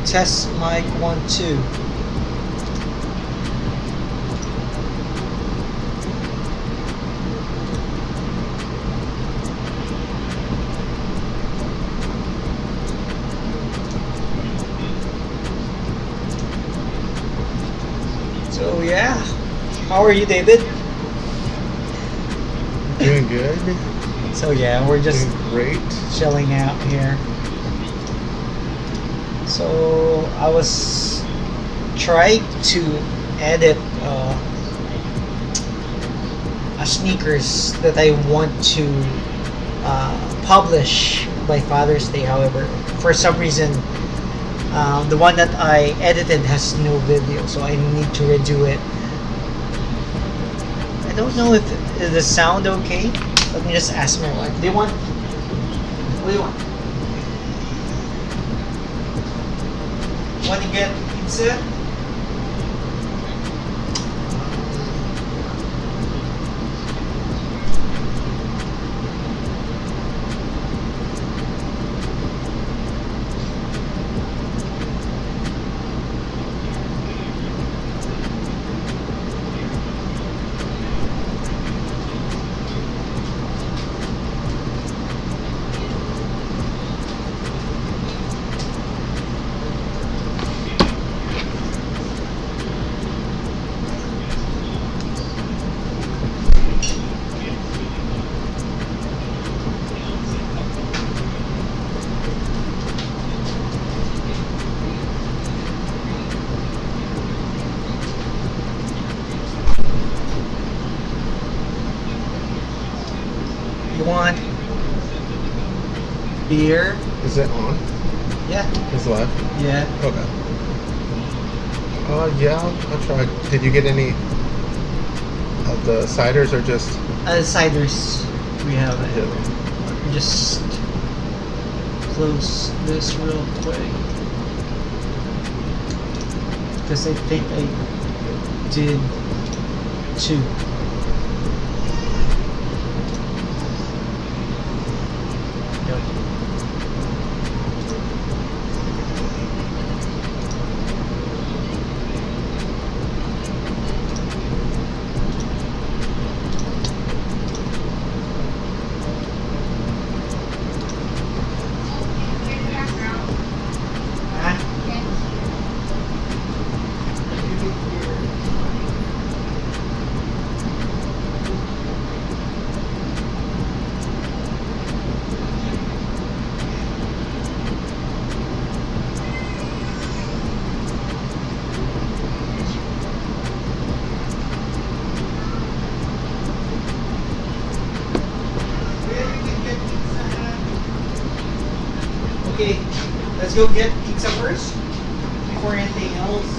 Test mic 1 2. So yeah, how are you, David? Doing good. So yeah, we're just Doing great. chilling out here. So I was trying to edit a sneakers that I want to publish by Father's Day. However, for some reason, the one that I edited has no video, so I need to redo it. I don't know if is the sound okay. Let me just ask my wife. Do you want? What do you want? Want to get pizza? You want beer? Is it on? Yeah. It's live? Yeah. Okay. Yeah, I'll try. Did you get any of the ciders or just... Ciders. We have it. Yeah. Just close this real quick. Because I think I did 2. Yep. Okay, let's go get pizza first before anything else.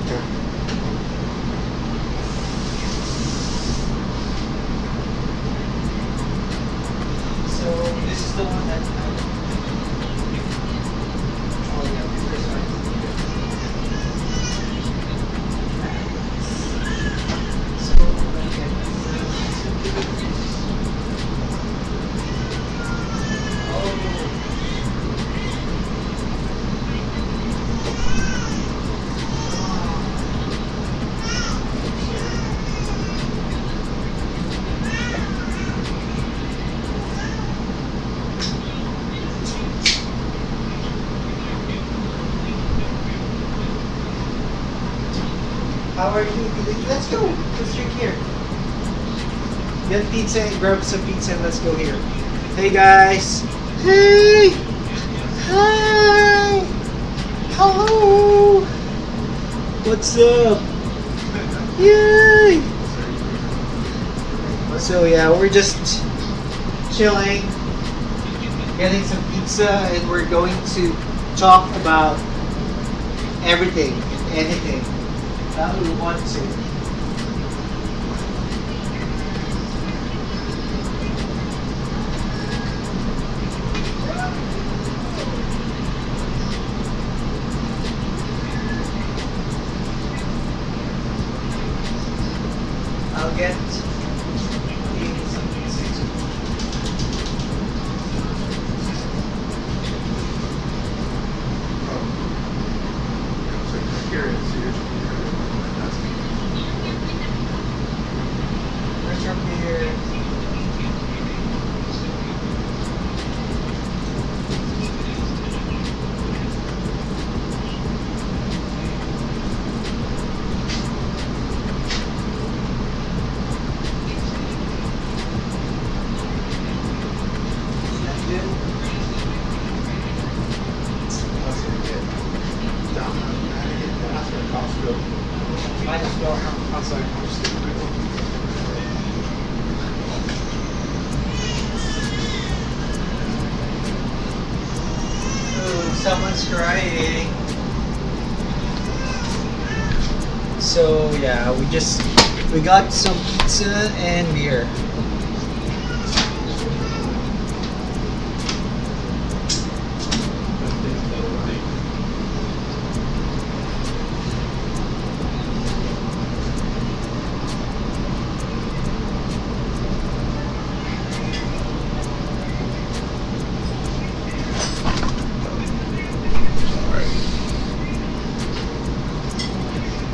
Okay. So this is the one that oh yeah, this is right. So okay. How are you? Let's go. Let's drink here. Get pizza and grab some pizza and let's go here. Hey guys. Hey. Hi. Hello. What's up? Yay. So yeah, we're just chilling, getting some pizza, and we're going to talk about everything and anything that we want to. I'll get some pizza. Someone's crying. So yeah, we got some pizza and beer.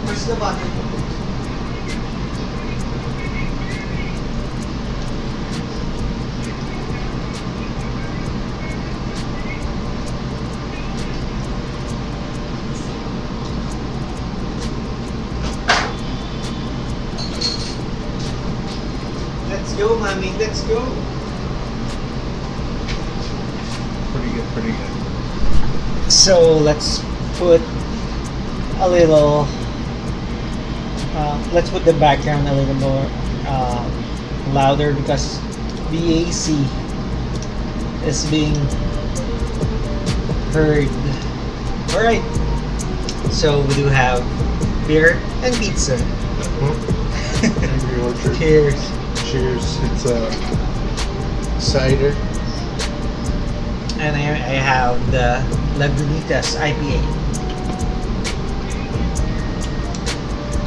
Where's the button? Let's go, mommy. Let's go. Pretty good, pretty good. So let's put a little. Let's put the background a little more louder because the AC is being heard. All right. So we do have beer and pizza. Angry Orchard. Cheers. Cheers. It's a cider. And I have the Lagunitas IPA.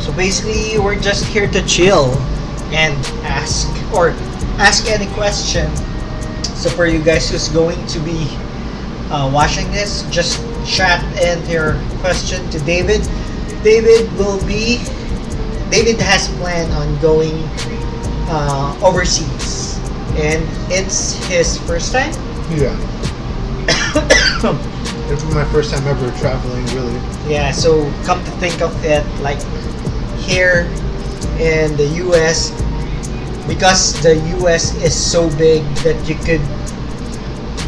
So basically, we're just here to chill and ask any question. So for you guys who's going to be watching this, just chat and your question to David. David has planned on going overseas, and it's his first time. Yeah. It was my first time ever traveling, really. Yeah, so come to think of it, like here in the US, because the US is so big that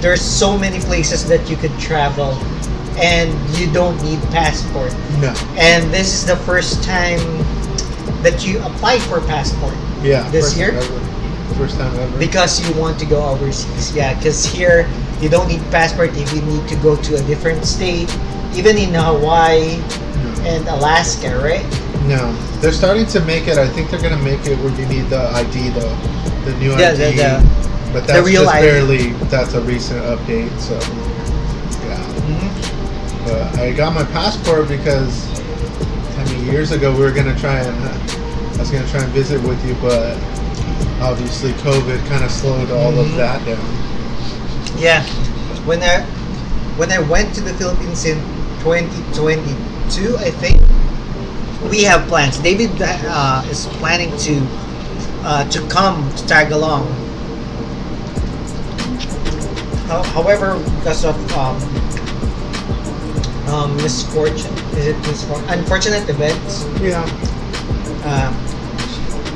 there's so many places that you could travel and you don't need passport. No. And this is the first time that you applied for passport. Yeah. This year? First time ever. Because you want to go overseas. Yeah, because here you don't need passport if you need to go to a different state, even in Hawaii and Alaska, right? No, they're starting to make it. I think they're gonna make it where you need the ID though, the new ID. But that's real just ID. barely. That's a recent update. So yeah. Mm-hmm. But I got my passport because years ago we were gonna try and I was gonna try and visit with you, but obviously COVID kind of slowed all of that down. Yeah, when I went to the Philippines in 2022, I think we have plans. David is planning to come to tag along. However, because of misfortune, is it misfortune? Unfortunate events. Yeah.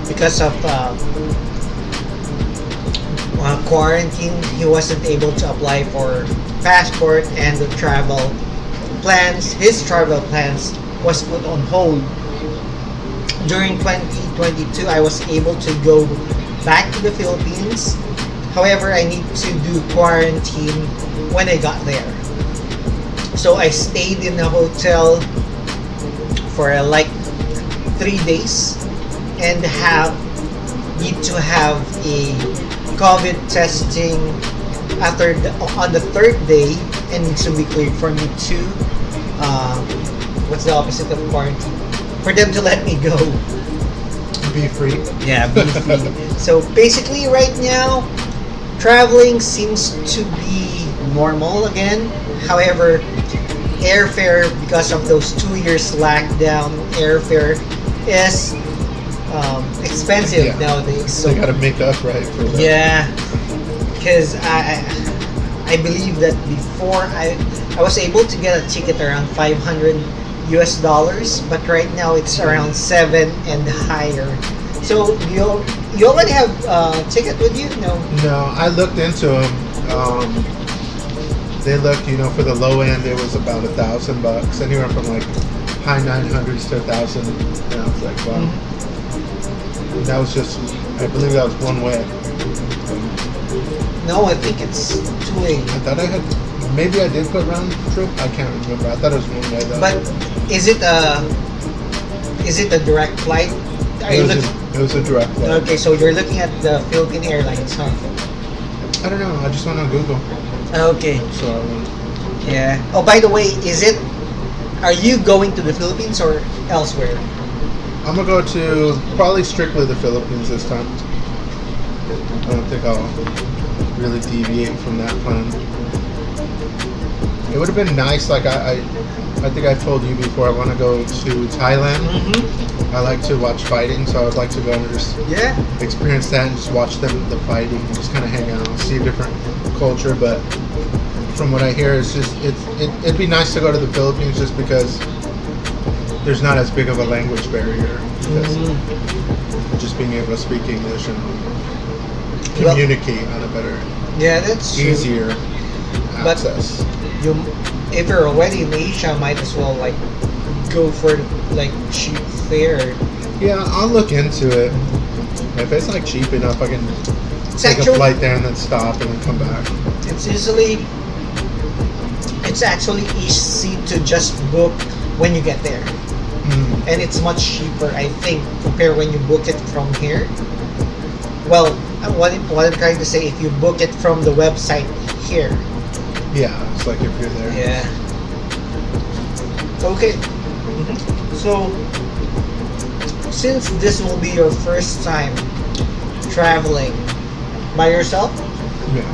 Because of quarantine, he wasn't able to apply for passport, and the his travel plans was put on hold. During 2022, I was able to go back to the Philippines. However, I need to do quarantine when I got there. So I stayed in a hotel for like 3 days and need to have a COVID testing on the third day, and needs to be cleared for me to what's the opposite of quarantine? For them to let me go. Be free. Yeah, be free. So basically right now, traveling seems to be normal again. However, airfare, because of those 2 years lockdown, airfare is expensive nowadays. So they gotta make up right for that. yeah, because I believe that before I was able to get a ticket around $500 US, but right now it's around 7 and higher. So you already have a ticket with you? No. No, I looked into them. They looked, for the low end, it was about $1,000, anywhere from like high 900s to 1,000. And I was like, wow. Mm-hmm. That was just, I believe that was one way. No, I think it's two-way. I thought I had Maybe I did put round trip. I can't remember. I thought it was one way though. But is it a direct flight? Are you looking? It was a direct flight. Okay, so you're looking at the Philippine Airlines, huh? I don't know. I just went on Google. Okay. So I went. Yeah. Oh, by the way, are you going to the Philippines or elsewhere? I'm gonna go to probably strictly the Philippines this time. I don't think I'll really deviate from that plan. It would have been nice. Like I think I told you before. I want to go to Thailand. Mm-hmm. I like to watch fighting, so I would like to go and just Yeah. experience that and just watch the fighting and just kind of hang out, see a different culture. But from what I hear, it'd be nice to go to the Philippines just because there's not as big of a language barrier. Because just being able to speak English and communicate on a better, that's true. easier But access. If you're already in Asia, might as well like go for like cheap fare. Yeah, I'll look into it. If it's like cheap enough, I can take a flight there and then stop and then come back. It's actually easy to just book when you get there, and it's much cheaper, I think, compared when you book it from here. Well, what I'm trying to say, if you book it from the website here. Yeah, it's like if you're there. Yeah. Okay. So, since this will be your first time traveling by yourself, Yeah.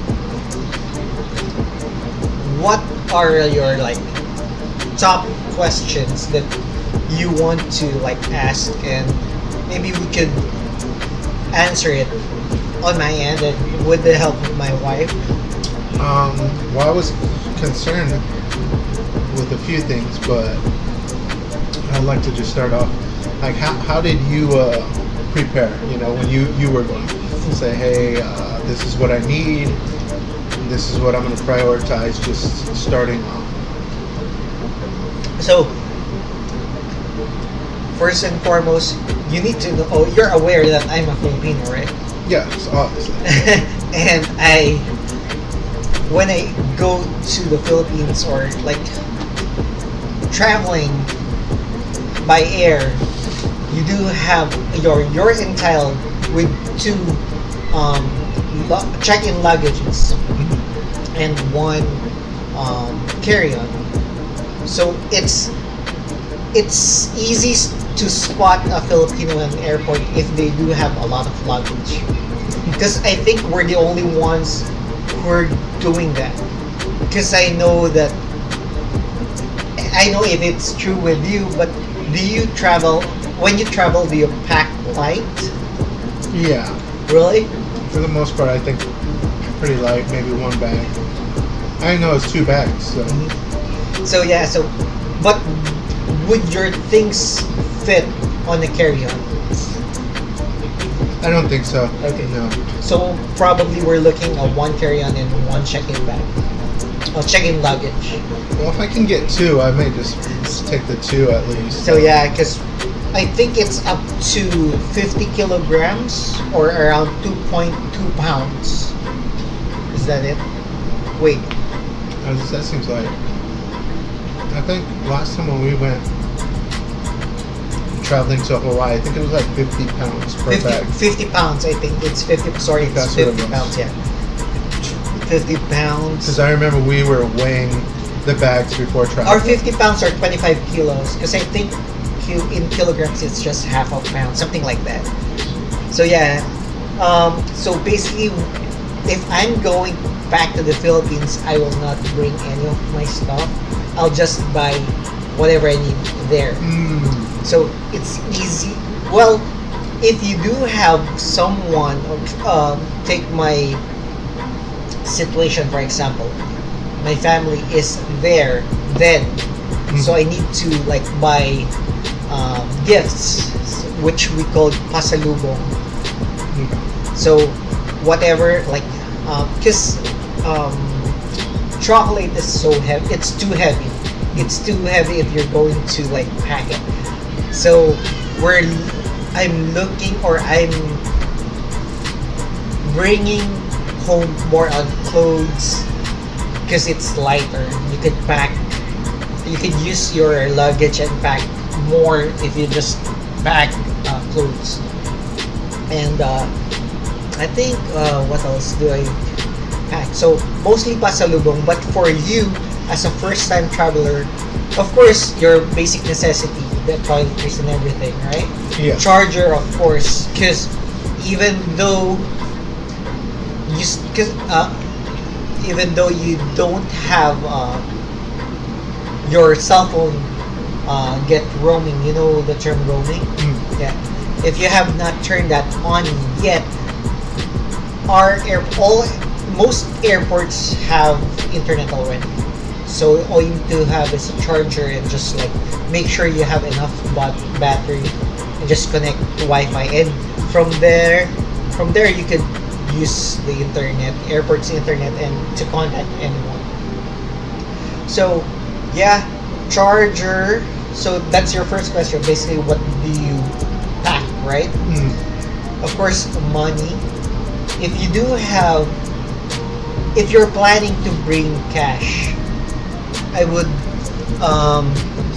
what are your like top questions that you want to like ask, and maybe we could answer it on my end and with the help of my wife? Well, I was concerned with a few things, but I'd like to just start off. Like, how did you prepare? You know, when you were going to say, hey, this is what I need. This is what I'm going to prioritize. Just starting off. So, first and foremost, you need to know. Oh, you're aware that I'm a Filipino, right? Yes, obviously. And when I go to the Philippines or like traveling by air, you do have you're entitled with two check-in luggages and one carry-on. So it's easy to spot a Filipino in the airport if they do have a lot of luggage, because I think we're the only ones who are doing that. Because I know if it's true with you, but when you travel, do you pack light? Yeah. Really? For the most part, I think pretty light. Maybe one bag. I know it's 2 bags. So. So yeah. But would your things fit on the carry-on? I don't think so. Okay. No. So probably we're looking at one carry-on and one check-in bag. Oh, check-in luggage. Well, if I can get 2, I may just take the 2 at least. So yeah, because I think it's up to 50 kilograms or around 2.2 pounds. Is that it? Wait. That seems like. I think last time when we went traveling to Hawaii, I think it was like 50 pounds per 50, bag. 50 pounds, I think. It's 50, sorry, it's That's what it 50 was. pounds, yeah. 50 pounds. Because I remember we were weighing the bags before travel. Or 50 pounds or 25 kilos. Because I think in kilograms it's just half a pound, something like that. So yeah. So basically, if I'm going back to the Philippines, I will not bring any of my stuff. I'll just buy whatever I need there. So it's easy. Well, if you do have someone, take my situation for example, my family is there then, so I need to like buy gifts, which we call pasalubong. So whatever, like because chocolate is so heavy, it's too heavy if you're going to like pack it. So I'm bringing home more on clothes because it's lighter. You could pack, you could use your luggage and pack more if you just pack clothes. And I think what else do I pack? So mostly pasalubong, but for you as a first-time traveler, of course, your basic necessity, the toiletries and everything, right? Yeah. Charger, of course, because even though cause, even though you don't have your cell phone get roaming, you know the term roaming? Yeah. If you have not turned that on yet, most airports have internet already. So all you need to have is a charger and just like make sure you have enough battery and just connect to Wi-Fi. And from there you could use the internet, airport's internet, and to contact anyone. So yeah, charger. So that's your first question. Basically, what do you pack, right? Of course, money. If you do have, if you're planning to bring cash, I would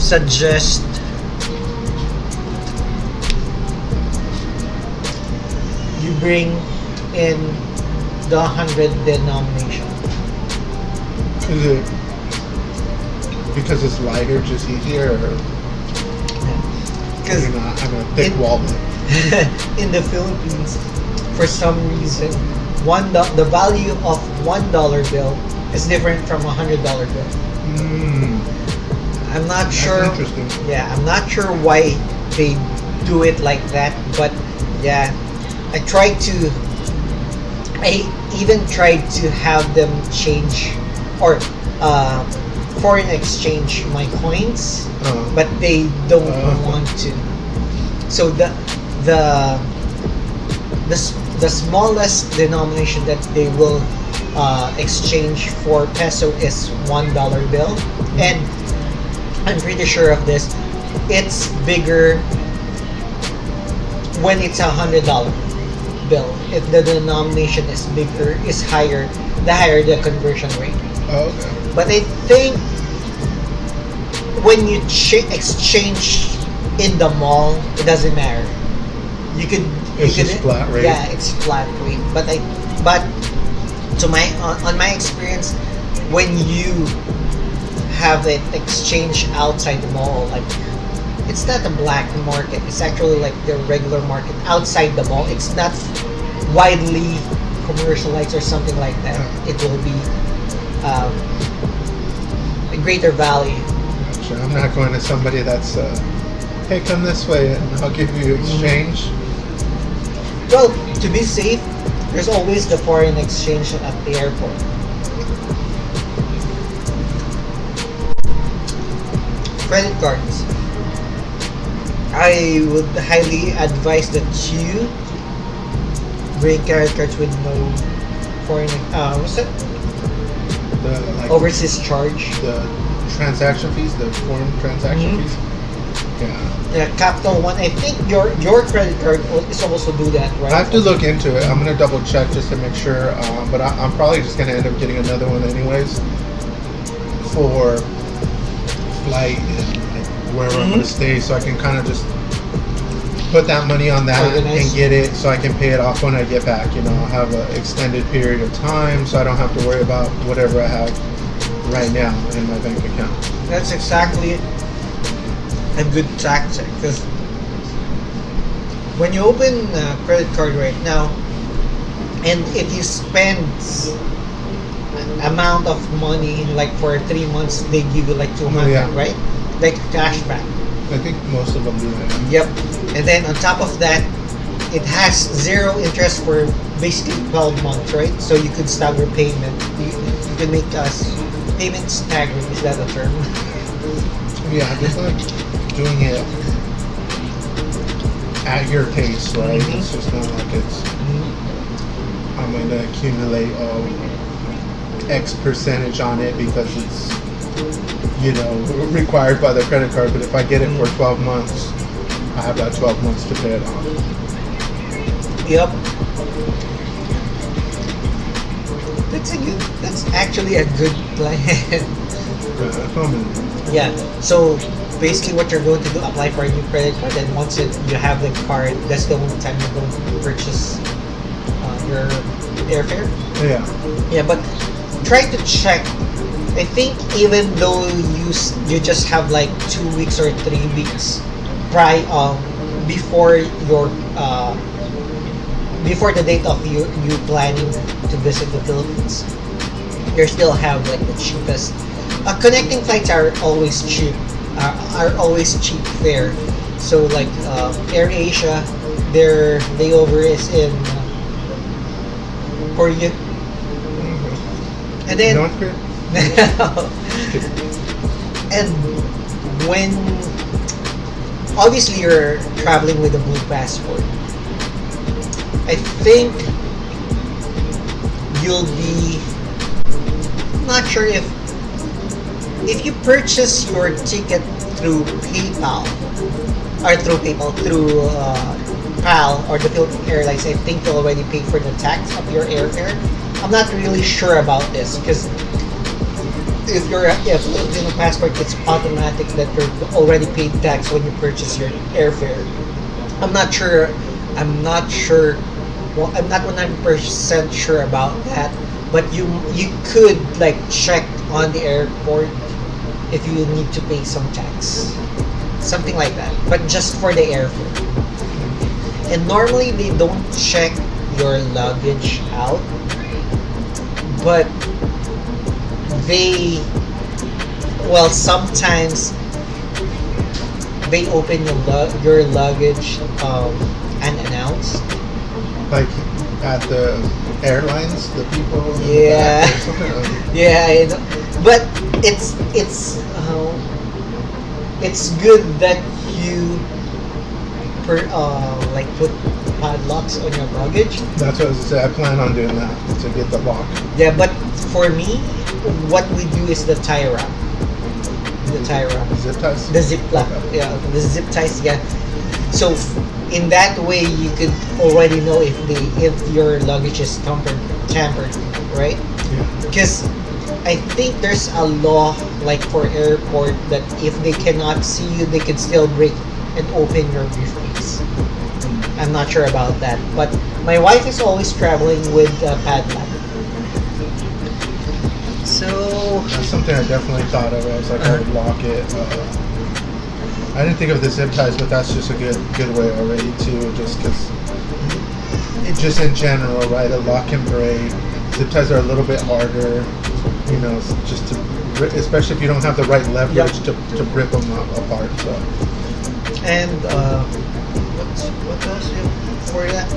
suggest you bring in the 100 denomination. Is it because it's lighter, just easier, or Because you're not having a thick wallet? in the Philippines, for some reason, the value of $1 bill is different from $100 bill. I'm not That's sure. interesting. Yeah, I'm not sure why they do it like that, but yeah, I even tried to have them change or foreign exchange my coins, but they don't want to. So the smallest denomination that they will exchange for peso is $1 bill, and I'm pretty sure of this. It's bigger when it's $100 bill. If the denomination is bigger, is higher, the higher the conversion rate. Oh, okay. But I think when you exchange in the mall, it doesn't matter. It's just flat rate. Yeah, it's flat rate. But on my experience, when you have it exchanged outside the mall, like it's not a black market. It's actually like the regular market outside the mall. It's not widely commercialized or something like that. It will be a greater value. Gotcha. I'm not going to somebody that's, hey, come this way and I'll give you exchange. Well, to be safe, there's always the foreign exchange at the airport. Credit cards. I would highly advise that you bring credit cards with no foreign what's it? Overseas charge. The transaction fees, the foreign transaction fees. Yeah. The Capital One. I think your credit card is supposed to do that, right? I have to look into it. I'm gonna double check just to make sure. But I'm probably just gonna end up getting another one anyways for flight and wherever I'm gonna stay, so I can kind of just put that money on that and get it, so I can pay it off when I get back. You know, I'll have an extended period of time, so I don't have to worry about whatever I have right now in my bank account. That's exactly a good tactic, because when you open a credit card right now, and if you spend an amount of money, like for 3 months, they give you like 200, right? Like cashback. I think most of them do that. Yep. And then on top of that, it has zero interest for basically 12 months, right? So you could stagger payment. You can make payment staggering. Is that a term? Yeah, just like doing it at your pace, right? It's just not like I'm going to accumulate X percentage on it because it's, you know, required by the credit card. But if I get it for 12 months, I have that 12 months to pay it off. Yep. The That's actually a good plan. Common. Yeah. So basically, what you're going to do, apply for a new credit card, and once you have the card, that's the only time you're going to purchase your airfare. Yeah. Yeah, but try to check. I think even though you just have like 2 weeks or 3 weeks before your before the date of you planning to visit the Philippines, you still have like the cheapest. Connecting flights are always cheap. Are always cheap fare. So like AirAsia, their layover is in Korea, and then North Korea? and when obviously you're traveling with a blue passport, I think you'll be not sure if you purchase your ticket through PayPal through PAL or the Philippine Airlines. I think you'll already pay for the tax of your airfare. I'm not really sure about this because if Filipino passport, it's automatic that you're already paid tax when you purchase your airfare. I'm not sure. Well, I'm not 100% sure about that. But you could like check on the airport if you need to pay some tax, something like that. But just for the airfare. And normally they don't check your luggage out, but sometimes they open your luggage unannounced. Like at the airlines, the people in the Yeah. back or something? Yeah, I know. But it's good that you like put padlocks on your luggage. That's what I was gonna say. I plan on doing that to get the lock. Yeah, but for me, what we do is the tie wrap. The tie wrap. Zip ties? The zip lock. Okay. Yeah, the zip ties. Yeah. So in that way, you could already know if your luggage is tampered, right? Yeah. Because I think there's a law like for airport that if they cannot see you, they can still break and open your briefcase. I'm not sure about that, but my wife is always traveling with padlock. So That's something I definitely thought of. I was like, I would lock it. I didn't think of the zip ties, but that's just a good way already too. Just because, just in general, right? A lock can break. Zip ties are a little bit harder, you know, just to, especially if you don't have the right leverage to rip them apart. So. and what else for that?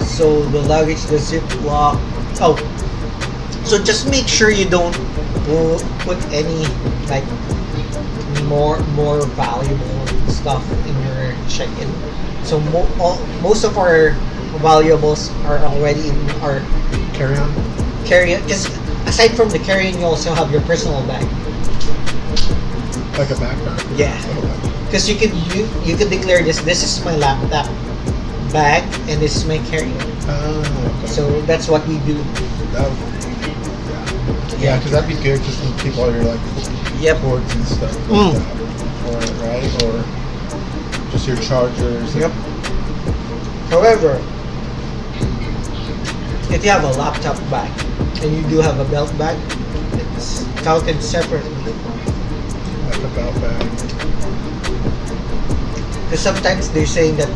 So the luggage, the zip lock. Oh, so just make sure you don't put any like more valuable stuff in your check-in. So most of our valuables are already in our Carry-on? carry-on. Because aside from the carry-on, you also have your personal bag. Like a backpack? Yeah. Okay. Because you could declare this is my laptop bag and this is my carry-on. Oh, okay. So that's what we do. Yeah, because that'd be good just to keep all your like Yep. cords and stuff like that. Or, right? Or just your chargers. Yep. However, if you have a laptop bag and you do have a belt bag, it's counted separately. Like a belt bag. Because sometimes they're saying that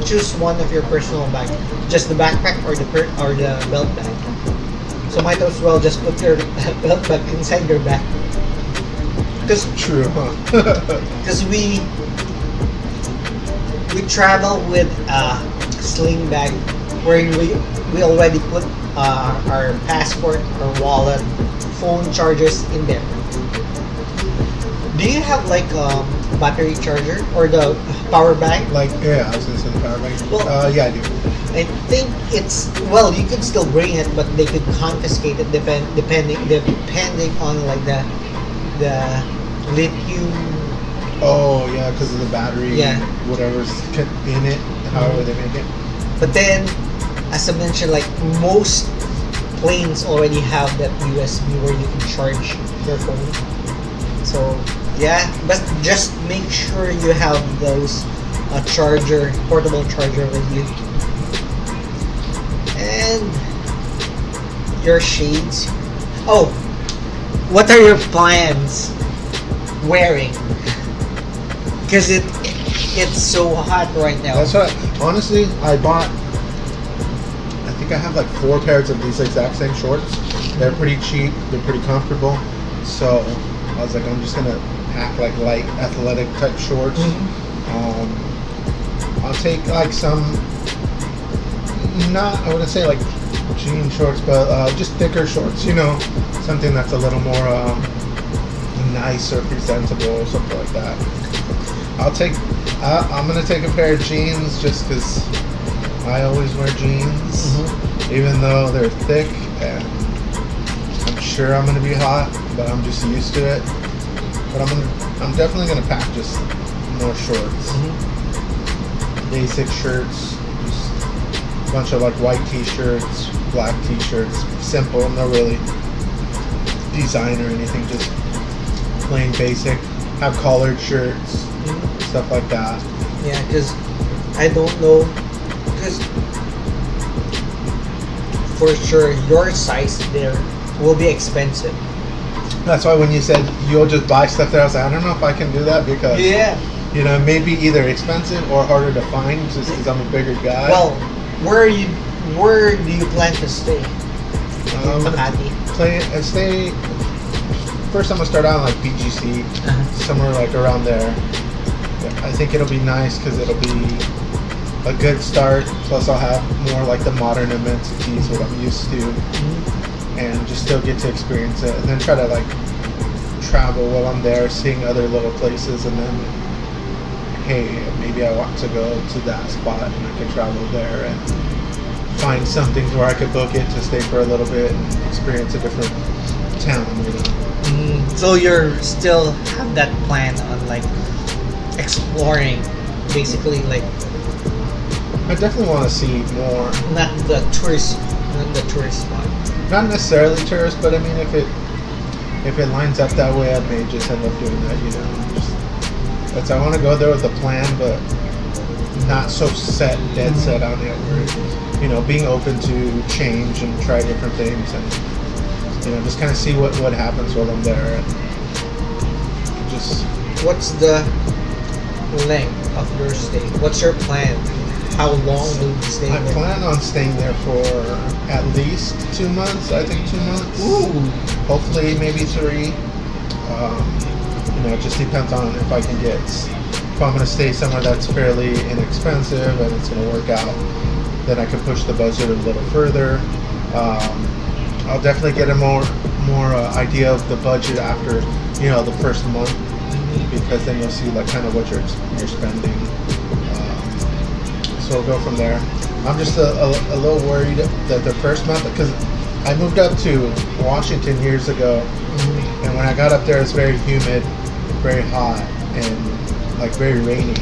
choose one of your personal bag, just the backpack or the belt bag. So might as well just put your belt bag inside your bag. Because True, huh? we travel with a sling bag wherein we already put our passport, our wallet, phone chargers in there. Do you have like battery charger or the power bank? Like, yeah, I was gonna say the power bank. Well- Yeah, I do. I think it's you could still bring it, but they could confiscate it depending on like the lithium. Oh, yeah, because of the battery, Yeah. whatever's in it, however they make it. But then as I mentioned, like most planes already have that USB where you can charge your phone. So yeah, but just make sure you have those charger, portable charger with you, and your shades. Oh, what are your plans wearing? Because it's so hot right now. That's what. Honestly, I bought. I think I have like 4 pairs of these exact same shorts. They're pretty cheap. They're pretty comfortable. So I was like, I'm just gonna pack like light athletic type shorts. I'll take like some. Not, I wouldn't say like jean shorts, but just thicker shorts. You know, something that's a little more nice or presentable or something like that. I'm gonna take a pair of jeans just because I always wear jeans, even though they're thick, and I'm sure I'm gonna be hot, but I'm just used to it. But I'm definitely gonna pack just more shorts, basic shirts, just a bunch of like white t-shirts, black t-shirts, simple, no really design or anything, just plain basic. Have collared shirts, stuff like that. Yeah, because I don't know, because for sure your size there will be expensive. That's why when you said you'll just buy stuff there, I was like, I don't know if I can do that because you know, maybe either expensive or harder to find just because I'm a bigger guy. Well, where do you plan to stay? In Makati. Stay. First, I'm gonna start out like BGC, somewhere like around there. I think it'll be nice because it'll be a good start. Plus, I'll have more like the modern amenities what I'm used to, and just still get to experience it. And then try to like travel while I'm there, seeing other little places, and then hey, maybe I want to go to that spot and I can travel there and find something where I could book it to stay for a little bit and experience a different town. You know. So you're still have that plan on like exploring, basically like. I definitely want to see more. Not the tourist spot. Not necessarily tourist, but I mean, if it lines up that way, I may just end up doing that. You know, I want to go there with a plan, but not so dead set on it. Where you know, being open to change and try different things and. You know, just kind of see what happens while I'm there, and just. What's the length of your stay? What's your plan? How long will you stay I there? plan on staying there for at least 2 months. I think 2 months. Ooh. Hopefully, maybe 3. You know, it just depends on if I can get. If I'm going to stay somewhere that's fairly inexpensive and it's going to work out, then I can push the budget a little further. I'll definitely get a more idea of the budget after, you know, the first month, because then you'll see like kind of what you're spending. So we'll go from there. I'm just a little worried that the first month, because I moved up to Washington years ago, and when I got up there, it's very humid, very hot, and like very rainy.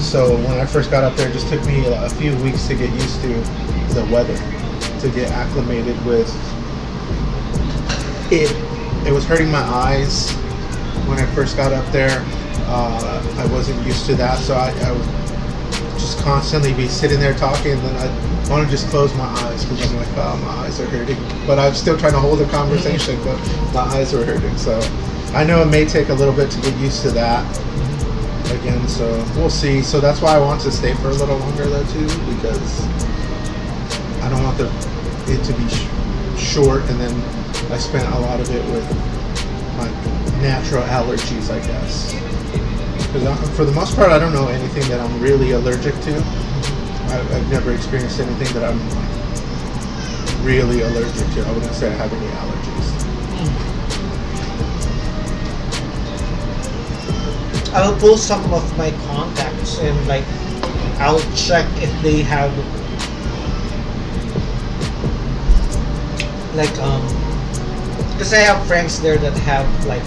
So when I first got up there, it just took me a few weeks to get used to the weather, to get acclimated with it. It was hurting my eyes when I first got up there. I wasn't used to that, so I would just constantly be sitting there talking, and then I want to just close my eyes because I'm like, oh, my eyes are hurting. But I'm still trying to hold a conversation, but my eyes were hurting. So I know it may take a little bit to get used to that again, so we'll see. So that's why I want to stay for a little longer though too, because I don't want it to be short and then I spent a lot of it with my natural allergies, I guess. Because for the most part, I don't know anything that I'm really allergic to. I've never experienced anything that I'm really allergic to. I wouldn't say I have any allergies. I'll pull some of my contacts and like I'll check if they have like because I have friends there that have like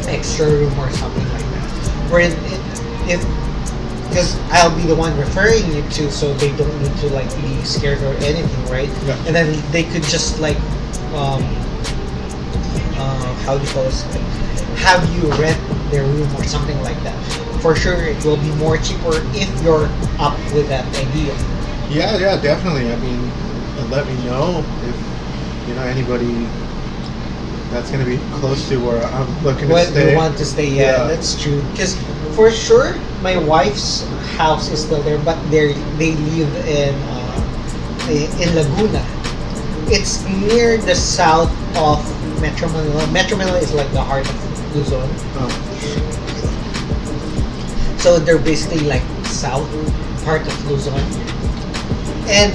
extra room or something like that. Where if because I'll be the one referring you to, so they don't need to like be scared or anything, right? Yeah. And then they could just like, um, how do you call this? Have you rent their room or something like that. For sure, it will be more cheaper if you're up with that idea. Yeah, definitely. I mean, let me know if anybody that's gonna be close to where I'm looking to When stay. you want to stay, yeah, that's true. Because for sure, my wife's house is still there, but they live in Laguna. It's near the south of Metro Manila. Metro Manila is like the heart of Luzon. Oh, So they're basically like south part of Luzon. And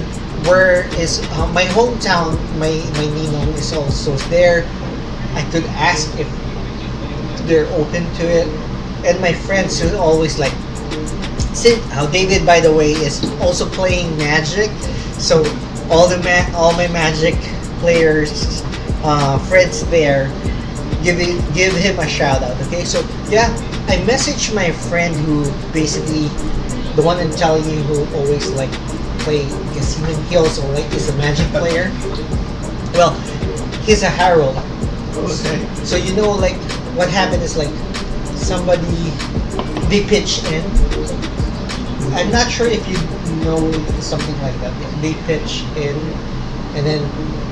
where is my hometown, my ninong is also there. I could ask if they're open to it. And my friends who always like, how David, by the way, is also playing Magic. So all my Magic players, friends there, give him a shout out. Okay, so yeah, I messaged my friend who basically the one I'm telling you who always like play Casino. He also like is a Magic player. Well, he's a Harold. okay. So like what happened is like somebody they pitch in. I'm not sure if you know something like that. They pitch in, and then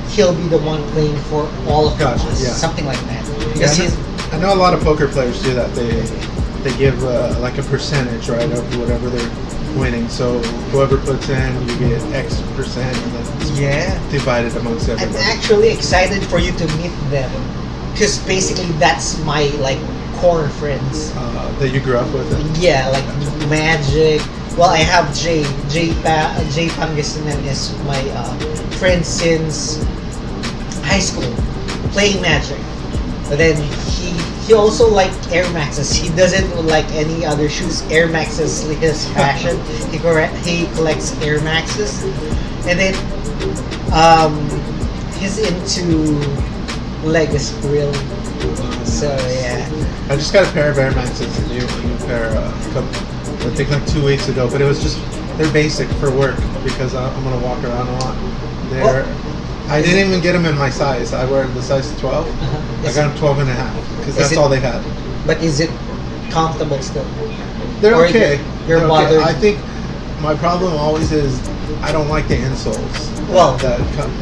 he'll be the one playing for all of Gotcha, us. yeah. Something like that. Yeah, Because I know a lot of poker players do that. They give like a percentage, right, of whatever they're winning. So whoever puts in, you get X percent, and then it's yeah. divided amongst I'm everybody. actually excited for you to meet them, because basically that's my like core friends. That you grew up with. Yeah, like Magic. Well, I have Jay Pangasinan is my friend since high school, playing Magic. But then he also liked Air Maxes. He doesn't like any other shoes. Air Maxes is his passion. He collects Air Maxes, and then he's into Legacy Grill. So yeah. I just got a pair of Air Maxes, a new pair, I think like 2 weeks ago. But it was just they're basic for work because I'm gonna walk around a lot. I didn't even get them in my size. I wear the size 12. I got them 12 and a half because that's all they had. But is it comfortable still? They're Or okay. You're They're bothered. I think my problem always is I don't like the insoles. Well-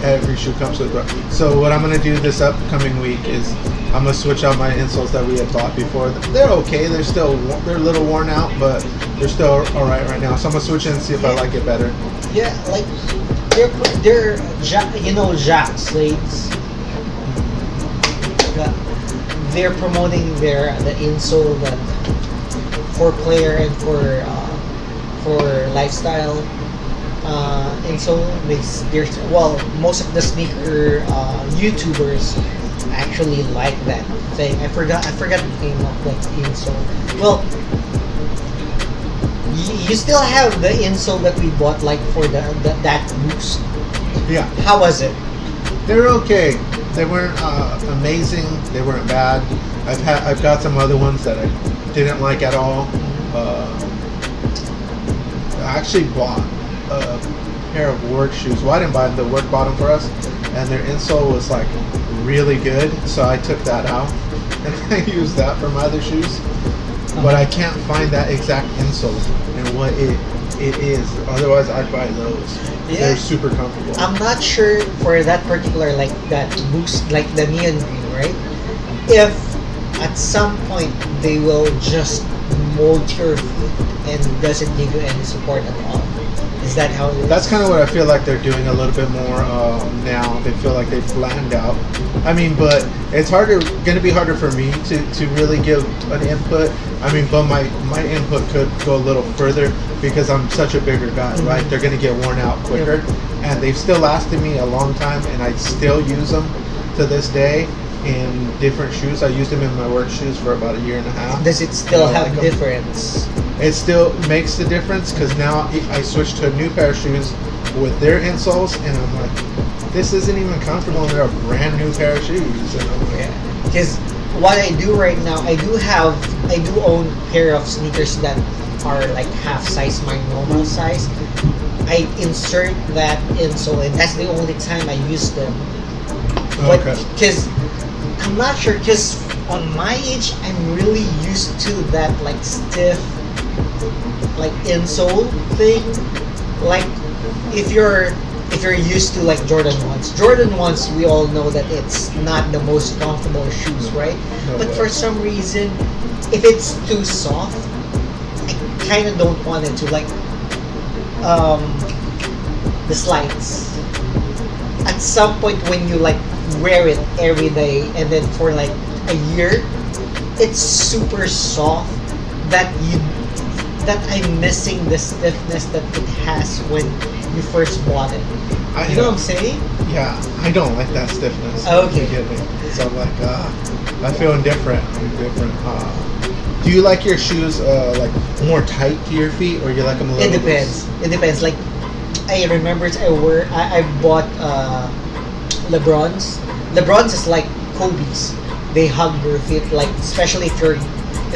every shoe comes with. So what I'm gonna do this upcoming week is I'm gonna switch out my insoles that we had bought before. They're okay. They're a little worn out, but they're still all right now. So I'm gonna switch in and see if I like it better. Yeah, like Jack Slates. They're promoting the insole that for player and for lifestyle insole. There's most of the sneaker YouTubers actually like that thing. I forgot the name of that insole. Well, you still have the insole that we bought like for that boost. Yeah, How was it? they're okay. They weren't amazing. They weren't bad. I've got some other ones that I didn't like at all. I actually bought a pair of work shoes. Well, I didn't buy them. The work bought them for us, and their insole was like really good. So I took that out and I used that for my other shoes. But I can't find that exact insole and what it is. Otherwise, I'd buy those. Yeah. They're super comfortable. I'm not sure for that particular like that boost, like the neon green, right? If at some point they will just mold your feet and doesn't give you any support at all. Is that how it is? That's kind of what I feel like they're doing a little bit more now. They feel like they've flattened out. I mean, but it's going to be harder for me to really give an input. I mean, but my input could go a little further because I'm such a bigger guy, Mhm. right? They're going to get worn out quicker, and they've still lasted me a long time, and I still use them to this day in different shoes. I used them in my work shoes for about a year and a half. Does it still I have like 'em. difference? It still makes the difference because now I switched to a new pair of shoes with their insoles, and I'm like, this isn't even comfortable, and they're a brand new pair of shoes. And I'm like, Yeah, because what I do right now, I do own a pair of sneakers that are like half size my normal size, I insert that insole, and that's the only time I use them. But Okay. because I'm not sure, because on my age, I'm really used to that like stiff, like insole thing. Like if you're used to like Jordan ones, we all know that it's not the most comfortable shoes, right? No But way. for some reason, if it's too soft, I kind of don't want it to like um the slides. At some point when you like wear it every day and then for like a year, it's super soft that I'm missing the stiffness that it has when you first bought it. You know what I'm saying? Yeah, I don't like that stiffness. Okay. You get me? So I'm like, I feel indifferent. I'm different. Do you like your shoes like more tight to your feet, or you like them a little? It depends. It depends. Like I remember I bought LeBrons. LeBrons is like Kobe's. They hug your feet, like especially if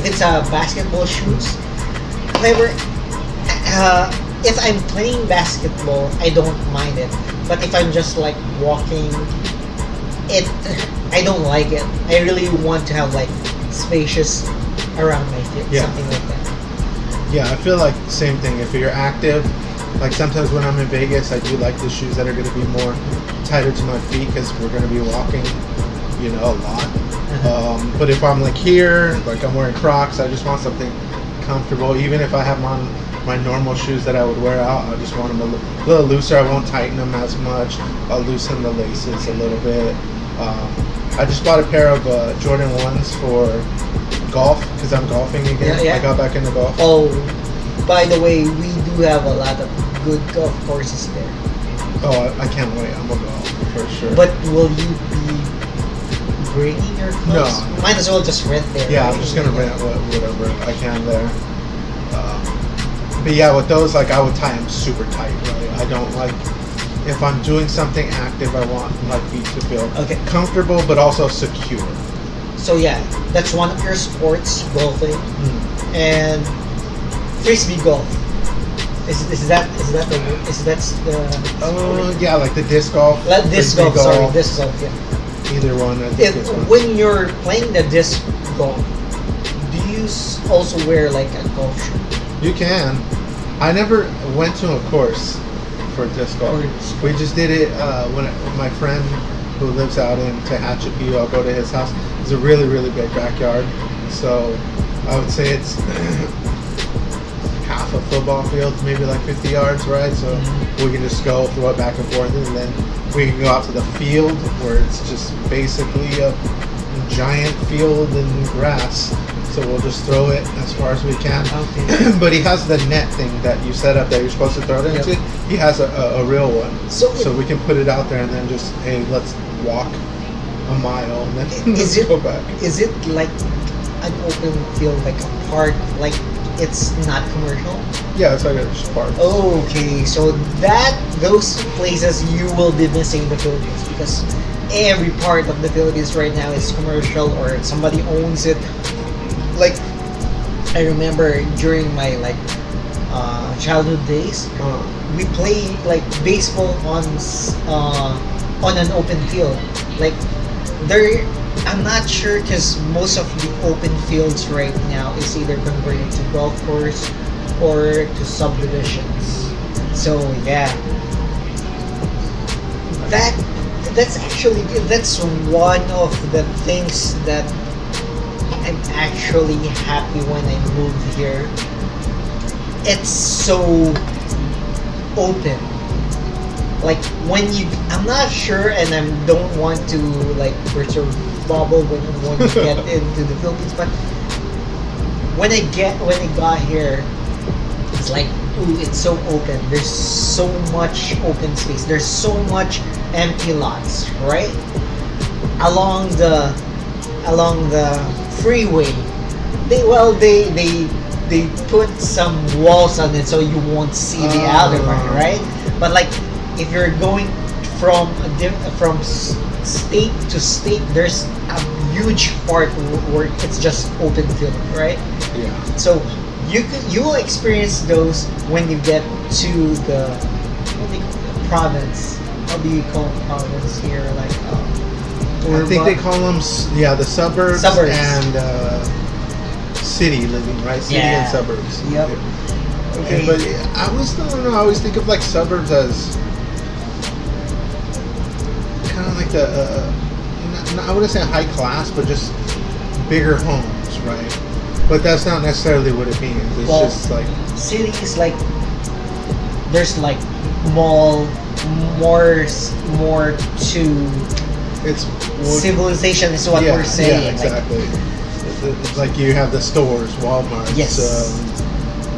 it's a basketball shoes. However, if I'm playing basketball, I don't mind it. But if I'm just like walking, I don't like it. I really want to have like spacious around my feet, Yeah. something like that. Yeah, I feel like same thing. If you're active, like sometimes when I'm in Vegas, I do like the shoes that are going to be more tighter to my feet because we're going to be walking, a lot. But if I'm like here, like I'm wearing Crocs, I just want something comfortable. Even if I have on my normal shoes that I would wear out, I just want them a little looser. I won't tighten them as much. I'll loosen the laces a little bit. I just bought a pair of Jordan 1s for golf because I'm golfing again. Yeah. I got back into golf. Oh, by the way, we do have a lot of good golf courses there. Oh, I can't wait. I'm gonna go for sure. But will you be bringing your clubs? No. Might as well just rent there. Yeah, right? I'm just gonna rent whatever I can there. But yeah, with those, like I would tie them super tight. Right? I don't like if I'm doing something active. I want my feet to feel Okay. comfortable, but also secure. So yeah, that's one of your sports, golfing, and frisbee golf. Is that the Yeah, like the disc golf. disc frisbee golf? Sorry, disc golf. Yeah. Either one. I think If it's one. when you're playing the disc golf, do you also wear like a golf shoe? You can. I never went to a course for disc golf. We just did it when my friend who lives out in Tehachapi, I'll go to his house. It's a really, really big backyard. So I would say it's half a football field, maybe like 50 yards, right? So we can just go throw it back and forth, and then we can go out to the field where it's just basically a giant field and grass. So we'll just throw it as far as we can. Okay. But he has the net thing that you set up that you're supposed to throw it into. He has a real one. So we can put it out there and then just, hey, let's walk a mile and then let's go back. Is it like an open field, like a park, like it's not commercial? Yeah, it's like a park. Okay, so those places you will be missing in the Philippines because every part of the Philippines right now is commercial or somebody owns it. Like I remember during my childhood days, we play like baseball on an open field. Like I'm not sure because most of the open fields right now is either converted to golf course or to subdivisions. So yeah, that's one of the things that I'm actually happy when I moved here. It's so open. Like I'm not sure, and I don't want to like burst your bubble when you get into the Philippines, but when I got here, it's like, ooh, it's so open. There's so much open space. There's so much empty lots, right? Along the freeway. They put some walls on it so you won't see the other one, right? But like if you're going from state to state, there's a huge part where it's just open field, right? Yeah. So You will experience those when you get to the what do you call it? Province. How do you call province here? Like I think they call them the suburbs, Suburbs. and city living, right? City Yeah. and suburbs. Yep. Yeah. Okay. But I don't know. I always think of like suburbs as kind of like the I wouldn't say high class, but just bigger homes, right? But that's not necessarily what it means. It's Well, just like city is like there's like mall, more to it's civilization is what yeah, we're saying. Yeah, exactly. It's like you have the stores, Walmart, Yes.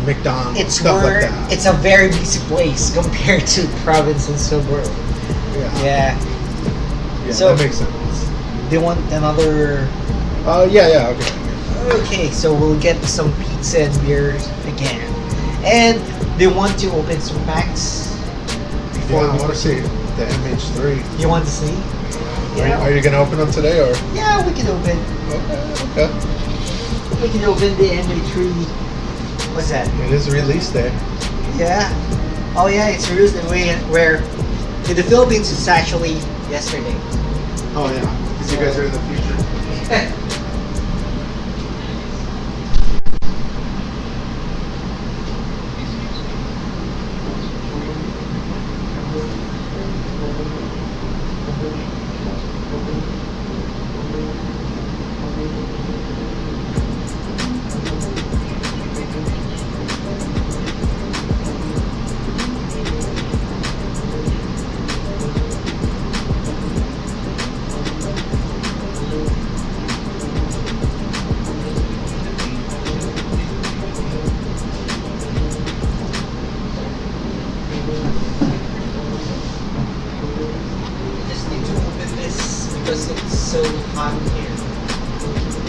McDonald's, It's stuff more. like that. It's a very busy place compared to province and suburb. Yeah, Yeah. yeah, So- that makes sense. They want another. Yeah, okay. Okay, so we'll get some pizza and beers again, and they want to open some packs before. Yeah, I want to see the MH3. You want to see? Are you gonna open them today or? Yeah, we can open. Okay. We can open the MH3. What's that? It is release day. Yeah. Oh yeah, it's released the way where in the Philippines it's actually yesterday. Oh yeah, because you guys are in the future. Just need to open this because it's so hot here.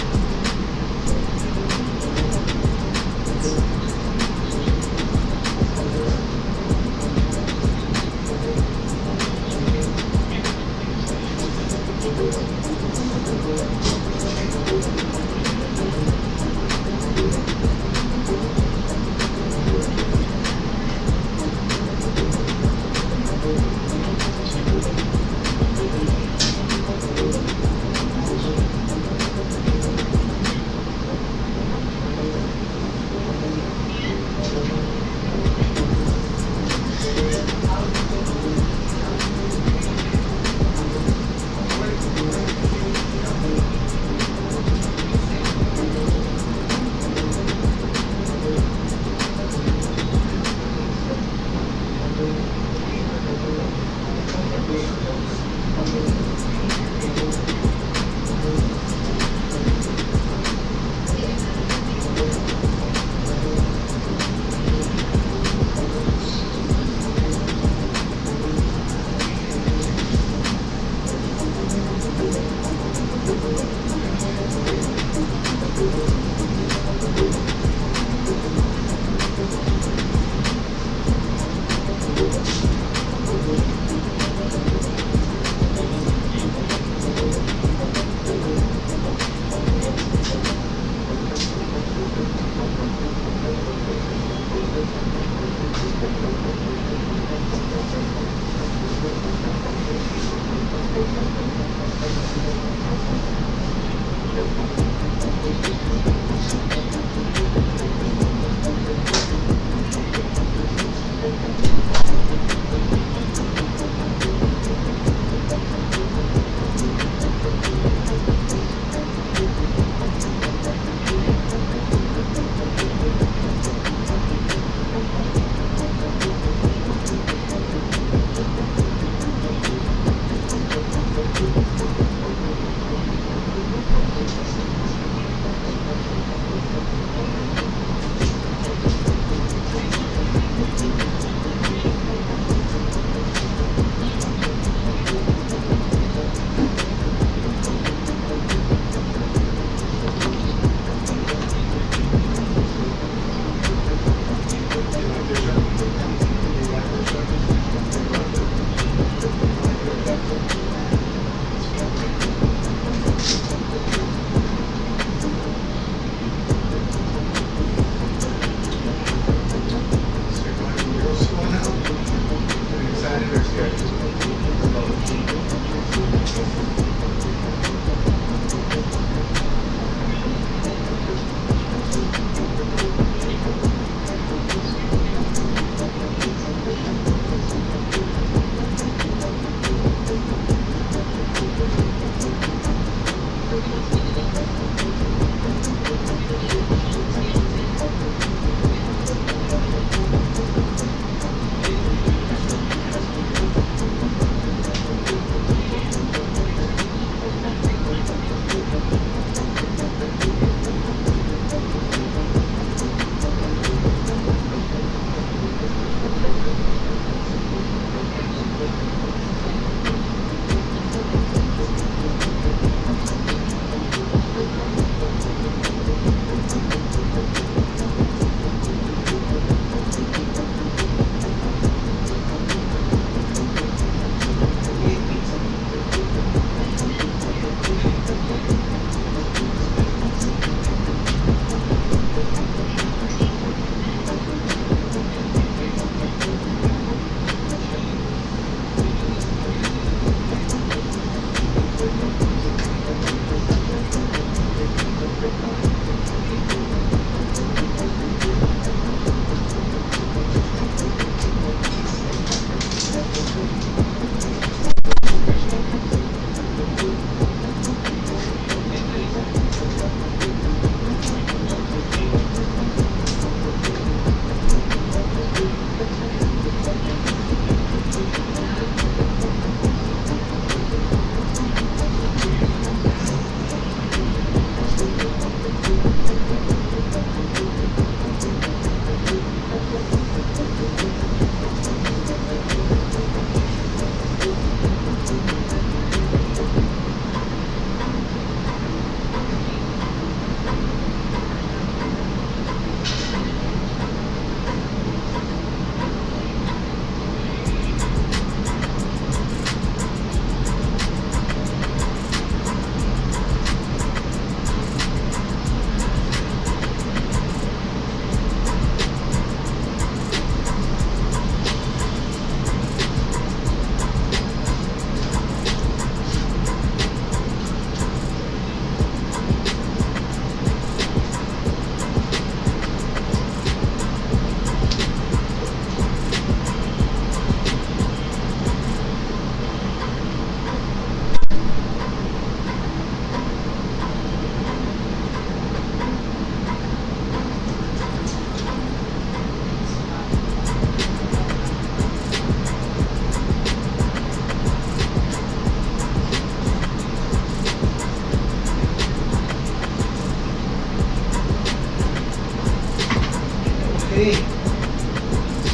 Okay.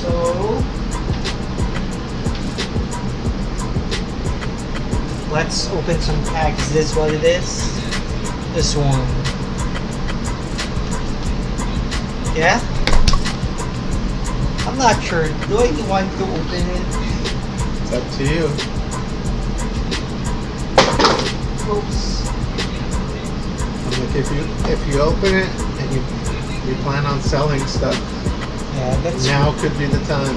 So Let's open some packs. Is this what it is? This one. Yeah? I'm not sure. Do I want to open it? It's up to you. Oops. Like if you open it and you plan on selling stuff, Yeah, that's now could be the time.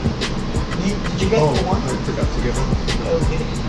Did you get Oh, the one? I forgot to give one. Okay.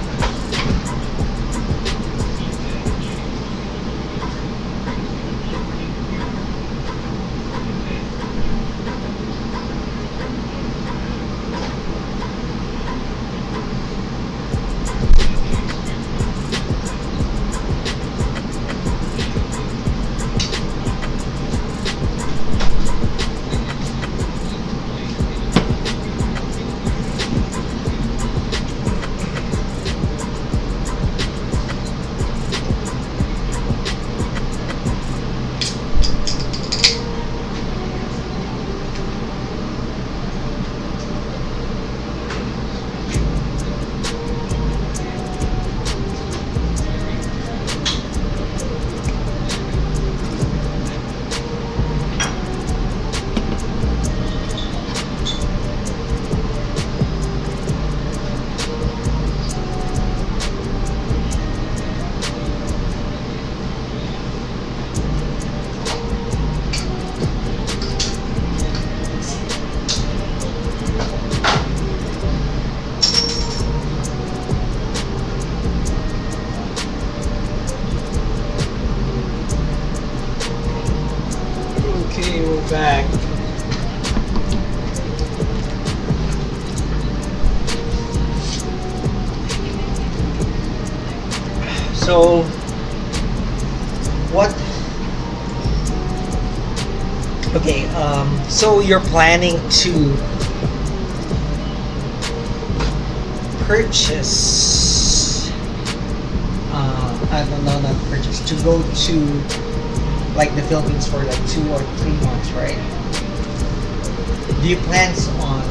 Okay, we're back. So What? Okay. So you're planning to purchase? I don't know, not purchase. To go to like the Philippines for like 2 or 3 months, right? Do you plan on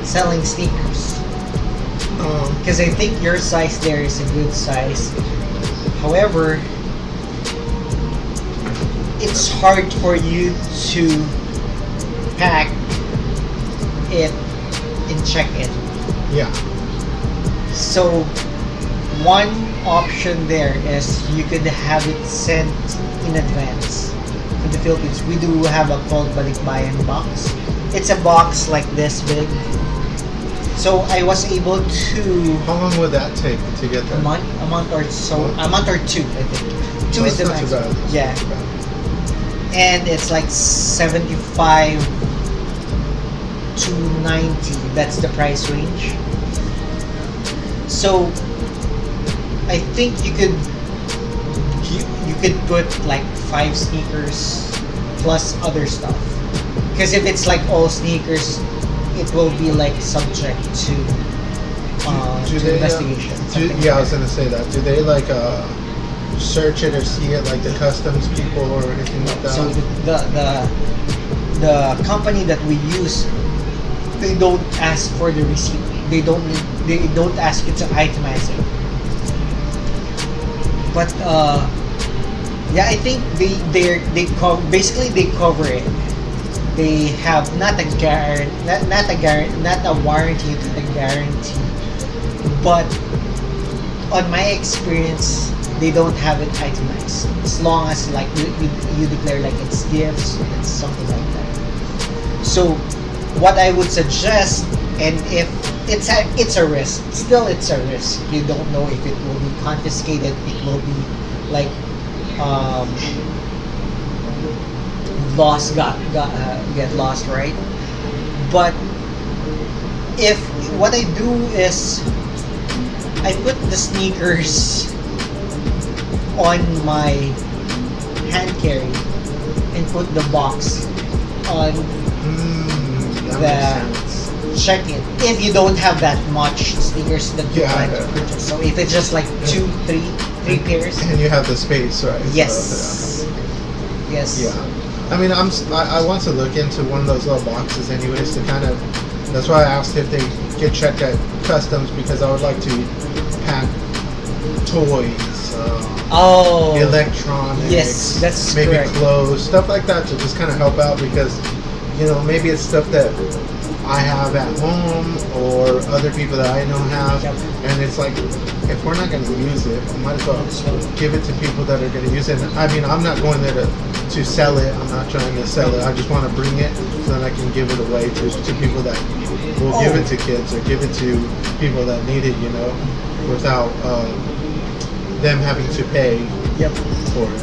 selling sneakers? Because I think your size there is a good size. However, it's hard for you to pack it and check it. Yeah. So one option there is you could have it sent in advance to the Philippines. We do have a called balikbayan box. It's a box like this big. So I was able to How long would that take to get there? a month or so, a month or two, I think. Two Oh, is the that's not too maximum. bad. Yeah, That's not too bad. and it's like 75 to 90. That's the price range. So I think you could put like 5 sneakers plus other stuff. Because if it's like all sneakers, it will be like subject to Do to they, investigation. something yeah, I like was gonna say that. Do they like search it or see it like the customs people or anything like that? So the company that we use, they don't ask for the receipt. They don't ask you to itemize it. But yeah, I think basically they cover it. They have not a warranty to the guarantee, but on my experience, they don't have it itemized. As long as like you declare like it's gifts, it's something like that. So what I would suggest, and if it's a risk, still it's a risk. You don't know if it will be confiscated. It will be like get lost, right? But if what I do is I put the sneakers on my hand carry and put the box on That the makes sense. check it. If you don't have that much sneakers that you Yeah, plan to yeah. purchase, so if it's just like three pairs, And you have the space, right? yes, yes, So, yeah. I mean, I want to look into one of those little boxes, anyways, to kind of. That's why I asked if they get checked at customs because I would like to pack toys, Oh, electronics, yes, that's maybe correct. clothes, stuff like that to just kind of help out because, maybe it's stuff that I have at home or other people that I know have, Yep. and it's like if we're not going to use it, we might as well give it to people that are going to use it. And, I mean, I'm not going there to sell it. I'm not trying to sell it. I just want to bring it so that I can give it away to people that will give it to kids or give it to people that need it, without them having to pay Yep. for it.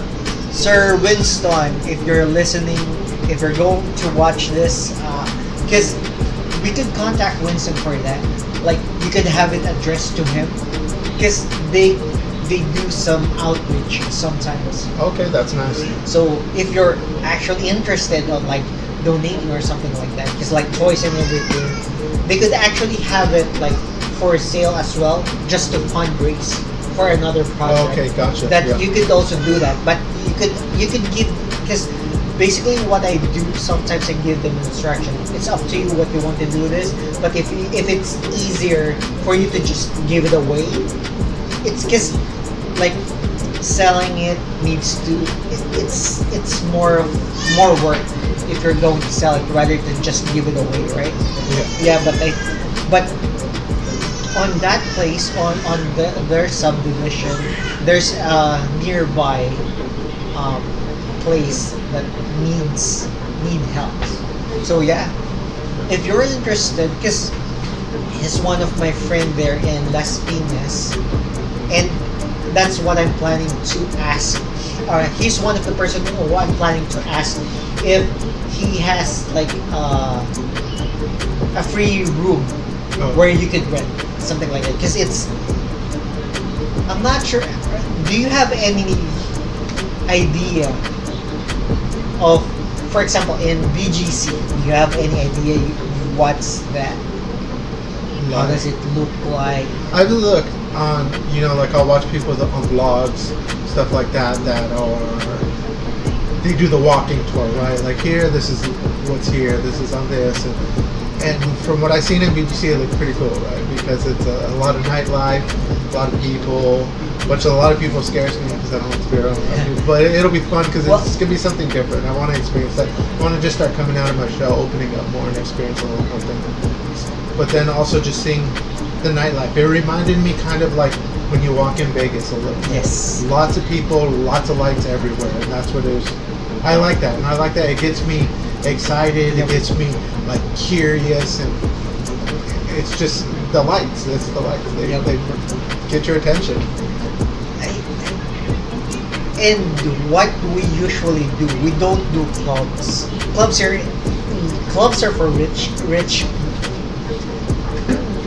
Sir Winston, if you're listening, if you're going to watch this, because we could contact Winston for that. Like you could have it addressed to him, because they do some outreach sometimes. Okay, that's nice. So if you're actually interested on like donating or something like that, because like toys and everything, they could actually have it like for sale as well, just to fundraise for another project. Okay, gotcha. That Yeah. you could also do that, but you could give, because basically what I do sometimes I give them instruction. It's up to you what you want to do this, but if it's easier for you to just give it away, it's because like selling it needs to it's more work if you're going to sell it rather than just give it away, right? Yeah. Yeah, but on that place on their subdivision, there's a nearby place that need help. So yeah, if you're interested, because he's one of my friend there in Las Piñas, and that's what I'm planning to ask. He's one of the person who I'm planning to ask if he has like a free room where you could rent something like that. Because I'm not sure. Do you have any idea of, for example, in BGC, do you have any idea what's that? How does it look like? I've looked on, like I'll watch people on blogs, stuff like that, they do the walking tour, right? Like here, this is what's here, this is on this, and from what I've seen in BGC, it looks pretty cool, right? Because it's a lot of nightlife, a lot of people, which a lot of people scares me because I don't want to be around a lot of people. But it'll be fun because it's going to be something different. I want to experience that. I want to just start coming out of my shell, opening up more and experience a little more things. But then also just seeing the nightlife. It reminded me kind of like when you walk in Vegas a little. Yes. Lots of people, lots of lights everywhere, and that's what it is. I like that, and I like that. It gets me excited. It gets me like curious, and it's just the lights. It's the lights. They get your attention. And what we usually do, we don't do clubs. Clubs are for rich.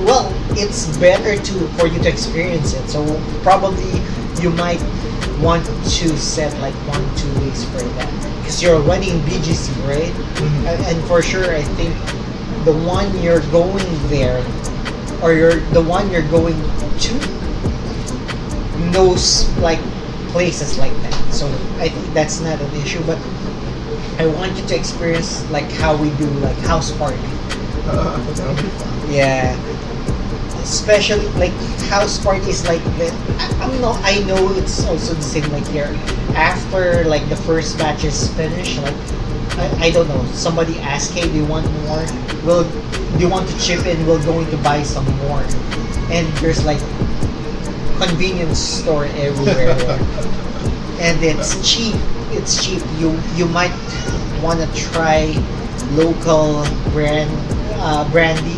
Well, it's better for you to experience it. So probably you might want to set like 1-2 weeks for that because you're already in BGC, right? Mm-hmm. And for sure, I think the one you're going there, or the one you're going to, knows like places like that. So I think that's not an issue. But I want you to experience like how we do like house party. That'll be fun. Yeah. Especially like house parties like that. I know it's also the same like here. After like the first batch is finished, like I don't know, somebody asks, hey, do you want more? Do you want to chip in? We're going to buy some more. And there's like convenience store everywhere. And it's cheap. It's cheap. You might want to try local brandy.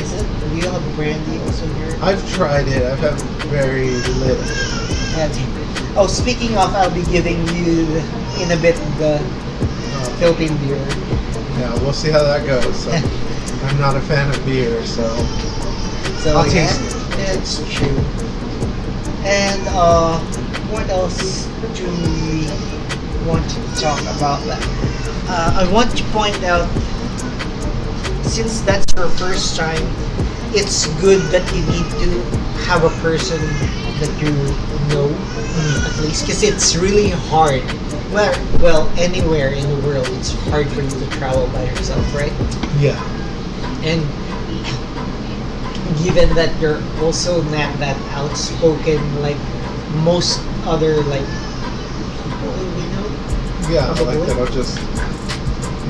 Is it? Do you have brandy also here? I've tried it. I've had very little. Oh, speaking of, I'll be giving you in a bit the Philippine beer. Yeah, we'll see how that goes. So, I'm not a fan of beer, so I'll taste it. It's true. And what else do we want to talk about that? I want to point out, since that's your first time, it's good that you need to have a person that you know, at least, because it's really hard. Well, anywhere in the world, it's hard for you to travel by yourself, right? Yeah. And given that you're also not that outspoken like most other like people we know. Yeah, like that I'll just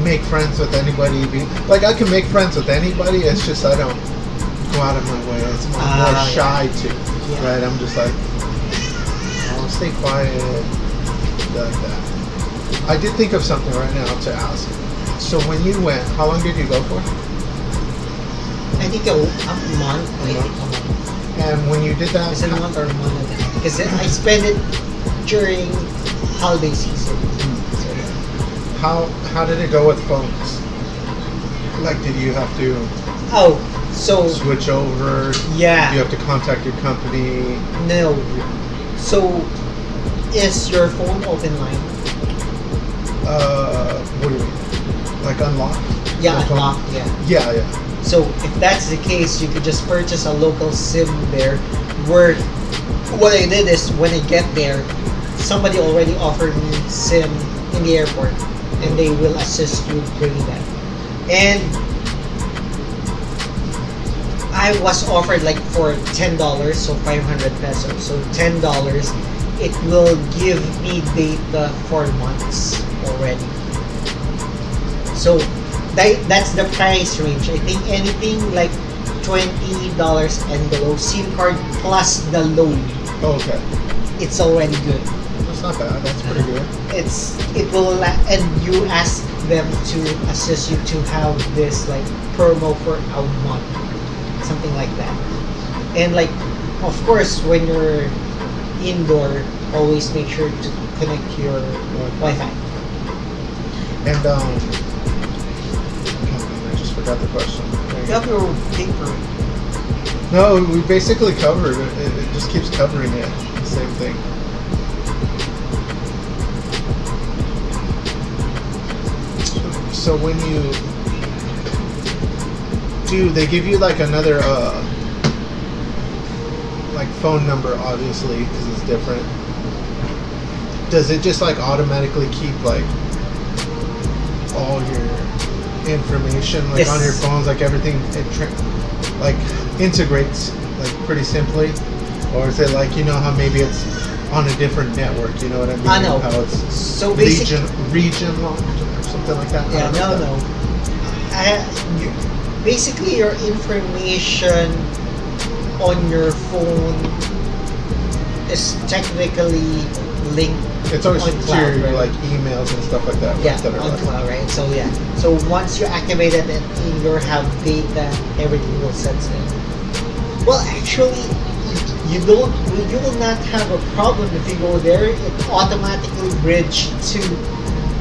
make friends with anybody. Like I can make friends with anybody, it's just I don't go out of my way. It's more shy too. Yeah. Right? I'm just like, I'll stay quiet, like that. I did think of something right now to ask. So when you went, how long did you go for? I think a month. And when you did that, is it a month or a month and a half? Because I spent it during holiday season. So, yeah. How did it go with phones? Like, did you have to switch over? Yeah. Do you have to contact your company? No. So is your phone open line? What do you mean? Like unlocked? Yeah, unlocked. Yeah. Yeah. So if that's the case, you could just purchase a local SIM there. Where what I did is when I get there, somebody already offered me SIM in the airport, and they will assist you bringing that. And I was offered like for $10, so 500 pesos. So $10, it will give me data for months already. So that's the price range. I think anything like $20 and below, SIM card plus the loan. Okay. It's already good. That's not bad. That's pretty good. It will and you ask them to assist you to have this like promo for a month, something like that. And like, of course, when you're indoor, always make sure to connect your Wi-Fi. And I just forgot the question. You have your paper. No, we basically covered it. It just keeps covering it. The same thing. So when you do, they give you like another like phone number, obviously, because it's different. Does it just like automatically keep like all your information like on your Yes. phones, like everything like integrates like pretty simply, or is it like, you know how maybe it's on a different network, you know what I mean? I know. How it's So basically, region or something like that. I yeah, don't no, know. basically, your information on your phone is technically linked. It's always on to cloud, your right? like emails and stuff like that. Yeah, that are on like, cloud, right? So yeah, so once you activate it and in your have data, everything will set in. Well, actually, you will not have a problem if you go there. It automatically bridge to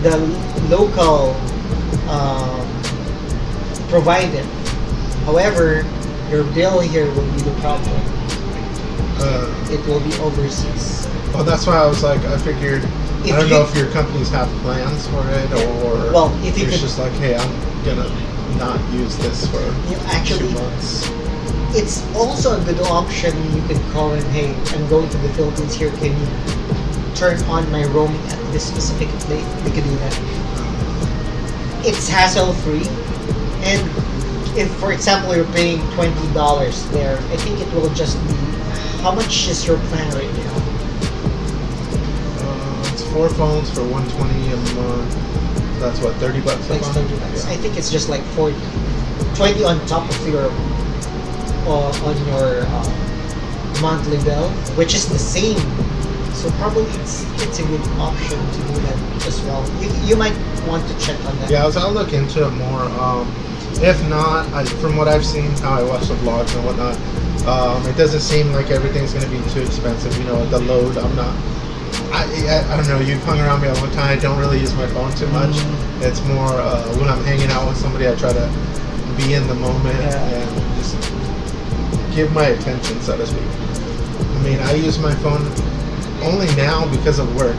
the local provider. However, your bill here will be the problem. It will be overseas. well, that's why I was like, I figured. If I don't you- know if your companies have plans for it, or Well, if you it's could- just like, hey, I'm gonna not use this for You actually, 2 months. it's also a good option. You can call and, hey, I'm going to the Philippines here. Can you turn on my roaming at this specific place? You can do that. It's hassle free, and if, for example, you're paying $20 there, I think it will just be. How much is your plan right now? It's 4 phones for $120 a month. That's what, $30 a Like month? 30 bucks. Yeah. I think it's just like 40, 20 on top of your on your monthly bill, which is the same. So probably it's a good option to do that as well. You might want to check on that. Yeah, I'll look into it more. If not, from what I've seen, how I watch the vlogs and whatnot, it doesn't seem like everything's going to be too expensive. You know, the load, I'm not. I don't know. You've hung around me a long time. I don't really use my phone too much. It's more when I'm hanging out with somebody, I try to be in the moment and just give my attention, so to speak. I mean, I use my phone only now because of work.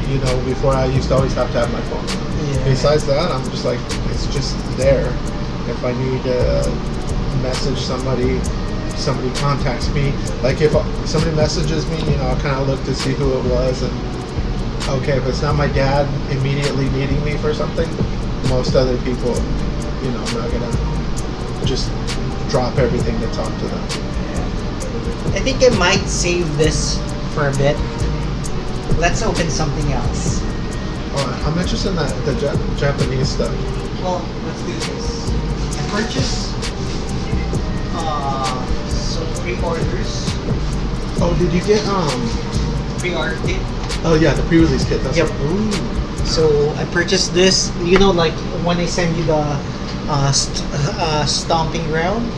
You know, before I used to always have to have my phone. Yeah. Besides that, I'm just like, it's just there. If I need to message somebody contacts me. Like if somebody messages me, you know, I'll kind of look to see who it was, and okay, if it's not my dad immediately needing me for something, most other people, you know, I'm not gonna just drop everything to talk to them. I think I might save this for a bit. Let's open something else. Oh, I'm interested in the Japanese stuff. Well, let's do this. I purchased some pre-orders. Oh, did you get Pre-order kit. Oh yeah, the pre-release kit. That's Yep. what, ooh. So I purchased this. You know, like when I send you the stomping ground.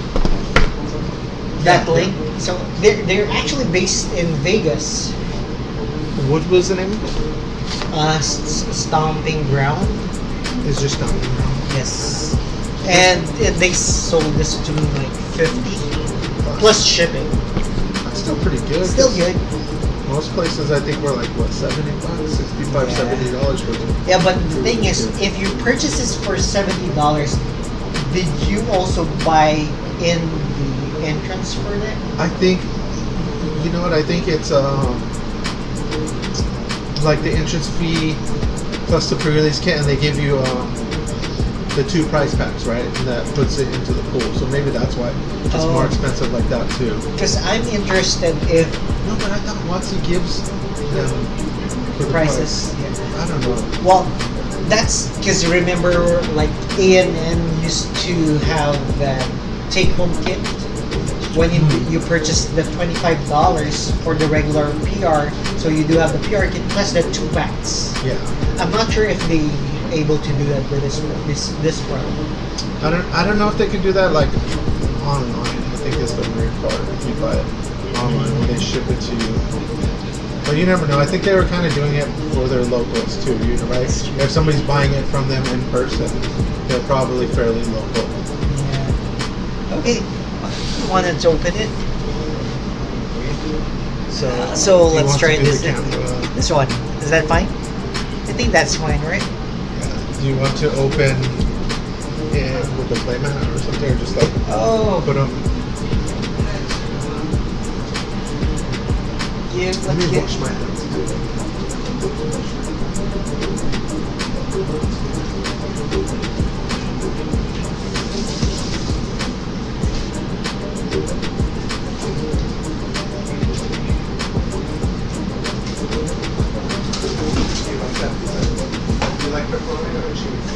That Yeah. link. So they're actually based in Vegas. What was the name of it? Stomping ground. It's just not. Yes. And they sold this to me like 50 plus shipping. That's still pretty good. Still good. Most places I think were like what, $70, $65, Yeah. $70 for them. Yeah, but the thing is, if you purchase this for $70, did you also buy in the entrance for that? I think, you know what? I think it's like the entrance fee plus the pre-release kit, and they give you the 2 price packs, right? And that puts it into the pool. So maybe that's why it's more expensive like that too. Because I'm interested if No, but I thought Watsy gives them for the prices. price. Yeah. I don't know. Well, that's because remember, like A&N used to have that take-home kit when you purchase the $25 for the regular PR. So you do have the PR kit plus the 2 packs. Yeah. I'm not sure if they able to do that with this one. I don't know if they can do that like online. I think it's the weird part if you buy it online when they ship it to you. But you never know. I think they were kind of doing it for their locals too, you know, right? If somebody's buying it from them in person, they're probably fairly local. Yeah. Okay. You wanted to open it? So He let's wants try to do this. the camera. This one. Is that fine? I think that's fine, right? Yeah. Do you want to open Yeah, with the playmat or something, or just like Oh, put them. Let me wash my hands. You like pepperoni or cheese?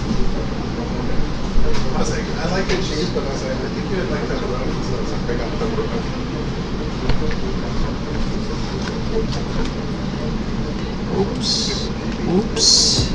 I was like, I like the cheese, but I was like, I think you would like pepperoni, so it's like I got pepperoni. oops. Oops.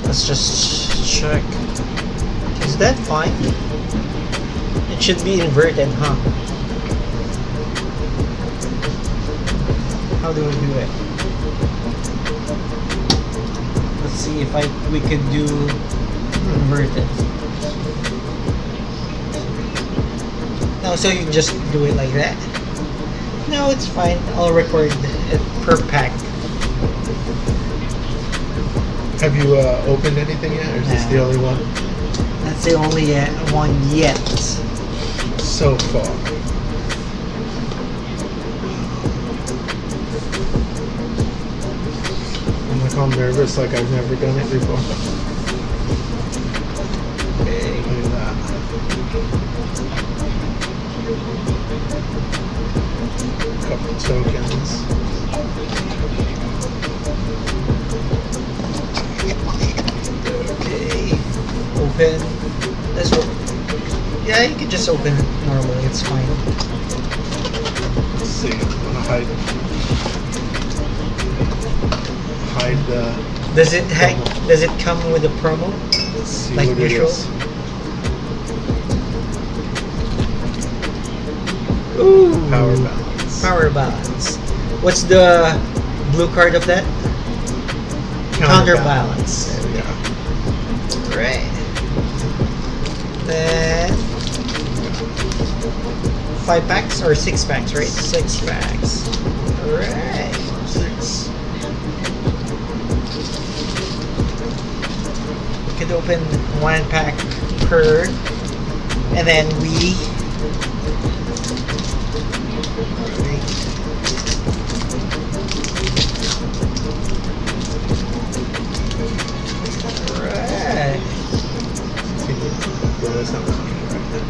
Let's just check. Is that fine? It should be inverted, huh? How do we do it? Let's see if we could do inverted. No, so you just do it like that? No, it's fine. I'll record it per pack. Have you opened anything yet, or is this the only one? That's the only one yet. So far. I'm like all nervous, like I've never done it before. Okay. Look at that. Couple tokens. Okay. Open. Let's open. Yeah, you can just open it normally. It's fine. Let's see. I'm gonna hide the. Does it come with a promo? Let's see Like what usual? it is. Ooh. Power balance. Power balance. What's the blue card of that? Counterbalance. There we go. Right. Then 5 packs or 6 packs, right? 6 packs. Alright. 6. We could open 1 pack per, and then we. Alright. Well, that's not working right now.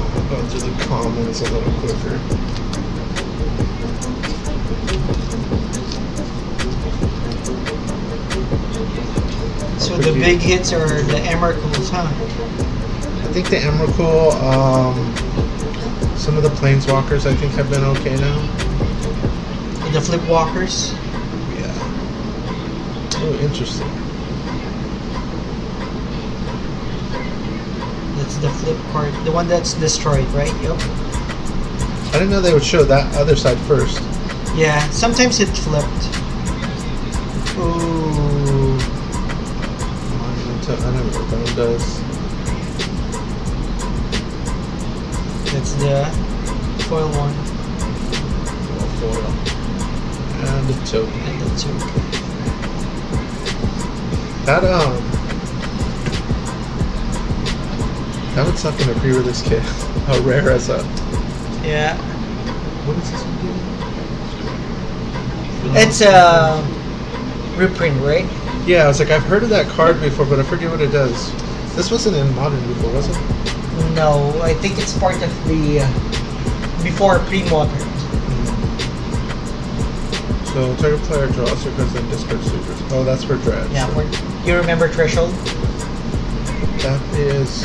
I'll go through the comments a little quicker. So the big hits are the Emeralds, huh? I think the Emrakul, some of the Planeswalkers I think have been okay now. The Flip Walkers. Yeah. Oh, interesting. That's the flip card. The one that's destroyed, right? Yep. I didn't know they would show that other side first. Yeah, sometimes it flipped. Ooh. I don't know what that one does. That's the foil one. Foil. And the token. And the token. That would suck in a pre-release kit. How rare as a. Yeah. What is this one doing? It's a reprint, right? Yeah, I was like, I've heard of that card before, but I forget what it does. This wasn't in Modern before, was it? No, I think it's part of the before pre-modern. So, target player draws your cards and discard supers. Oh, that's for Dredge. Yeah, you remember Threshold? That is,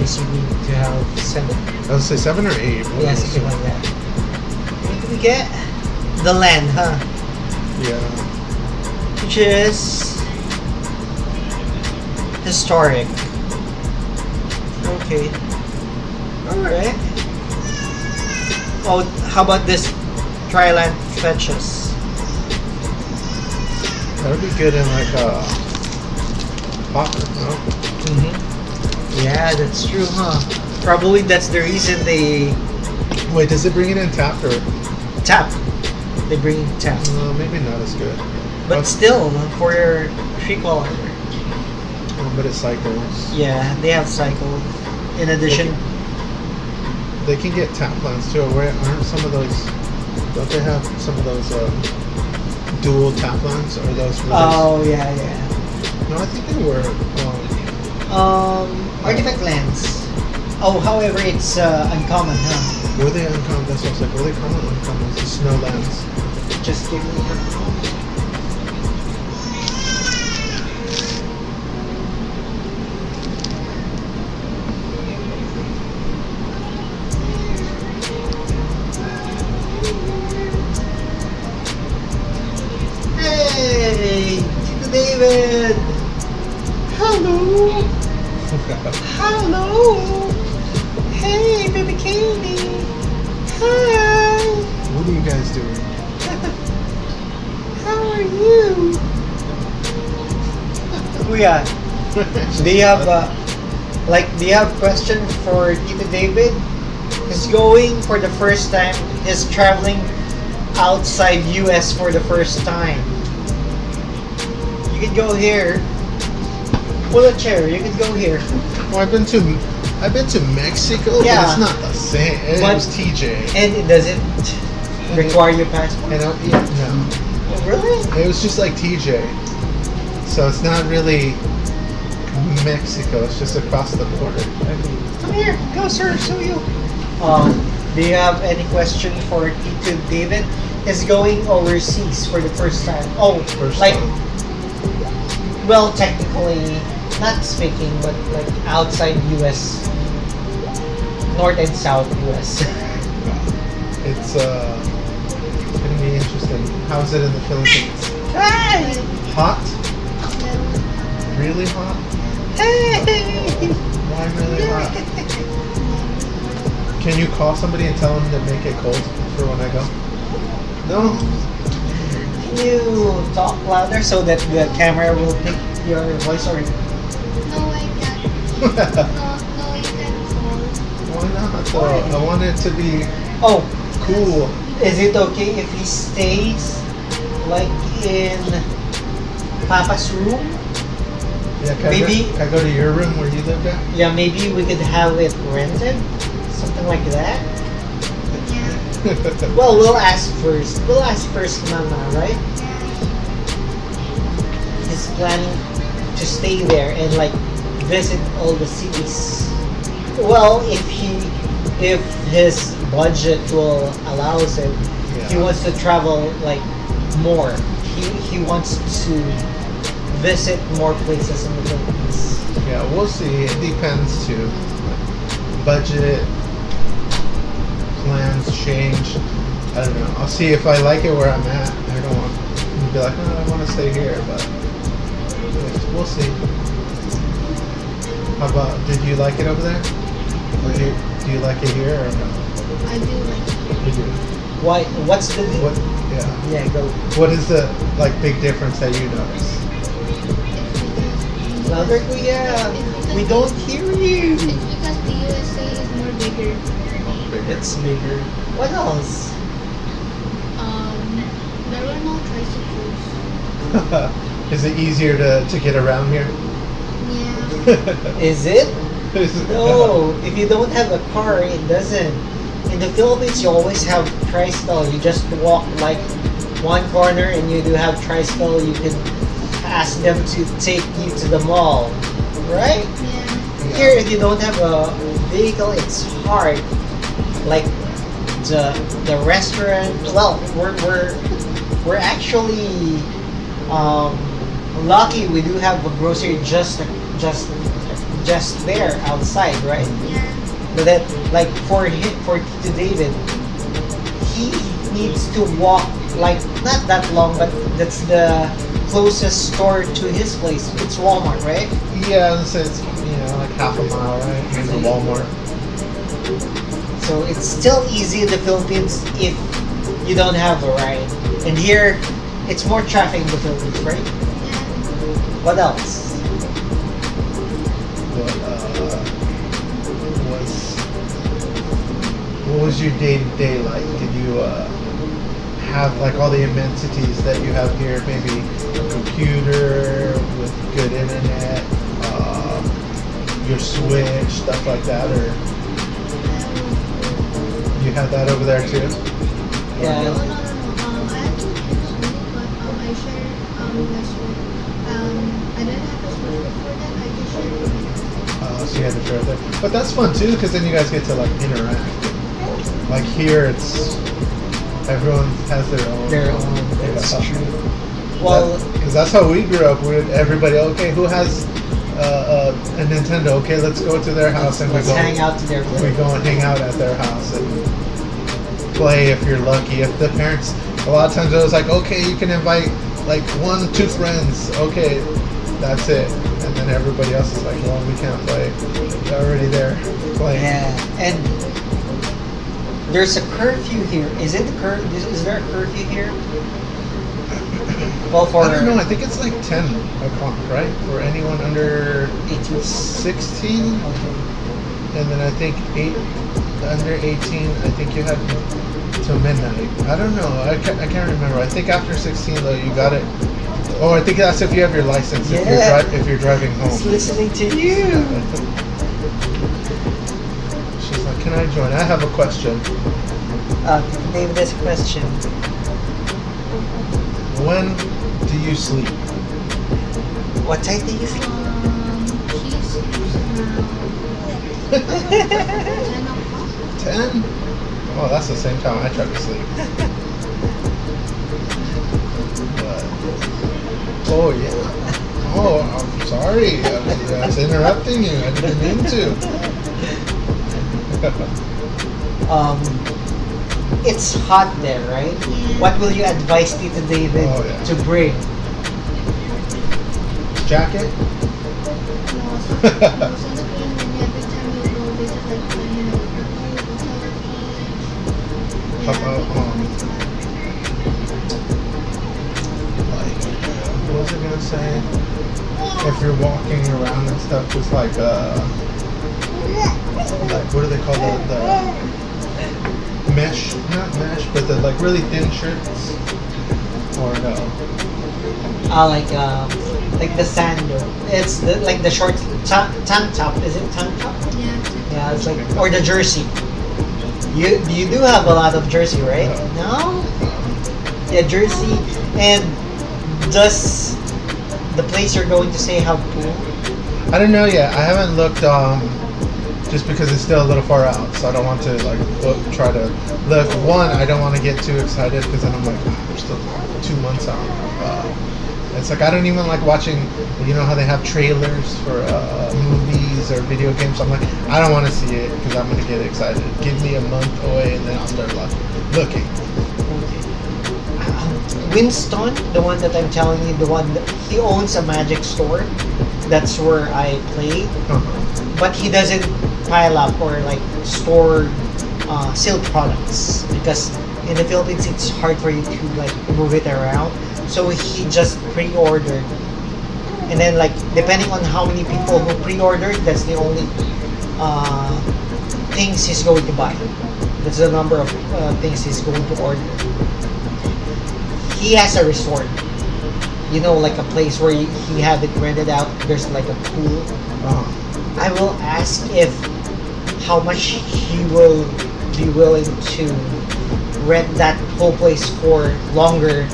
Yes, you need to have 7. I would say 7 or 8. One Yeah, of those. something like that. What do we get? The land, huh? Yeah. Which is historic. Okay. Alright. Oh, how about this Triland fetches? That would be good in like a hopper, no? Mm-hmm. Yeah, that's true, huh? Probably that's the reason they Wait, does it bring it in tapped or? tap. They bring tap. Maybe not as good. But still, for your 3-color. But it cycles. Yeah, they have cycle. In addition, They can get tap plans too. Where aren't some of those? Don't they have some of those dual tap plans or those? Really, oh yeah, yeah. no, I think they were. Artifact lands. Oh, however, it's uncommon, huh? Were they uncommon? That's what I was like. Were they common or uncommon? It's the snow lands. Just give me a Hey, Tito David. Hello. Hello. Hey, baby Katie. Hi. What are you guys doing? How are you? Kuya, do you have do you have question for Tito David? He's going for the first time. He's traveling outside US for the first time. You can go here. Pull a chair. You can go here. Well, I've been to Mexico, Yeah. but it's not the same. It But- was TJ. And it doesn't require your passport. And no, Oh, really? it was just like TJ. So it's not really Mexico. It's just across the border. Come here. Go, sir. Show you. Do you have any question for Tito David? He's going overseas for the first time. Oh, First like, time. well, technically, not speaking, but like outside US, North and South US. It's gonna be interesting. How's it in the Philippines? Hi! Hot? Really hot? Hey! Why really hot? Can you call somebody and tell them to make it cold for when I go? No. Can you talk louder so that the camera will pick your voice or No, I can't. No, you can't call. Why not though? I want it to be oh, cool. is it okay if he stays like in Papa's room? Yeah, Maybe- can I go to your room where you lived at? Yeah, maybe we could have it rented, something like that. Yeah. Well, we'll ask first. We'll ask first, Mama, right? He's planning to stay there and like visit all the cities. Well, if his budget will allows it, he Yeah. wants to travel like more. He wants to visit more places in the Philippines. Yeah, we'll see. It depends too. Budget, plans change. I don't know. I'll see if I like it where I'm at. I don't want to be like, oh, I want to stay here, but we'll see. How about, did you like it over there? Or do you like it here or no? I do like it. You do. Why? What's the What? Yeah. Yeah, go What is the like big difference that you notice? louder, Kuya. We don't hear you. It's because the USA is more bigger. Bigger. It's bigger. What else? There were no tricycles. Is it easier to get around here? Yeah. Is it? No, if you don't have a car, it doesn't. In the Philippines, you always have tricycle. You just walk like one corner and you do have tricycle. You can ask them to take you to the mall, right? Yeah. Here, if you don't have a vehicle, it's hard. Like the restaurant. Well, we're actually just there outside, right? Yeah. But then, like for him, for Tito David, he needs to walk like not that long, but that's the closest store to his place. It's Walmart, right? Yeah, so it's like half a mile, right? Here's the Walmart. So it's still easy in the Philippines if you don't have a ride. And here, it's more traffic in the Philippines, right? Yeah. What else? What was your day to day like? Did you have like all the amenities that you have here? Maybe a computer with good internet, your Switch, stuff like that, or you had that over there too? Yeah. No, no, no, no. I have to Switch, but I share my Switch. I didn't have a Switch before that. I just shared it. So you had to share it there. But that's fun too, because then you guys get to like interact. Like here, it's everyone has their own. Their own. That's Yeah. true. Well, Because that's how we grew up. With everybody, okay, who has a Nintendo? Okay, let's go to their house and let's we go. hang out to their We place. go and hang out at their house and play if you're lucky. If the parents, a lot of times it was like, okay, you can invite like 1, 2 friends. Okay, that's it. And then everybody else is like, well, we can't play. They're already there playing. Yeah, and there's a curfew here. Is it the Is there a curfew here? Well, for I don't know. I think it's like 10 o'clock, right? For anyone under 18. 16. Okay. And then I think under 18, I think you had till midnight. I don't know. I can't remember. I think after 16 though, you got it. Oh, I think that's if you have your license. Yeah. If you're driving It's home. listening to you. She's like, "Can I join? I have a question. Name this question. When do you sleep?" What time do you sleep? She sleeps around 10 o'clock. 10? Oh, that's the same time I try to sleep. But, oh yeah. Oh, I'm sorry. I was interrupting you. I didn't mean to. It's hot there, right? Yeah. What will you advise Tito David Oh, yeah. to bring? Jacket? No, sunscreen, and every time you go visit, like, How about, like, what was I gonna say? If you're walking around and stuff, just like what do they call the mesh? Not mesh, but the like really thin shirts. Or no? Like the sandal. It's like the short tank top. Is it tank top? Yeah. Yeah, it's like, or the jersey. You do have a lot of jersey, right? No? Yeah, jersey. And does the place you're going to say have pool? I don't know yet. I haven't looked. Just because it's still a little far out, so I don't want to like try to look. One, I don't want to get too excited because then I'm like, we're still 2 months out. It's like I don't even like watching. You know how they have trailers for movies or video games. I'm like, I don't want to see it because I'm gonna get excited. Give me a month away and then I'll start looking. Winston, the one that I'm telling you, the one that he owns a magic store. That's where I play, but he doesn't pile up or like store sale products because in the Philippines it's hard for you to like move it around. So he just pre-ordered, and then like depending on how many people who pre-ordered, that's the only things he's going to buy. That's the number of things he's going to order. He has a resort, you know, like a place where he have it rented out. There's like a pool. I will ask if how much he will be willing to rent that whole place for longer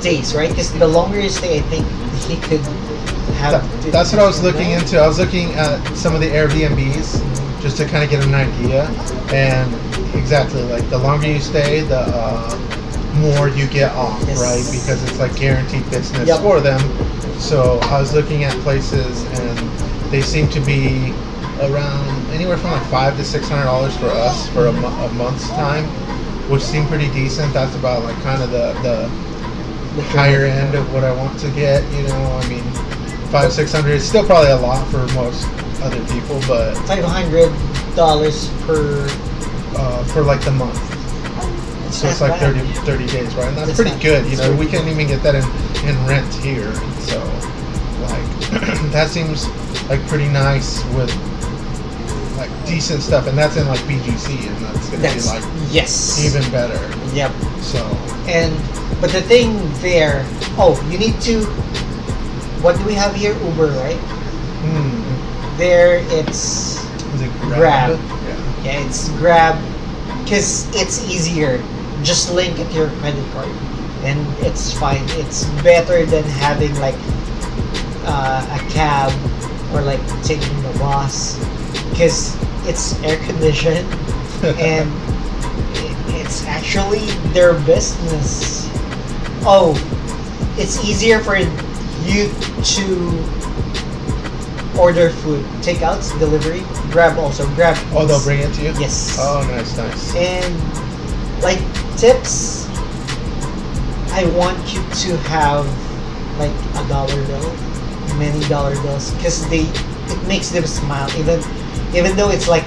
days, right? Because the longer you stay, I think he could have. That's what I was looking into. I was looking at some of the Airbnbs just to kind of get an idea, and exactly like the longer you stay, the more you get off, Yes. right? Because it's like guaranteed business Yep. for them. So I was looking at places, and they seem to be around anywhere from like $500 to $600 for us for a month's time, which seem pretty decent. That's about like kind of the higher end of what I want to get. You know, I mean, 500-600 is still probably a lot for most other people, but $500 for like the month. So it's like 30 days, right? And that's pretty good. You know, we can't even get that in rent here. So, like, that seems like pretty nice with like decent stuff. And that's in like BGC, and that's going to be like yes, even better. Yep. So, but the thing there, you need to, what do we have here? Uber, right? There it's is it Grab. Yeah. It's Grab because it's easier. Just link it to your credit card and it's fine. It's better than having like a cab or like taking the bus because it's air conditioned and it's actually their business. It's easier for you to order food, takeouts, delivery, Grab also. Grab. They'll bring it to you? Yes. Oh, nice. And like tips, I want you to have like a dollar bill, many dollar bills, because it makes them smile, even though it's like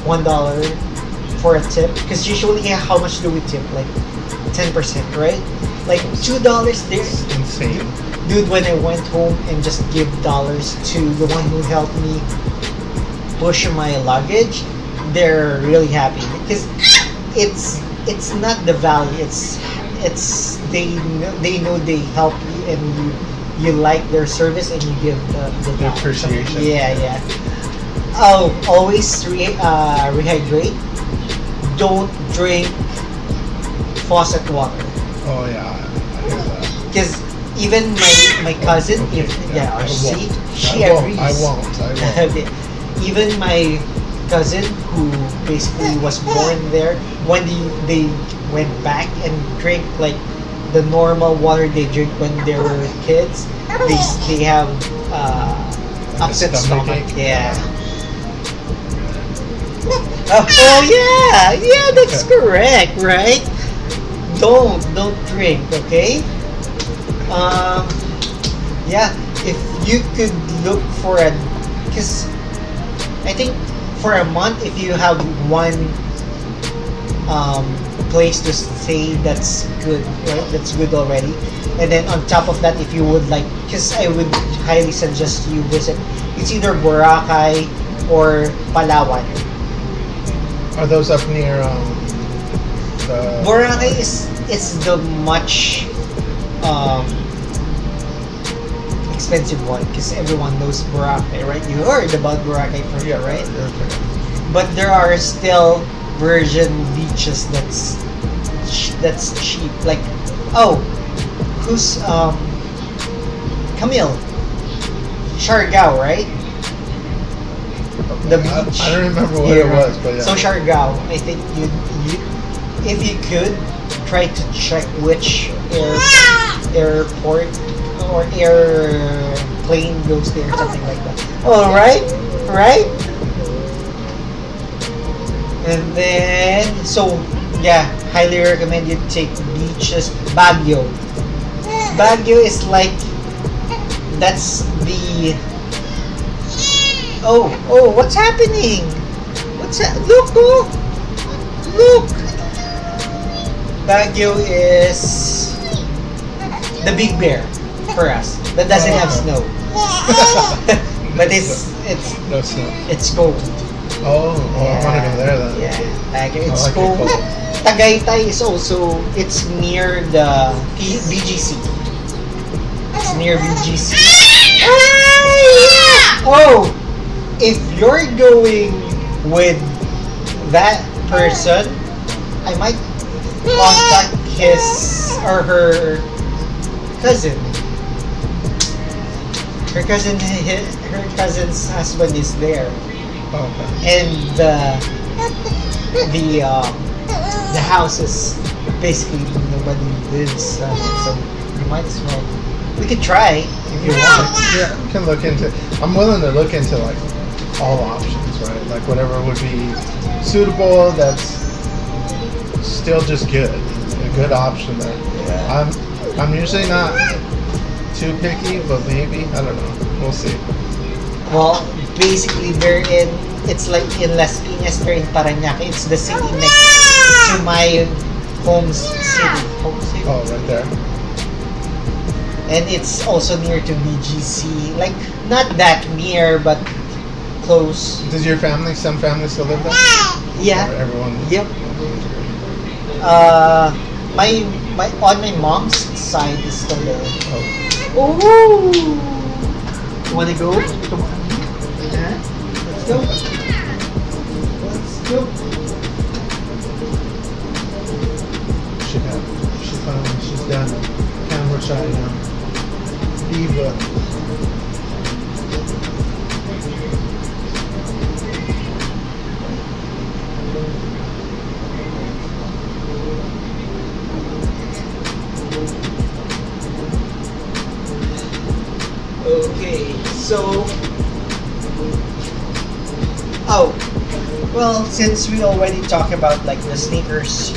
$1 for a tip. Because usually, how much do we tip? Like 10%, right? Like $2 there. It's insane. Dude, when I went home and just give dollars to the one who helped me push my luggage, they're really happy because it's not the value. It's they know they help you and you like their service and you give the appreciation. Yeah. Always rehydrate. Don't drink faucet water. Oh yeah, I hear that. Because even my cousin, she agrees. I won't. Okay. Even my cousin, who basically was born there, when they went back and drank like the normal water they drink when they were kids, they have upset stomach. Yeah. Yeah, that's correct, right? Don't drink, okay? If you could look for because I think for a month, if you have one place to stay, that's good, right? That's good already. And then on top of that, if you would like, because I would highly suggest you visit, it's either Boracay or Palawan. Are those up near Boracay is the much expensive one because everyone knows Boracay, right? You heard about Boracay from here, right? But there are still virgin beaches that's cheap. Like, who's Camille? Siargao, right? The beach. I don't remember what it was, but yeah. So Siargao, I think you if you could try to check which airport or airplane goes there, something like that. All right. And then, highly recommend you take beaches. Baguio is like, that's the, what's happening? Look! Baguio is the Big Bear for us. That doesn't have snow. But it's no snow. It's cold. I want to go there then. Yeah, Baguio. It's like cold. it cold. Tagaytay is also, it's near the BGC. It's near BGC. If you're going with that person, I might contact his or her cousin. Her cousin's husband is there, and the house is basically nobody lives on it, so you might as well We could try if you want. Yeah, we can look into. I'm willing to look into like all options, right? Like whatever would be suitable. That's still just good. A good option there. Yeah. I'm usually not too picky, but maybe I don't know. We'll see. Well, basically they're in. It's like in Las Piñas, they're in Parañaque. It's the city next to my home city. Home city. Oh, right there. And it's also near to BGC. Like not that near, but close. Does your family, some family still live there? Yeah. Or everyone? Yep. My on my mom's side is still there. Oh. Oh. You wanna go? Come on. Yeah. Let's go. Let's go. She's done. Camera shy now. Diva. Okay, so oh, well, since we already talked about like the sneakers,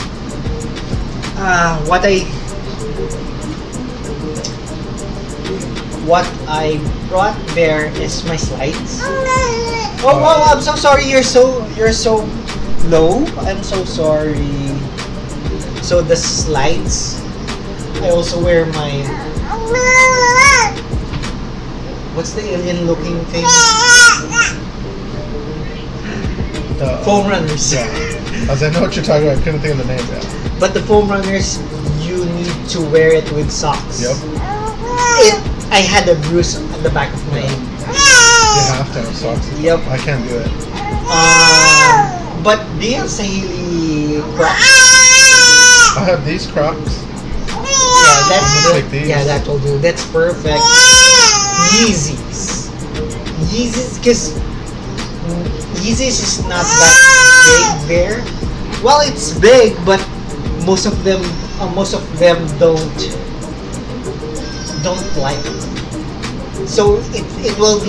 what I brought there is my slides. Oh wow, I'm so sorry. You're so low. I'm so sorry. So the slides. I also wear my. What's the alien looking thing? Foam runners. Yeah. As I know what you're talking about, I couldn't think of the name yet. But the foam runners, you need to wear it with socks. Yep. I had a bruise at the back of my. You have to have socks. Yep. I can't do it. But do you have Sahili Crocs? I have these Crocs. Yeah, that's I'll take these. Yeah, that will do. That's perfect. Yeezys. Because Yeezys is not that big there. Well, it's big, but most of them don't like it. So it will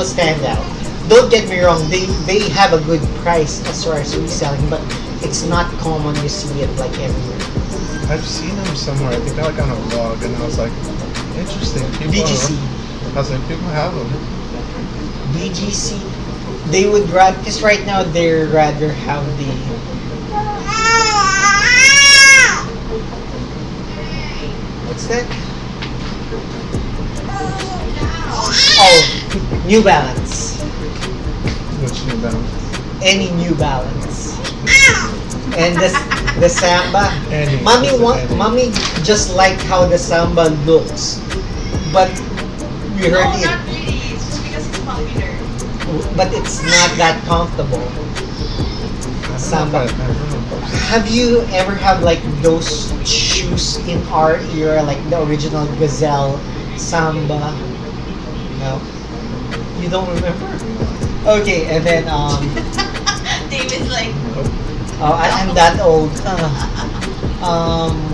stand out. Don't get me wrong, they have a good price as far as reselling, but it's not common you see it like everywhere. I've seen them somewhere. I think like on a vlog, and I was like, interesting. BGC. I was like, people have them. BGC. They would rather, because right now they rather have the. What's that? Oh, New Balance. Which New Balance? Any New Balance. And the Samba. Any. Mommy just like how the Samba looks, but we heard No, it. not really. It's just because it's popular. But it's not that comfortable. Samba. Have you ever had like those shoes in our era, like the original Gazelle Samba? No, you don't remember? Okay, and then David's like, oh, I'm that old.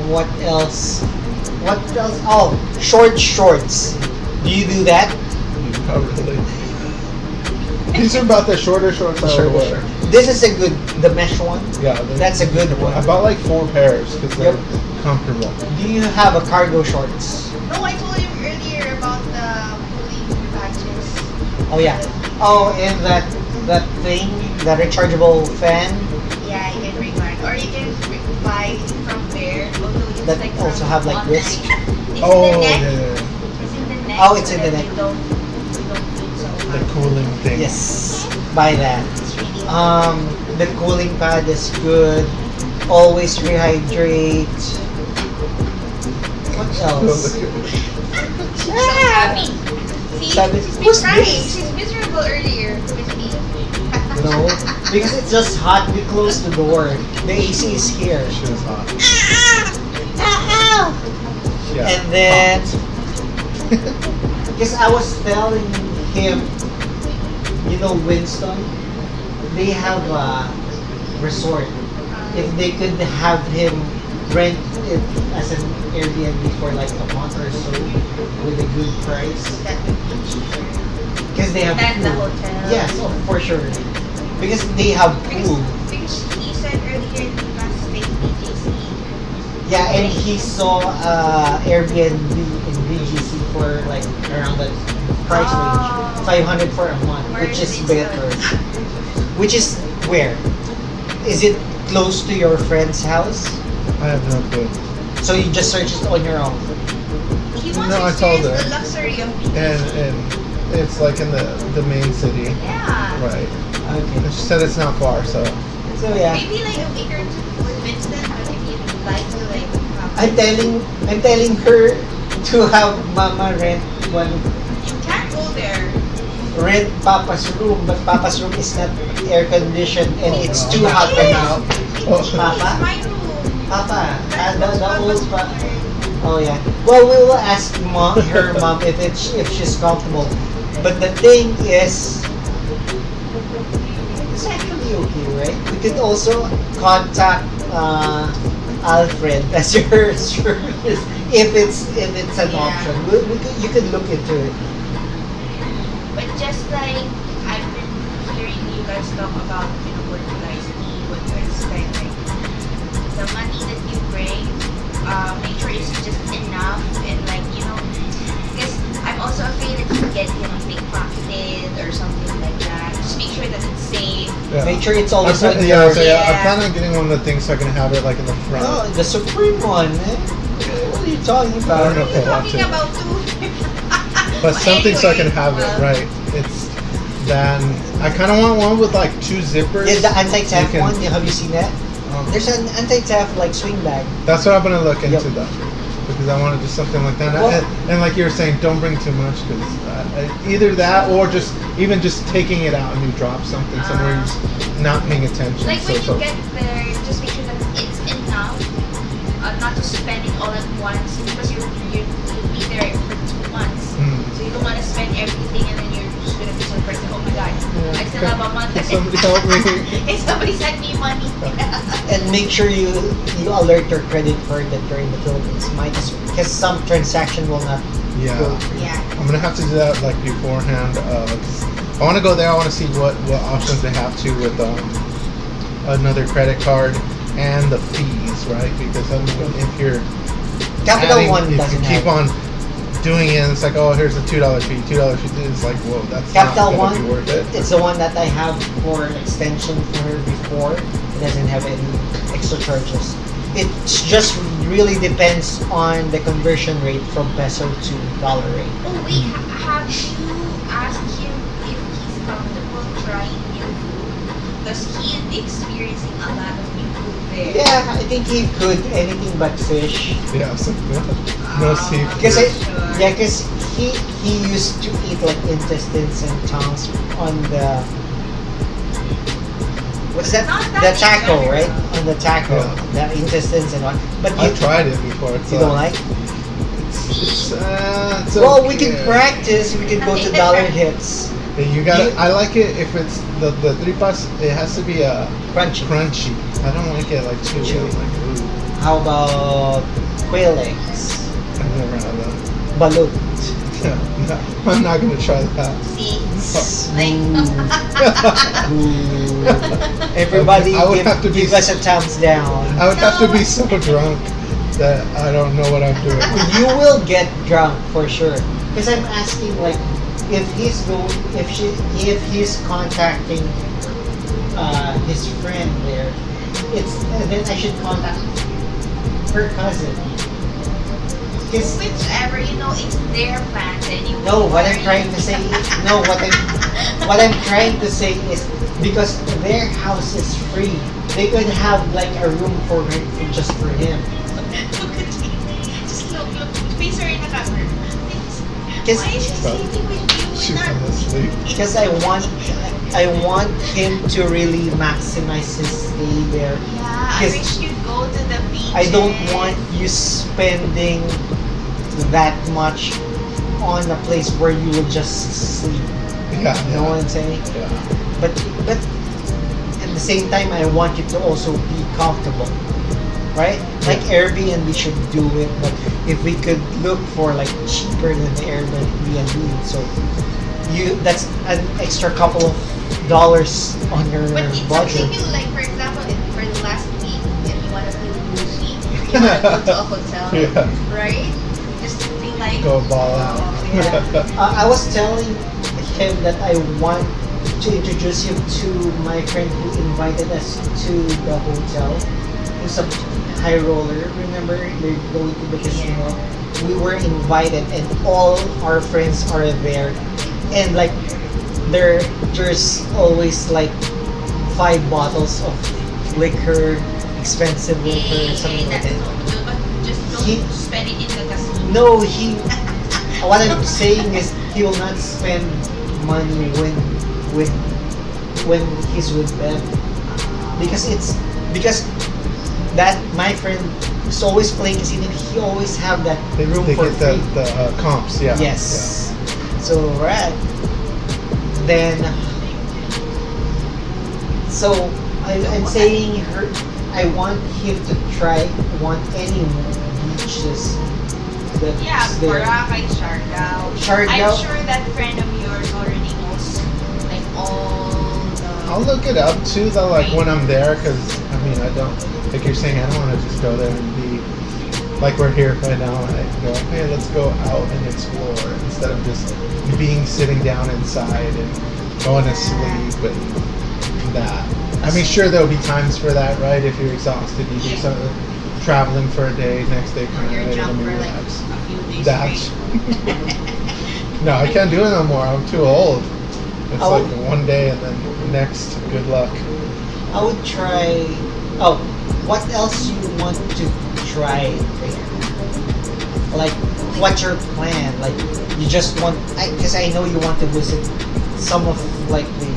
What else? What else? Oh, shorts. Do you do that? Not really. These are about the shorter shorts I would wear. This is a good, the mesh one. Yeah, That's a good one. I bought like 4 pairs because they're Yep. comfortable. Do you have a cargo shorts? no, I told you earlier about the pulling patches. Oh yeah. Oh, and that thing, the rechargeable fan Yeah, you can bring one. Or you can buy from there. Although it's that like also from have like online. this. It's Oh, in the neck. yeah. It's in the neck. Oh, it's so in the that neck. You don't feel so The hot. cooling thing. Yes, buy that. It's really The cooling pad is good. Always rehydrate. What else? She's so happy. See, Sabi- she's been who's crying. this? She's miserable earlier with me. No, because it's just hot. We close the door. The AC is here. She was hot. Ah! Yeah. And then, because I was telling him, you know, Winston, they have a resort. If they could have him rent it as an Airbnb for like a month or so, price That would be cheaper because they have than the pool. hotel. Yes, oh, for sure. Because they have pool. Because you said earlier you guys stay in BGC. Yeah, and he saw Airbnb in BGC for like around that price range, 500 for a month, Where which is is it? better. Which is where? Is it close to your friend's house? I have no clue. So you just search it on your own. He wants No, to I told experience her. the luxury of BGC. And it's like in the main city, Yeah. right? Okay. And she said it's not far, so So yeah, Maybe like a week or two before Winston, but if you'd like to like I'm telling her to have Mama rent you can't go there. Papa's room, but Papa's room is not air conditioned and it's too hot right now. Oh. It's Papa? my room. Papa, That the was old Papa's pa- room. Oh yeah. Well, we will ask her mom if she's comfortable. But the thing is, it's actually okay, right? We could also contact Alfred as your service if it's an Yeah. option. You could look into it. But just like I've been hearing you guys talk about, what you guys need, what you expect, like the money that you bring, make sure it's just enough and like, because I'm also afraid that you get, pickpocketed or something like that. Just make sure that it's safe. yeah. Make sure it's always I on yeah, your. so yeah, I Yeah. plan on getting one of the things so I can have it like in the front. No, the Supreme one, man. What are you talking I about? don't know if We're I want talking to. about two. But something so I can anyway, have it, well, right? It's then I kind of want one with like two zippers. Yeah, the anti-theft You can- one, have you seen that? There's an anti-theft like swing bag. That's what I'm gonna look into Yep. though, because I want to do something like that. Well- And like you were saying, don't bring too much, because either that or just even just taking it out and you drop something somewhere, you're just not paying attention. Like when so you get there, just make sure that it's enough, not to spend it all at once because you'll be there for 2 months. Mm. So you don't want to spend everything and then you're just gonna be surprised. Oh my god, I still have a month. Can somebody help me? Hey, somebody sent me money. And make sure you alert your credit card that you're in the Philippines. Because some transaction will not Yeah. go. Yeah. I'm gonna have to do that like beforehand. 'Cause I want to go there. I want to see what options they have to with another credit card and the fees, right? Because I mean, if you're Capital adding- One if doesn't you keep have. on doing it, and it's like, oh, here's a $2 fee, $2 fee. It's like, whoa, that's Capital not One, gonna be worth it. it's the one that I have for extension for her before. It doesn't have any extra charges. It just really depends on the conversion rate from peso to dollar rate. Oh wait, have you asked him if he's comfortable trying new food? Because he is experiencing a lot of new food there. Yeah, I think he could anything but fish. Yeah, so no seafood. Because Sure. because he used to eat like intestines and tongues on the what's that? Not The that taco, in right? general. On the taco, Yeah. the intestines and what? But I tried it before. You don't like? It's Well, we okay. can practice. We can go to dollar hits. Yeah, you got. You- I like it if it's the tripas. It has to be Crunchy. crunchy. I don't like it like too Chewy. like. Ooh, How about quail eggs? I've never had that. Balut. No, I'm not gonna try that. See? Ooh. Everybody I would give, have to be give us a thumbs down. I would have to be so drunk that I don't know what I'm doing. You will get drunk for sure. Because I'm asking like if he's contacting his friend there, then I should contact her cousin. Because Whichever, it's their plans anyway. no, what I'm Or trying you- to say what I'm trying to say is because their house is free, they could have like a room for just for him. Look at me. Just look. Face her in the camera. Because Why is she sleeping with you? She's Not- falling asleep. because I want him to really maximize his stay there. Yeah, I Because wish you'd go to the beach. I don't want you spending that much on a place where you will just sleep. Yeah, You know what I'm saying? yeah. But at the same time, I want you to also be comfortable. right? Like Airbnb should do it, but if we could look for like cheaper than Airbnb, so that's an extra couple of dollars on your But it's budget. up to you. Like for example, for the last week, if you want to feel bougie, you want to go to a hotel, Yeah. right? Just to feel like Go ball out. oh, yeah. I was telling him that I want to introduce him to my friend who invited us to the hotel. Who's a high roller. Remember, they're going to the casino. We were invited, and all our friends are there. And like, there's always like 5 bottles of liquor, expensive liquor, something like That's that. so good, but just don't He- spend it in the casino. No, what I'm saying is he will not spend money when he's with them because that my friend is always playing casino. He always have that They room they for get free. the comps, yeah. Yes. So right. Then I'm saying I want him to try any beaches that Yeah, there. Boracay, Siargao. Siargao. I'm sure that friend of yours already knows like all the. I'll look it up too, though, like when I'm there, because I mean, I don't, like you're saying, I don't want to just go there and be like we're here right now. And I go, hey, let's go out and explore instead of just sitting down inside and going to sleep and that. I mean, sure, there'll be times for that, right? If you're exhausted, you do something, traveling for a day, next day come You're right, jump let me for like relax. a few days That's straight. no, I can't do it no more. I'm too old. It's Oh. like one day and then next, good luck. I would try. Oh, what else you want to try there? Like, what's your plan? Like, you just want? Because I know you want to visit some of like the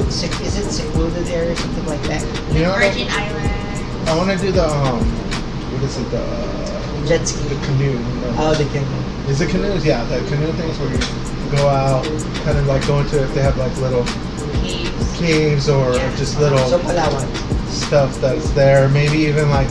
is it secluded area, something like that? You know, Virgin Islands. I want to do the what is it, Jet ski. the canoe. Oh, they can. Is it canoes? Yeah, the canoe things where you go out, kind of like go into if they have like little caves or Yeah. just little So Palawan. stuff that's there. Maybe even like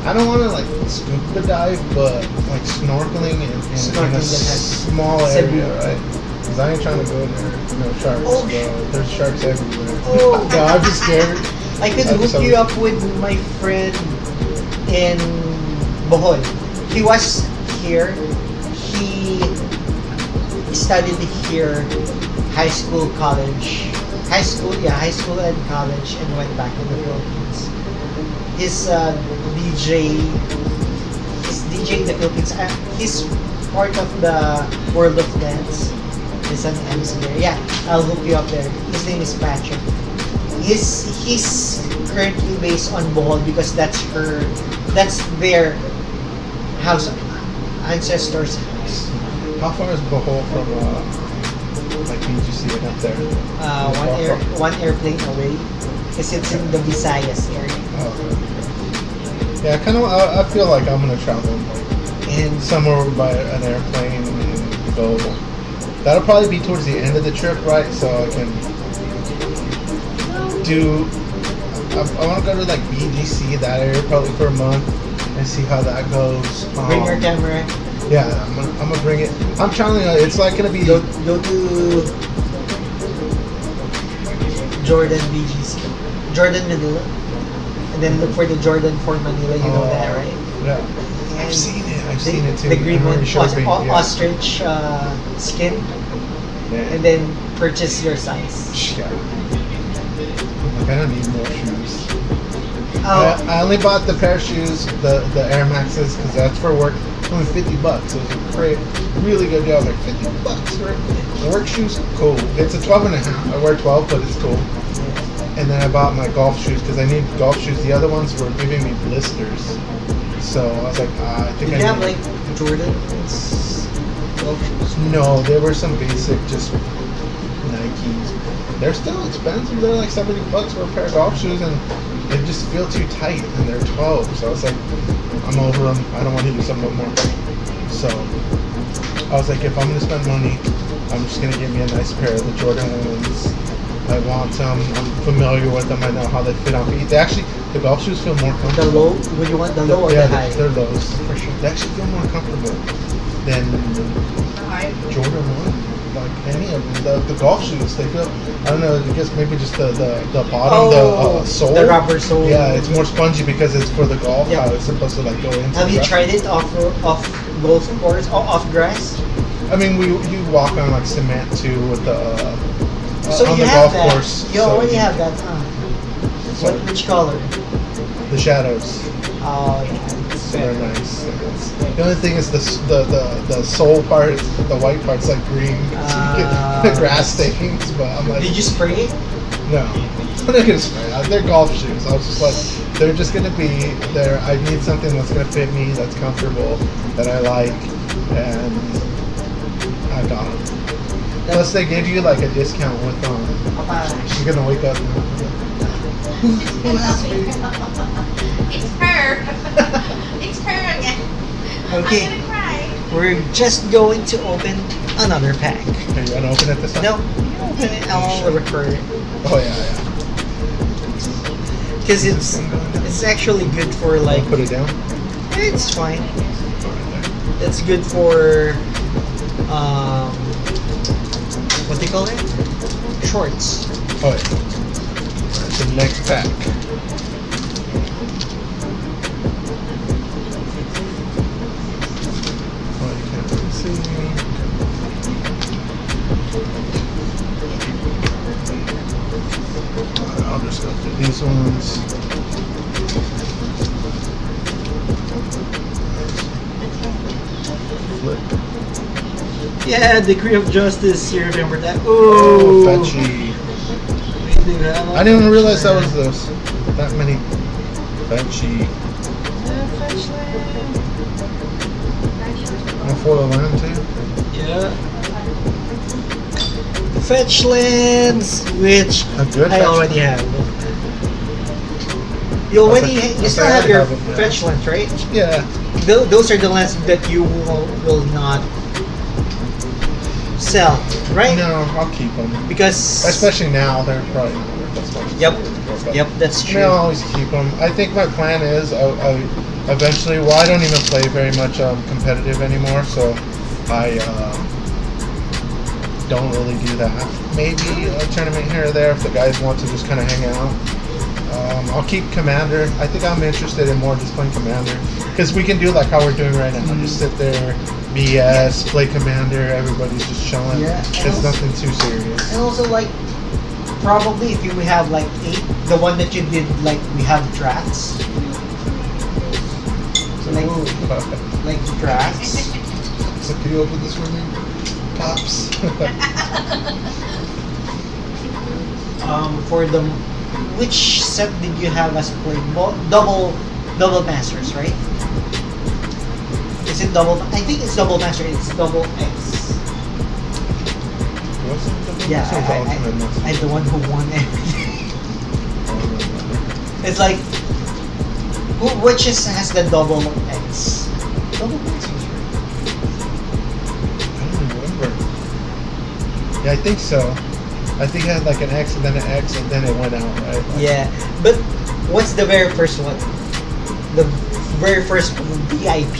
I don't want to like scuba dive, but like snorkeling in Snorkeling a that has small Cebu. area, right? Because I ain't trying to go in there. Sharks. Oh, Bro. There's sharks everywhere. Oh. No, I'm just scared. I could I'm hook sorry. you up with my friend in Bohol. He was here. He studied here, high school and college, and went back to the Philippines. His DJ, he's DJ in the Philippines. He's part of the World of Dance. He's an MC there. Yeah, I'll hook you up there. His name is Patrick. He's currently based on Bohol because that's their house, ancestors' house. How far is Bohol from like BGC and up there? One airplane away because it's in the Visayas area. Oh, okay. Yeah, I feel like I'm gonna travel like And somewhere by an airplane and go. That'll probably be towards the end of the trip, right? So I can do. I want to go to like BGC, that area, probably for a month, and see how that goes. bring your camera. Yeah, I'm gonna bring it. I'm telling you, it's like gonna be. Go to Jordan BGC, Jordan Manila, and then look for the Jordan for Manila. You know that, right? Yeah, I've seen it. I've The- seen it too. The green I remember one, you showed me, yeah. ostrich skin, Yeah. and then purchase your size. Yeah. Like, I don't need more shoes. Oh, I only bought the pair of shoes, the Air Maxes, because that's for work. Only $50. It was a great, really good deal. I was like, $50 for work shoes? Cool. It's a 12 and a half. I wear 12, but it's cool. And then I bought my golf shoes because I need golf shoes. The other ones were giving me blisters. So I was like, I think did I you have need. like Jordans? Golf shoes? No, they were some basic, just Nikes. They're still expensive. They're like $70 for a pair of golf shoes, and they just feel too tight. And they're 12, so I was like, I'm over them. I don't want to use them no more. So I was like, if I'm gonna spend money, I'm just gonna get me a nice pair of the Jordan ones. I want them. I'm familiar with them. I know how they fit on feet. They actually, the golf shoes feel more The comfortable. low, would you want the low or Yeah, the high? they're lows. For sure. They actually feel more comfortable than Jordan 1. Like any of them. The golf shoes, they feel, I don't know, I guess maybe just the bottom, the sole. The rubber sole. Yeah, it's more spongy because it's for the golf. Yeah. How it's supposed to like go into. Have the you grass. tried it off golf course or off grass? I mean, you walk on like cement too with the So on you the have golf that. course. You so already have that, so Which color? the shadows. Oh yeah. So they're nice. The only thing is the sole part, the white part's like green. So you get the grass stains, but I'm like, Did you spray it? no. I'm not gonna spray it. They're golf shoes. I was just like, they're just gonna be there. I need something that's gonna fit me, that's comfortable, that I like, and I got them. Plus, they gave you like a discount with them. You're gonna wake up. Who asked me? It's her. It's her again. Okay. I'm gonna cry. We're just going to open another pack. Okay, you wanna open it this time? No, you open it. I'll record it Oh yeah. because it's actually good for like. Put it down. It's fine. Alright, It's good for what do you call it? Shorts. there. Oh yeah. Alright, the next pack. Oh, you can't really see. Alright, I'll just go through these ones. Flip. Yeah, Decree of Justice. You remember that? Oh, Oh, fetchy. We do have I didn't even realize that was those. That many. Fetchy. And for the land too. Yeah. Fetchlands, which A good I fetch- already have. You already, Okay. you still Okay, I have your have them, yeah. fetchlands, right? Yeah. Those are the lands that you will not sell, right? No, I'll keep them. Because Especially now, they're probably not worth as much. as Yep. they were before, but Yep, that's I mean, true. I'll always keep them. I think my plan is, I eventually. Well, I don't even play very much competitive anymore, so I don't really do that. Maybe a tournament here or there if the guys want to just kind of hang out. I'll keep Commander. I think I'm interested in more just playing Commander because we can do like how we're doing right now. Just sit there, BS, play Commander. Everybody's just chilling. Yeah, and It's also- nothing too serious. And also, like, probably if you have like 8, the one that you did, like, we have drafts. Like, like drafts. So can you open this for me? Pops. For the, which set did you have us play? Double masters, right? Is it double? I think it's double master. It's double X. What's the Yeah, what's the ultimate master? I'm the one who won everything. It's like, which has the double X? Double masters, right? I don't remember. Yeah, I think so. I think it had like an X and then an X and then it went out, right? Like, Yeah, but what's the very first one? The very first VIP.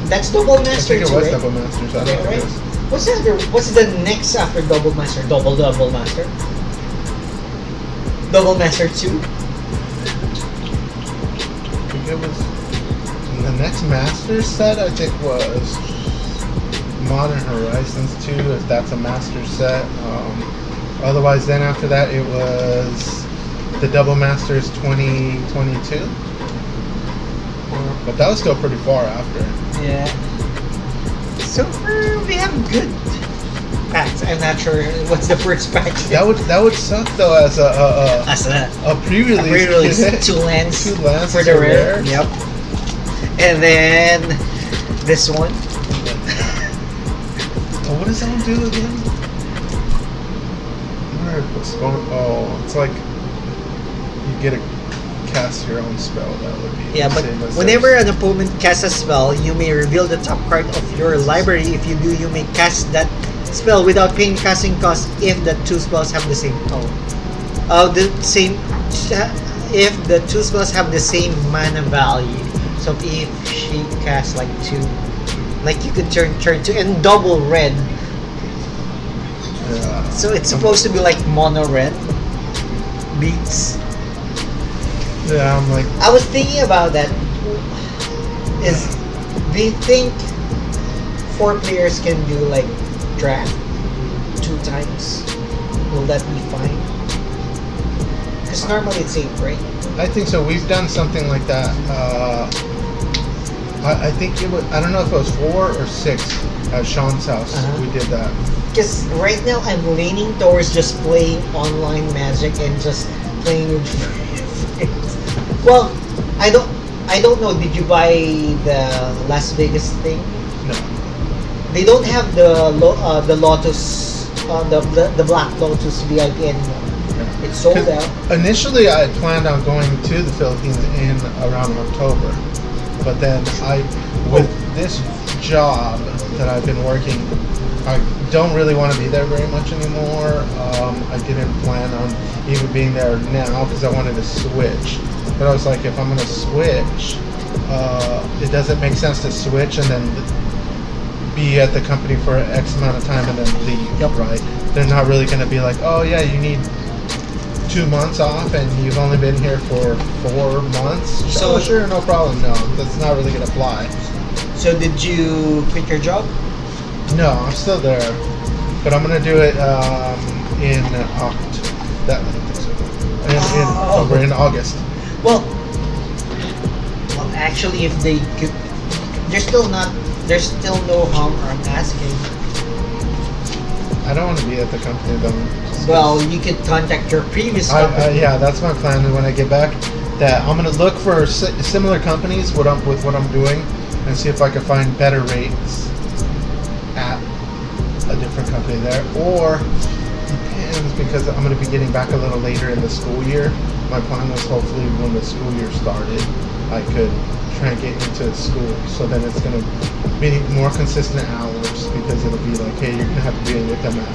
That's double I master think it too, was right? Double Masters. I don't know. Right? It was- What's the next after double master? Double master. Double master 2. I think it was the next Masters set. I think was Modern Horizons 2, if that's a Master set. Otherwise, then after that, it was the Double Masters 2022. But that was still pretty far after. Yeah. So far we have good packs. I'm not sure what's the first pack. That would suck though as As a pre-release. pre-release 2 lands, Two lands for the for rare. rares. Yep. And then this one. Oh, what does that one do again? Oh, it's like you get a cast your own spell. That would be Yeah, the but same as whenever this. an opponent casts a spell, you may reveal the top card of your library. If you do, you may cast that spell without paying casting cost if the two spells have the same tone. The same if the two spells have the same mana value. So if she casts like two, like you could turn two and double red. Yeah. So it's supposed to be like mono red beats. Yeah, I'm like, I was thinking about that. Is do you think 4 players can do like draft 2 times? Will that be fine? Because normally it's 8, right? I think so. We've done something like that. I think it was, I don't know if it was 4 or 6 at Sean's house. Uh-huh. We did that. Because right now I'm leaning towards just playing online Magic and just playing with friends. Well, I don't know. Did you buy the Las Vegas thing? No. They don't have the Lotus, the Black Lotus VIP anymore. It's sold 'Cause out. Initially, I had planned on going to the Philippines in around October, but then with this job that I've been working, I don't really want to be there very much anymore. I didn't plan on even being there now because I wanted to switch. But I was like, if I'm going to switch, it doesn't make sense to switch and then be at the company for X amount of time and then leave, right? They're not really going to be like, oh yeah, you need 2 months off and you've only been here for 4 months. So- So sure, no problem. No, that's not really going to fly. So did you quit your job? No, I'm still there, but I'm gonna do it in in August. Well, actually, if they could, there's still no harm I'm asking. I don't want to be at the company though. Well, you could contact your previous company. Yeah, that's my plan. When I get back, that I'm gonna look for similar companies with what I'm doing, and see if I can find better rates at a different company there, or depends because I'm going to be getting back a little later in the school year. My plan was hopefully when the school year started, I could try and get into school, so then it's going to be more consistent hours because it'll be like, hey, you're going to have to be in with them at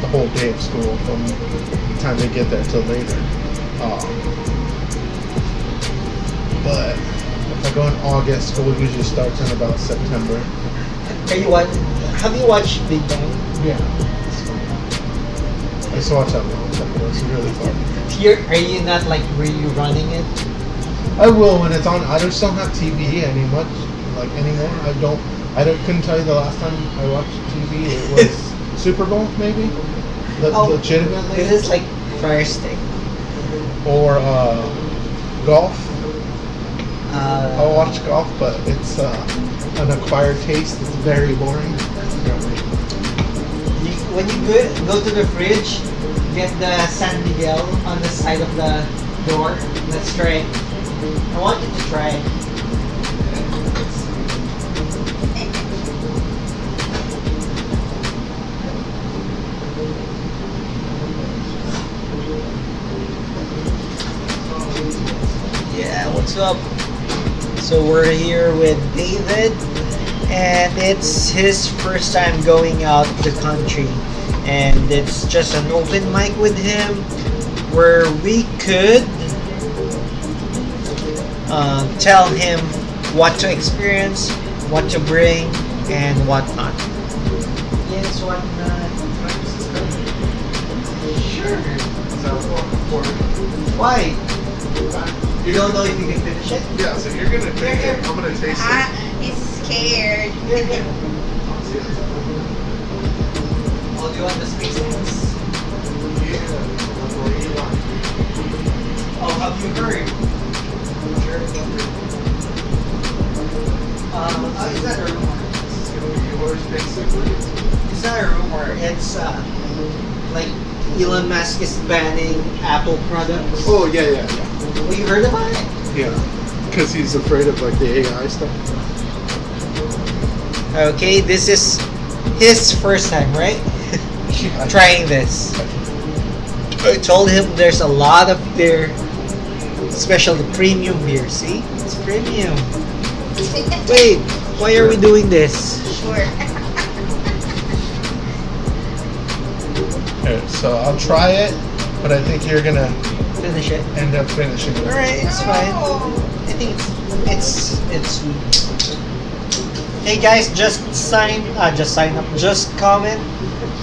the whole day of school from the time they get there till later. But if I go in August, school usually starts in about September. Have you watched Big Bang? Yeah. I used to watch that a long time ago. It's really fun. Are you not like rerunning it? I will when it's on. I just don't have TV anymore. Couldn't tell you the last time I watched TV. It was Super Bowl, maybe. Legitimately. This is like Fire Stick. Or golf. Uh, I'll watch golf, but it's an acquired taste. It's very boring. When you go to the fridge, get the San Miguel on the side of the door. Let's try it. I want you to try it. Yeah, what's up? So we're here with David, and it's his first time going out the country, and it's just an open mic with him where we could tell him what to experience, what to bring, and what not. Yes, what not. Sure. Why? You don't know if you can finish it? Yeah, so you're gonna drink it. I'm gonna taste He's scared. Here. Oh, do you want the space dance? Oh, have you heard? Is that a rumor? This is gonna be yours, basically. It's not a rumor. It's like Elon Musk is banning Apple products. Oh yeah. Well, you heard about it? Yeah, because he's afraid of like the AI stuff. Okay, this is his first time, right? Trying this. I told him there's a lot of their special premium beer. See? It's premium. Wait, why are we doing this? Sure. Here, so I'll try it, but I think you're gonna Finish it. end up finishing it. Alright, it's fine. I think it's sweet. Hey guys, just sign up. Just comment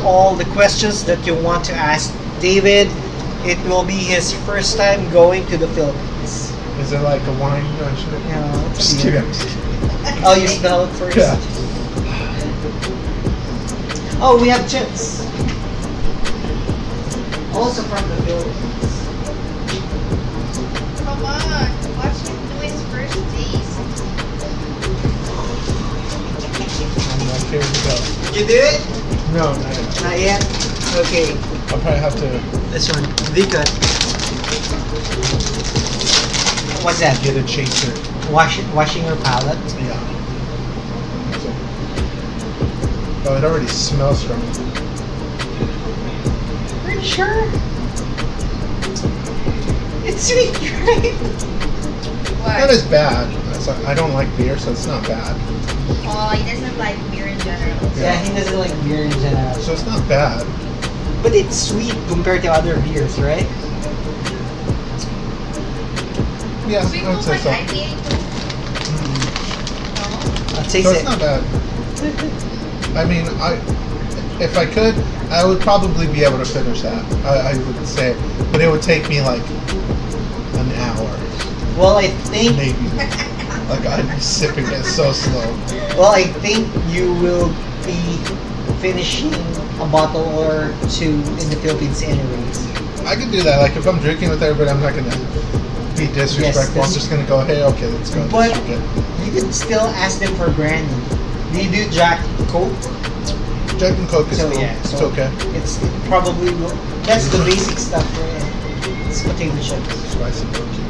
all the questions that you want to ask David. It will be his first time going to the Philippines. Is it like a wine? No, shit. Yeah, it's Just weird. kidding. I'm just kidding. Oh, you smell it first? Yeah. Oh, we have chips. Also from the Philippines. Come on, watch him do his first taste. I'm like, here we go. You do it? No, not yet. Not yet? Okay, I'll probably have to this one. Vika. What's that? get a chaser. Washing your palate? Yeah. Oh, it already smells strong. Are you sure? It's sweet, right? What? Not as bad. I don't like beer, so it's not bad. Oh, he doesn't like beer in general. Yeah, he doesn't like beer in general. So it's not bad. But it's sweet compared to other beers, right? Yeah, Sweet I would say like so. IPA too? No? I'll taste So it. it's not bad. I mean, if I could, I would probably be able to finish that. I would say, but it would take me like an hour, Well, I think maybe. Like I'd be sipping it so slow. you will be finishing a bottle or two in the Philippines anyways. I could do that. Like if I'm drinking with everybody, I'm not gonna be disrespectful. I'm this- just gonna go, hey, okay, let's go. But Let's drink it. you can still ask them for brandy. Do you do Jack Coke? Jack and Coke is So cool. yeah, It's so okay. It probably will. That's the basic stuff for it. It's potato chips. Spicy cookie.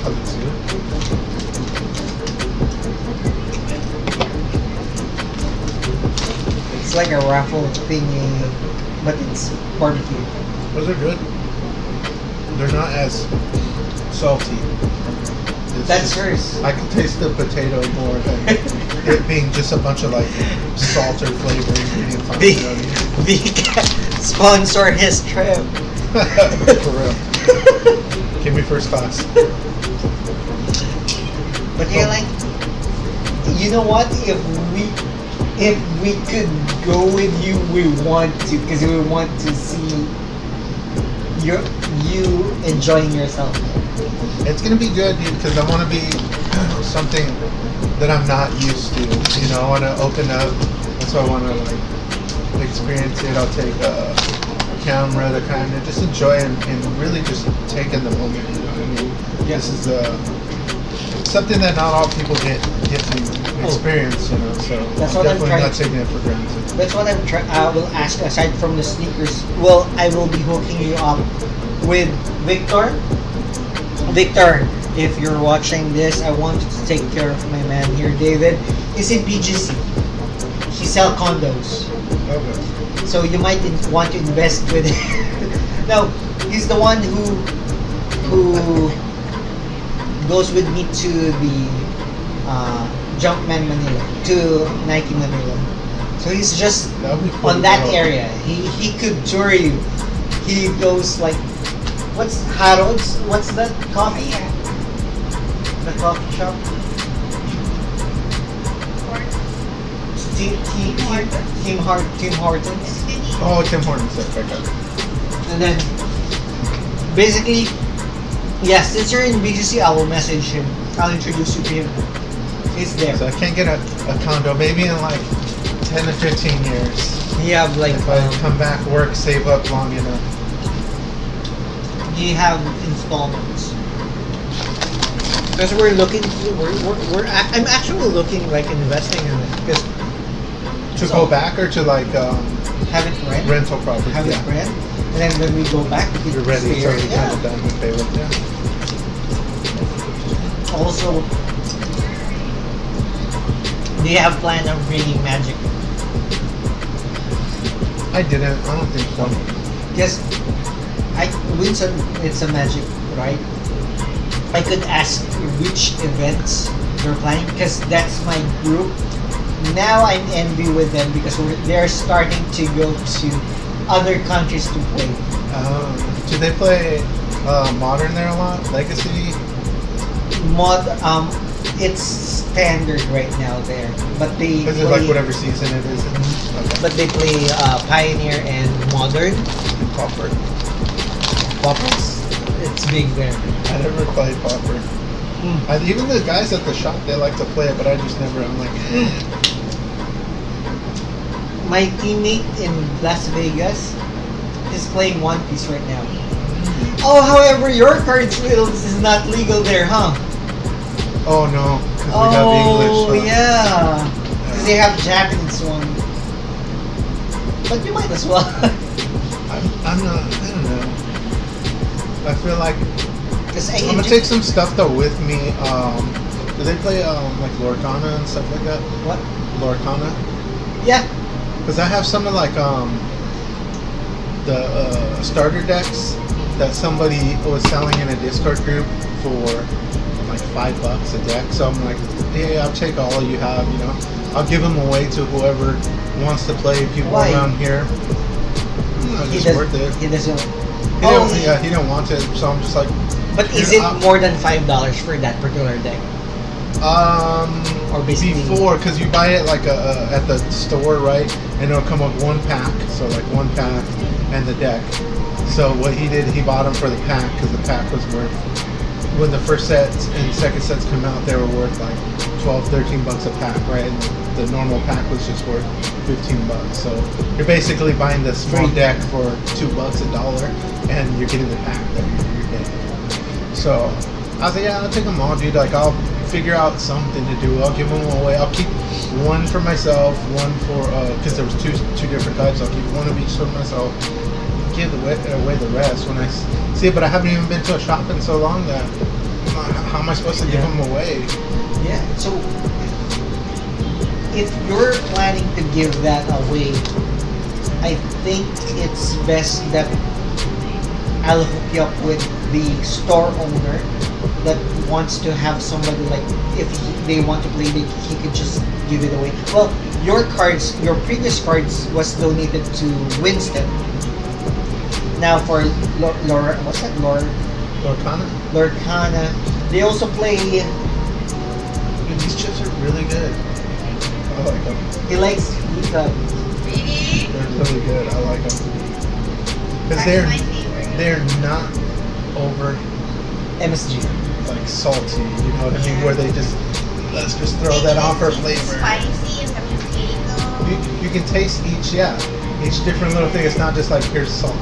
Cause it's good. It's like a raffle thingy, but it's barbecue. Those are good. They're not as salty. It's That's just- hers. I can taste the potato more than it being just a bunch of like salt or flavor ingredients on The it. You know what the sponsor his trip. I mean? For real. Give me first class. But you're like, you know what? If we could go with you, we want to, because we want to see you enjoying yourself. It's gonna be good, dude, because I want to be something that I'm not used to. You know, I want to open up. That's why I want to like experience it. I'll take a camera to kind of just enjoy and really just take in the moment. You know what I mean? Yeah. This is something that not all people get to experience. You know, so That's I'm what I'm definitely trying not to- taking it for granted. That's what I will ask aside from the sneakers. Well, I will be hooking you up with Victor. Victor, if you're watching this, I want you to take care of my man here, David. He's in BGC. He sells condos. Okay. So you might want to invest with him. No, he's the one who goes with me to the Jumpman Manila, to Nike Manila. So he's just That would be cool on to that go. area. He could tour you. He goes like, what's Harold's? What's that coffee? The coffee shop? Tim Hortons. Oh, Tim Hortons. Okay, got it. And then, basically, yes, since you're in BGC, I will message him. I'll introduce you to him. He's there. So I can't get a condo. Maybe in like 10 to 15 years. You have like, If I come back, work, save up long enough. you have installments. Because we're looking, I'm actually looking like investing in it. Because To So- go back or to like have it rent, rental property. have it rent, and then when we go back, we You're can ready. stay It's already here. kind of done with payroll. Yeah. Also, do you have plan of bringing magic? I didn't. I don't think so. Yes, Winston, it's a magic, right? I could ask which events they're planning because that's my group. Now I'm envy with them because they're starting to go to other countries to play. Do they play modern there a lot? Legacy? Mod it's standard right now there, but they Is it like whatever season it is? Okay. but they play Pioneer and Modern. Pauper. Poppers. It's big there. I never played Pauper. Even the guys at the shop, they like to play it, but I just never. I'm like, My teammate in Las Vegas is playing One Piece right now. Oh, however, your card skills is not legal there, huh? oh no, because we got the English. Oh, yeah. Because they have Japanese one. But you might as well. I'm not. I don't know. I feel like Because I'm gonna take some stuff though with me. Do they play like Lorcana and stuff like that? What? Lorcana? Yeah. Because I have some of like the starter decks that somebody was selling in a Discord group for like $5 a deck. So I'm like, hey, I'll take all you have. You know, I'll give them away to whoever wants to play. People Why? around here. He It's does, worth it. He doesn't. He didn't, yeah, he didn't want it, so I'm just like. But is Here, it more than $5 for that particular deck? Or basically- Before, because you buy it like at the store, right? And it'll come with one pack, so like one pack and the deck. So what he did, he bought them for the pack because the pack was worth. When the first sets and second sets come out, they were worth like $12-13 a pack, right? And the normal pack was just worth $15. So you're basically buying this small Free. deck for $2, $1, and you're getting the pack that you're getting. So I was like, yeah, I'll take them all, dude. Like I'll figure out something to do. I'll give them away. I'll keep one for myself, one for because there was two different types. I'll keep one of each for myself. Give away the rest when I see it. But I haven't even been to a shop in so long that how am I supposed to give them away? Yeah. So if you're planning to give that away, I think it's best that I'll hook you up with the store owner that wants to have somebody like if they want to play it, he could just give it away. Well, your previous cards was donated to Winston. Now for what's that? Lorcana? Lorcana. They also play. Dude, these chips are really good. I like them. He likes Really? They're really good. I like them because That's my favorite. they're not over MSG. like salty. You know what I mean? Yeah. Where they just let's just throw that on for flavor. Spicy and the potato. You can taste each different little thing. It's not just like here's salt.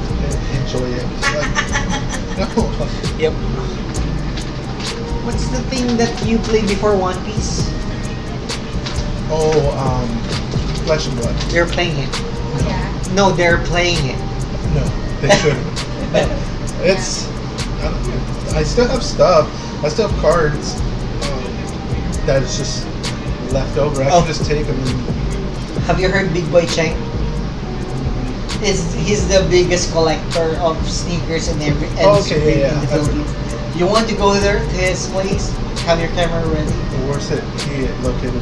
Enjoy it. It's like, no. Yep. What's the thing that you played before One Piece? Oh, Flesh and Blood. You're playing it. Yeah. No, they're playing it. No, they shouldn't. It's. I still have stuff. I still have cards that is just left over. I Oh. can just take them. Have you heard Big Boy Cheng? He's the biggest collector of sneakers and Okay, yeah, in the yeah. Philippines. You want to go there to his place? Have your camera ready. Where's it? He located.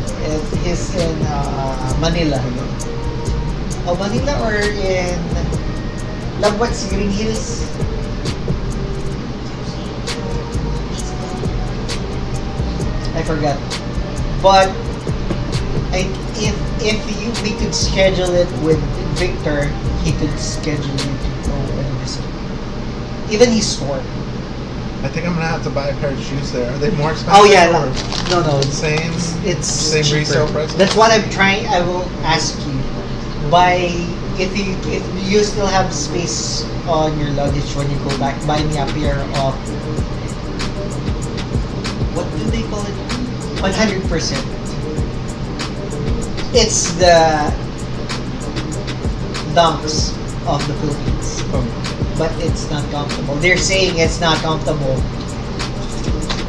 He's in Manila. Oh, Manila or in Lagwats, Green Hills? I forgot. But if we could schedule it with Victor, he could schedule you to go and visit. Even his store. I think I'm gonna have to buy a pair of shoes there. Are they more expensive? Oh yeah, or no, same. it's Same cheaper. resale price? That's what I'm trying. I will ask you. If you still have space on your luggage when you go back, buy me a pair of what do they call it? 100%. It's the Dunks of the Philippines, but it's not comfortable. They're saying it's not comfortable.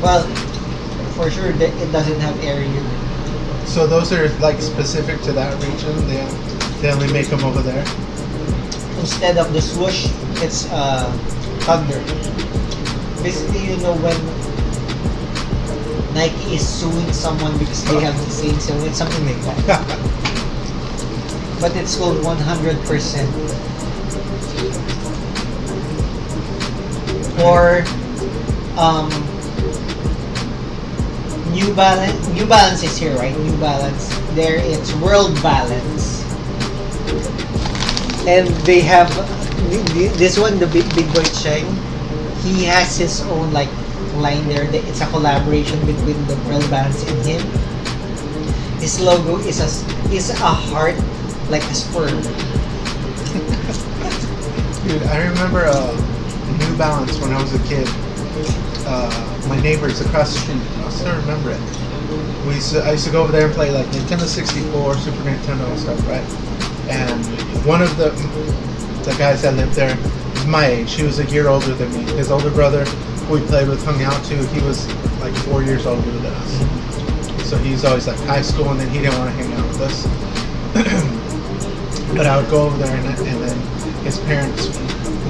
Well, for sure it doesn't have air unit. So those are like specific to that region. They only make them over there. Instead of the swoosh, it's thunder. Basically, you know when Nike is suing someone because they have the same symbol, it's something like that. But it's called 100%. Or um, New Balance is here, right? New Balance. There it's World Balance. And they have this one, the big boy Cheng. He has his own like line there. It's a collaboration between the World Balance and him. His logo is a heart like a sperm. Dude, I remember New Balance when I was a kid. My neighbors across the street, I still remember it. I used to go over there and play like Nintendo 64, Super Nintendo and stuff, right? And one of the guys that lived there was my age. He was a year older than me. His older brother, who we played with, hung out too. He was like 4 years older than us. So he was always like high school, and then he didn't want to hang out with us. But I would go over there, and then his parents,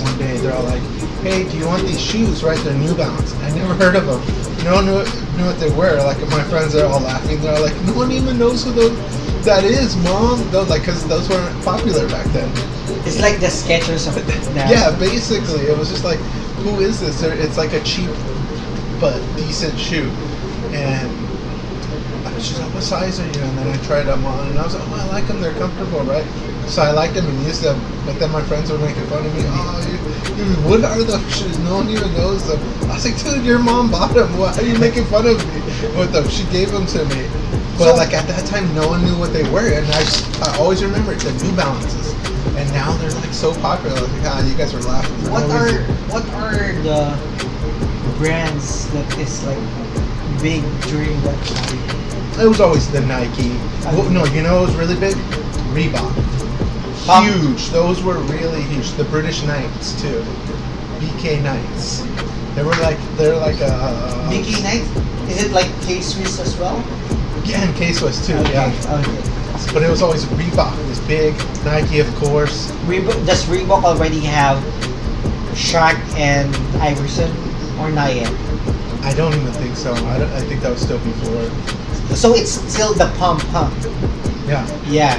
one day, they're all like, "Hey, do you want these shoes? Right, they're New Balance." I never heard of them. No one knew what they were. Like my friends are all laughing. They're all like, "No one even knows who that is, Mom." Like, because those weren't popular back then. It's like the Skechers of now. Yeah, basically, it was just like, who is this? It's like a cheap but decent shoe, and she's like, "What size are you?" And then I tried them on, and I was like, "Oh, I like them. They're comfortable, right?" So I liked them and used them, but then my friends were making fun of me. "Oh, what are those shoes? No one even knows them." I was like, "Dude, your mom bought them. Why are you making fun of me with them? She gave them to me." But like at that time, no one knew what they were, and I always remember the New Balances, and now they're like so popular. Like, you guys are laughing. What are the brands that is like big during that time? It was always the Nike. Well, no, you know it was really big? Reebok. Huge. Those were really huge. The British Knights too. BK Knights. They're like a BK Knights? Is it like K-Swiss as well? Yeah, and K-Swiss too. Okay. Yeah. Okay. But it was always Reebok. It was big. Nike, of course. Does Reebok already have Shaq and Iverson or not yet? I don't even think so. I think that was still before. So it's still the pump, huh? Yeah. Yeah.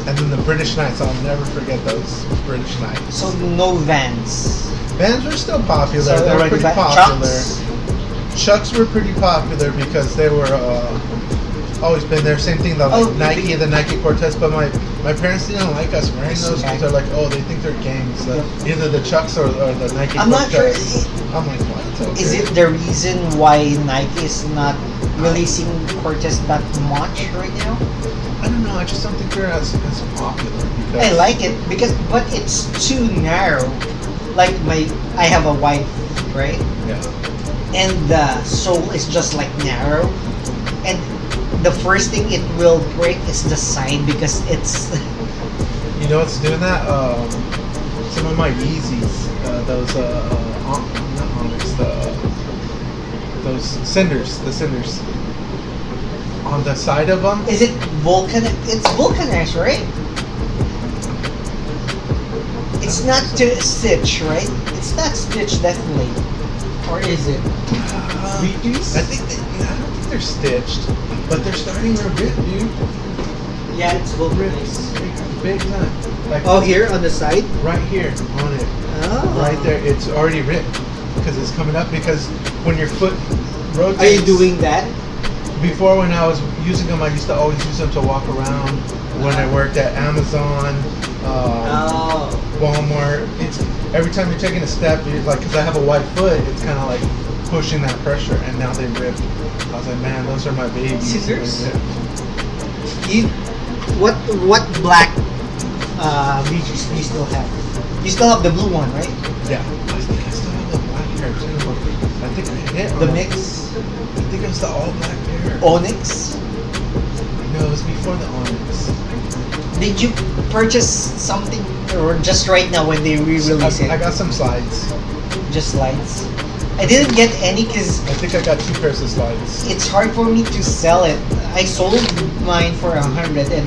And then the British Knights. I'll never forget those British Knights. So no Vans. Vans were still popular. So they were already pretty popular. Chucks? Chucks were pretty popular because they were always been there. Same thing, the Nike, the Nike Cortez. But my parents didn't like us wearing those because they're like, oh, they think they're gangs. Either the Chucks or the Nike I'm not sure. Cortez. I'm like, what? Okay. Is it the reason why Nike is not releasing Cortez that much right now? I don't know. I just don't think they're as popular. Because I like it but it's too narrow. Like I have a white, right? Yeah. And the sole is just like narrow, and the first thing it will break is the side because it's. You know what's doing that? Some of my Yeezys, those not Onyx, those cinders, the cinders on the side of them. Is it It's vulcanized, right? It's not to stitch, right? It's not stitched, definitely. Or is it? Reduce? I don't think they're stitched, but they're starting to rip, dude. Yeah, it's vulcanized. Big time. Like, Oh, here on the side? right here on it, Oh. right there. It's already ripped because it's coming up. Because when your foot rotates. Are you doing that? Before, when I was using them, I used to always use them to walk around. When I worked at Amazon, Oh. Walmart, it's every time you're taking a step, you're like, because I have a wide foot, it's kind of like pushing that pressure, and now they rip. I was like, man, those are my babies. Scissors? They rip. What black Beaches do you still have? You still have the blue one, right? Yeah, I think I still have the black pair too. I think I hit The on- mix? I think it was the all black pair. Onyx? No, it was before the Onyx. Did you purchase something or just right now when they re-release it? I got some slides. Just slides. I didn't get any because I think I got 2 pairs of slides. it's hard for me to sell it. I sold mine for 100 and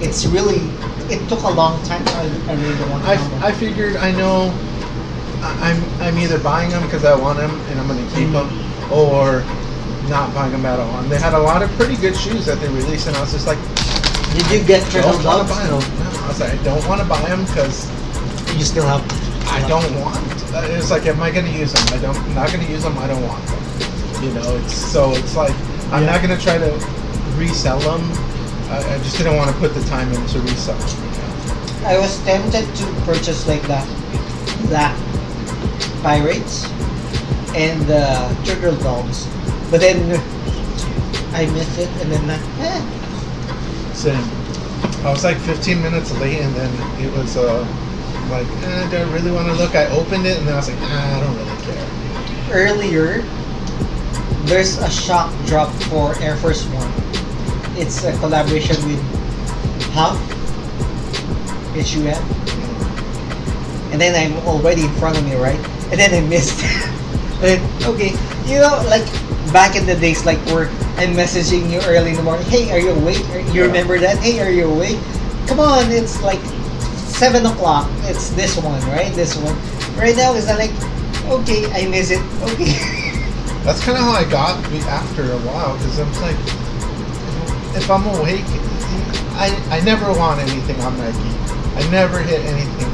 it's really, it took a long time, so I really don't want to know. I figured, I know I'm either buying them because I want them and I'm going to keep them, or not buying them at all. And they had a lot of pretty good shoes that they released, and I was just like, Did you get I turtle don't want to doves? buy them. No, I was like, I don't want to buy them because You still have. I don't want. It's like, am I going to use them? I'm not going to use them. I don't want them. You know, it's like I'm not going to try to resell them. I just didn't want to put the time in to resell them. I was tempted to purchase like the Black Pirates and the Turtle Dogs, but then I missed it, and then So I was like 15 minutes late, and then it was like, do I really want to look? I opened it, and then I was like, I don't really care. earlier. There's a shock drop for Air Force One. It's a collaboration with HUF, HUF, and then I'm already in front of me, right? And then I missed. And okay, you know, like back in the days, like where I'm messaging you early in the morning. Hey, are you awake? You remember that? Hey, are you awake? Come on, it's like 7 o'clock. It's this one, right? This one. Right now, it's like, okay, I miss it. Okay. That's kind of how I got after a while, because I'm like, if I'm awake, I never want anything on Nike. I never hit anything.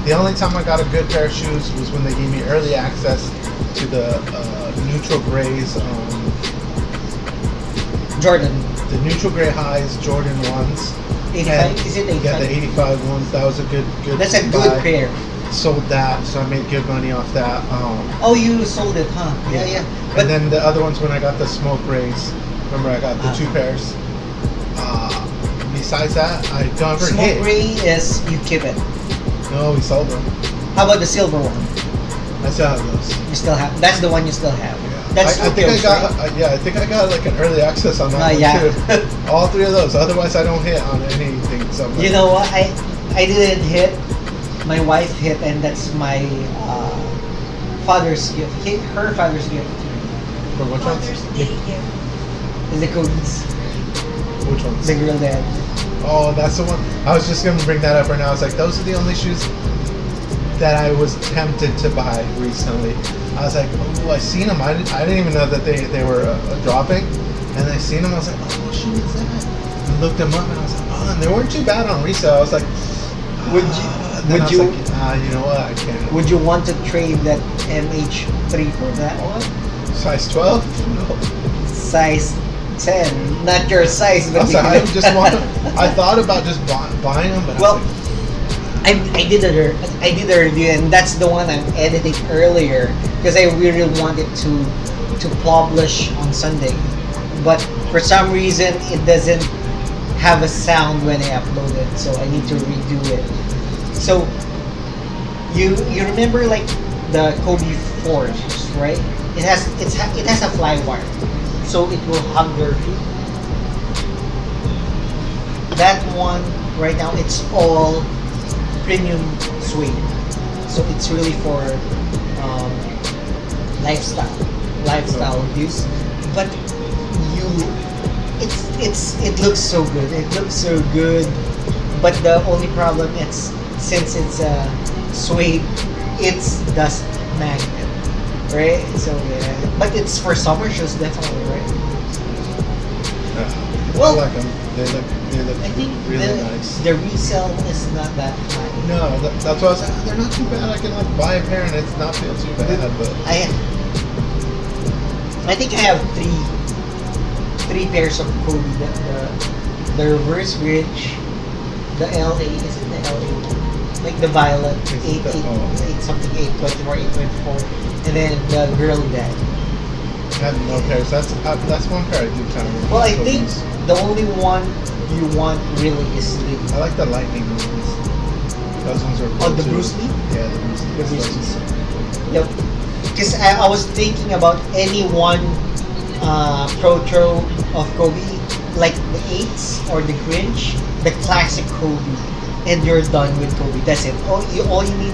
The only time I got a good pair of shoes was when they gave me early access to the neutral grays, Jordan. the neutral gray highs, Jordan ones. 85? Is it 85? Yeah, the 85 ones. That was a good. That's a buy. good pair. Sold that, so I made good money off that. Oh, you sold it, huh? Yeah. And then the other ones when I got the smoke rays. Remember, I got the 2 pairs. Besides that, I don't ever Smoke hit. gray is you keep it. No, we sold them. How about the silver one? I still have those. You still have. That's the one you still have. Yeah. That's I think I Tokyo's, got. right? I think I got like an early access on that one yeah. too. All 3 of those. Otherwise, I don't hit on anything. So You know what? I didn't hit. My wife hit, and that's my father's gift. Her father's gift to me. For which ones? Father's Day gift. Is the cookies. Which ones? The girl dad. Oh, that's the one. I was just gonna bring that up right now. I was like, those are the only shoes that I was tempted to buy recently. I was like, oh, I seen them. I didn't even know that they were dropping, and I seen them. I was like, oh, what shoe is that? I looked them up, and I was like, oh, and they weren't too bad on resale. I was like, Would you you know what? I can't. would you want to trade that MH3 for that one? Size 12? No. Size 10, not your size, I but was like, I just want. I thought about just buying them, but Well, I was like, I did a review, and that's the one I'm editing earlier because I really wanted to publish on Sunday, but for some reason it doesn't have a sound when I upload it, so I need to redo it. So you remember like the Kobe Force, right? It has a fly wire, so it will hug your feet. That one right now it's all premium suede, so it's really for lifestyle use. But it looks so good. It looks so good. But the only problem is since it's suede, it's dust magnet, right? So yeah, but it's for summer shoes definitely, right? I like them. They look I think really nice. the resale is not that high. No, that's why I was like, they're not too bad. I can like buy a pair and it's not feel too bad. But I think I have three pairs of Kobe. The reverse bridge, the LA, is it the LA? Like the violet, Is it 8 something, 824, 824, and then the girl dad. I have no pairs. That's one pair I do kind of. Well, I think the only one you want really is I like the lightning ones. Those ones are cool the too. Bruce Lee? Yeah, the Bruce Lee. The Bruce Lees. Yep. Because I was thinking about any one protro of Kobe, like the 8s or the Grinch, the classic Kobe, and you're done with Kobe. That's it. All you need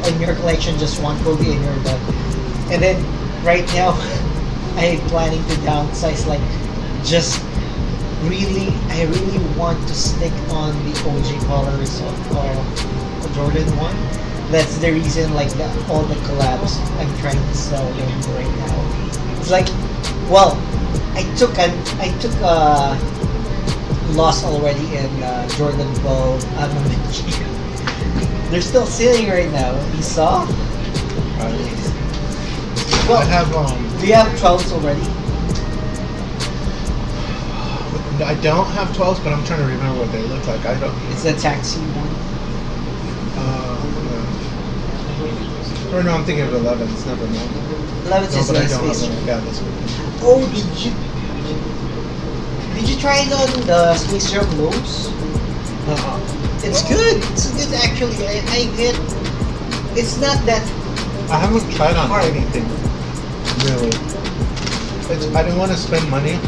in your collection, just one Kobe, and you're done. And then right now, I'm planning to downsize. Like, just I really want to stick on the OG colors of Jordan 1. That's the reason, like, all the collabs, I'm trying to sell them right now. It's like, well, I took a loss already in Jordan 12. They're still sitting right now. You saw? I have Do you have 12s already? I don't have 12s, but I'm trying to remember what they look like. I don't. It's the taxi one. Or no, I'm thinking of 11s. Never mind. 11s No, is but I nice don't have space. them. Yeah, this one. Oh, did you try it on the Space Jam Lows? It's good. It's good actually. I get. It's not that I haven't tried on hard. anything. Really. I don't want to spend money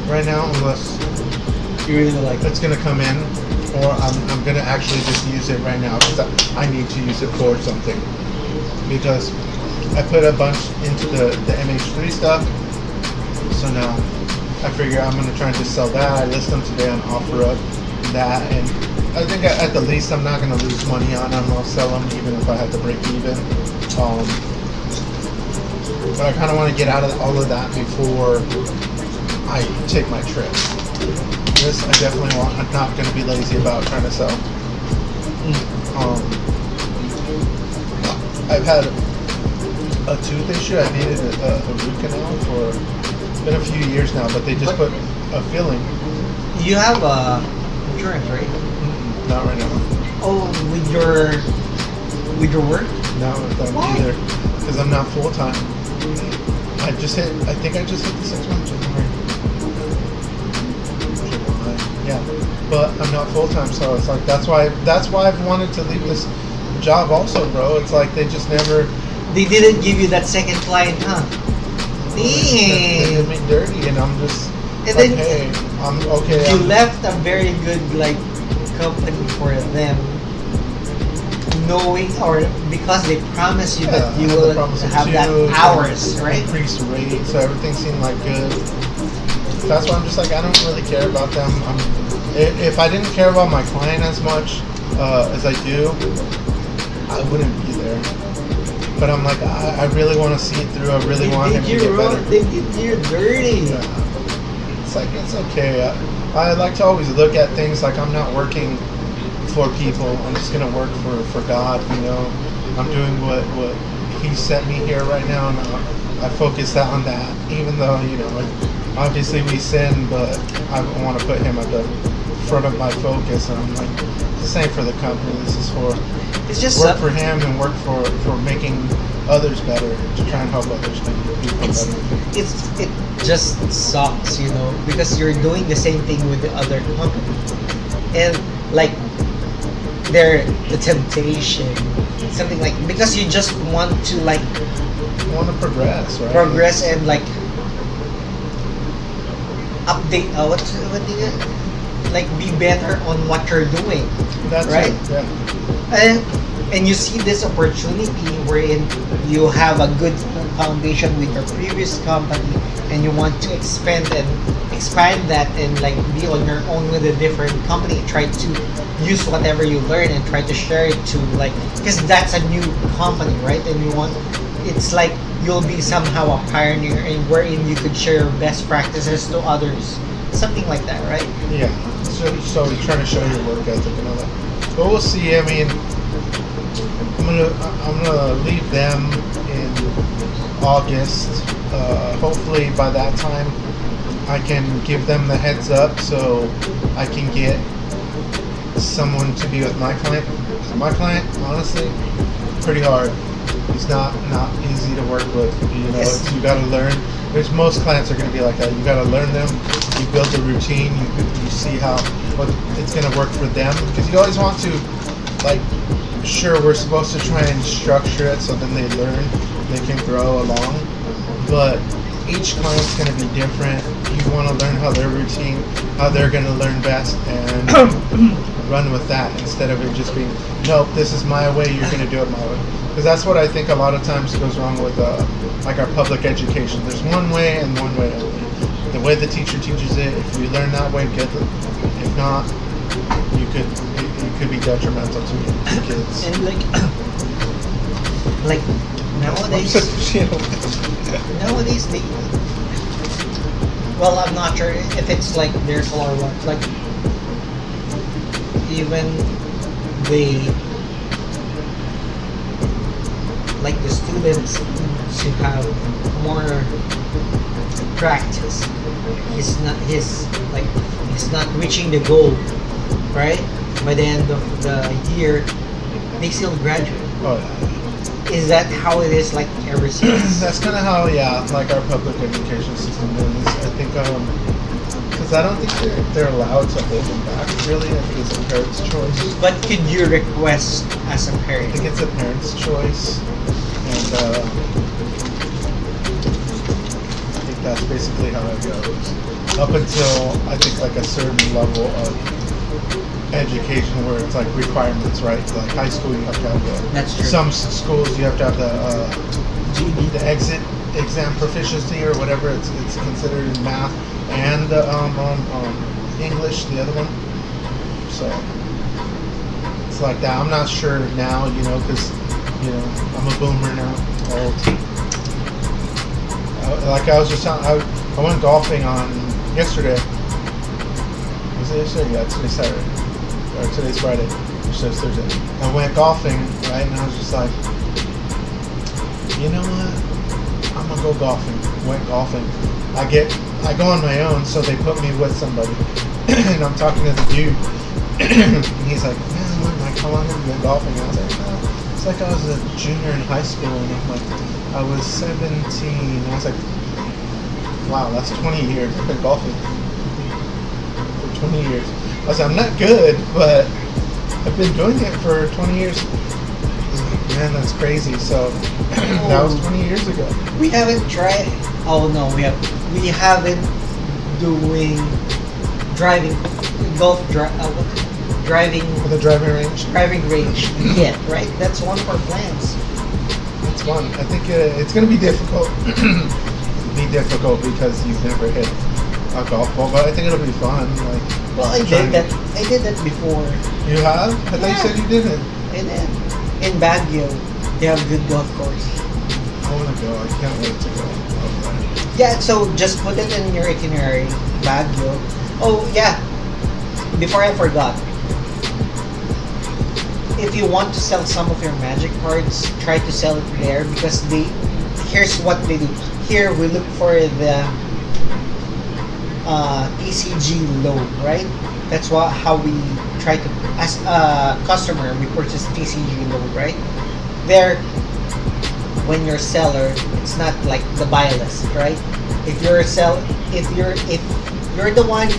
right now unless you really like. it's gonna come in, or I'm gonna actually just use it right now because I need to use it for something. Because I put a bunch into the MH3 stuff, so now I figure I'm gonna try and just sell that. I list them today on OfferUp, that, and I think at the least I'm not gonna lose money on them. I'll sell them even if I have to break even. But I kind of want to get out of all of that before I take my trip. This I definitely want. I'm not going to be lazy about trying to sell. I've had a tooth issue. I needed a root canal for it's been a few years now, but they just put a filling. You have insurance, right? Not right now. Oh, with your work? Not with them Why? either, because I'm not full time. I think I just hit the 6 months. July. Yeah, but I'm not full time, so it's like that's why I've wanted to leave this job also, bro. It's like they just never. They didn't give you that second client, huh? They Damn. did me dirty, and I'm just And like, then hey, I'm okay. you I'm, left a very good company for them, knowing or because they promised you that Yeah, you I had the will promise of have that 2, hours, right? Increased rate, so everything seemed like good. That's why I'm just like I don't really care about them. If I didn't care about my client as much as I do, I wouldn't be there. But I'm like I really want to see it through. I really want him to get better. They did you dirty. Yeah. It's like it's okay. I like to always look at things like I'm not working for people. I'm just gonna work for God. You know, I'm doing what He sent me here right now, and I focus on that. Even though obviously we sin, but I want to put Him at the front of my focus. And I'm like, this ain't for the company. This is for It's just work for Him and work for making others better, to try and help others become better. it just sucks, because you're doing the same thing with the other company, and the temptation, something because you just want to I want to progress, right? progress and update. What do you be better on what you're doing, That's right? it, yeah. And you see this opportunity wherein you have a good foundation with your previous company, and you want to expand that and be on your own with a different company. Try to use whatever you learn and try to share it to because that's a new company, right? And it's you'll be somehow a pioneer, and wherein you could share your best practices to others, something like that, right? Yeah. So you're trying to show your work ethic and all that. But we'll see. I mean, I'm gonna leave them in August. Hopefully by that time I can give them the heads up so I can get someone to be with my client. My client, honestly, pretty hard. He's not easy to work with. Yes. You got to learn. There's most clients are going to be like that. You got to learn them. You build a routine. You see what it's going to work for them, because you always want to sure, we're supposed to try and structure it so then they learn, they can grow along, but each client's going to be different. You want to learn how their routine, how they're going to learn best, and run with that instead of it just being, nope, this is my way, you're going to do it my way. Because that's what I think a lot of times goes wrong with our public education. There's one way and one way only. The way the teacher teaches it, if you learn that way, good. If not, it could be detrimental to kids. And nowadays, nowadays well, I'm not sure if it's miracle or what. Even they like the students to have more practice. He's not reaching the goal, right? By the end of the year, they still graduate. Oh, Is that how it is like ever since? that's kind of how, yeah, like our public education system is. I think, because I don't think they're allowed to hold them back, really. I think it's a parent's choice. But could you request as a I parent? think it's a parent's choice. And I think that's basically how it goes. Up until, I think, like a certain level of education where it's like requirements, right? Like high school, you have to have That's true. some schools you have to have the exit exam proficiency or whatever it's considered in math and English, the other one. So it's like that. I'm not sure now, because I'm a boomer now, old. Like I was just telling, I went golfing on yesterday. Was it yesterday? Yeah, today's Saturday. Or today's Friday. Or today's Thursday. I went golfing, right? And I was just like, you know what? I'm gonna go golfing. Went golfing. I go on my own, so they put me with somebody. And I'm talking to the dude. And he's like, man, like, how long have you been golfing? And I was like, it's like I was a junior in high school. And I'm like, I was 17. And I was like, wow, that's 20 years. I've been golfing for 20 years. I was like, I'm not good, but I've been doing it for 20 years. Man, that's crazy. So that was 20 years ago. We haven't tried. Oh no, we haven't doing driving driving For the driving range, driving range yet, right? That's one of our plans. it's fun. I think it's going to be difficult. Be difficult because you've never hit a golf ball, but I think it'll be fun. Like, Well, I did that. I did that before. you have? I thought you said you didn't. And then in Baguio, they have a good golf course. I want to go. I can't wait to go. Yeah, so just put it in your itinerary, Baguio. Oh yeah, before I forgot, if you want to sell some of your magic cards, try to sell it there because here's what they do. Here we look for the TCG low, right? That's how we try to, as a customer, we purchase TCG low, right? There, when you're a seller, it's not like the buy list, right? If you're the one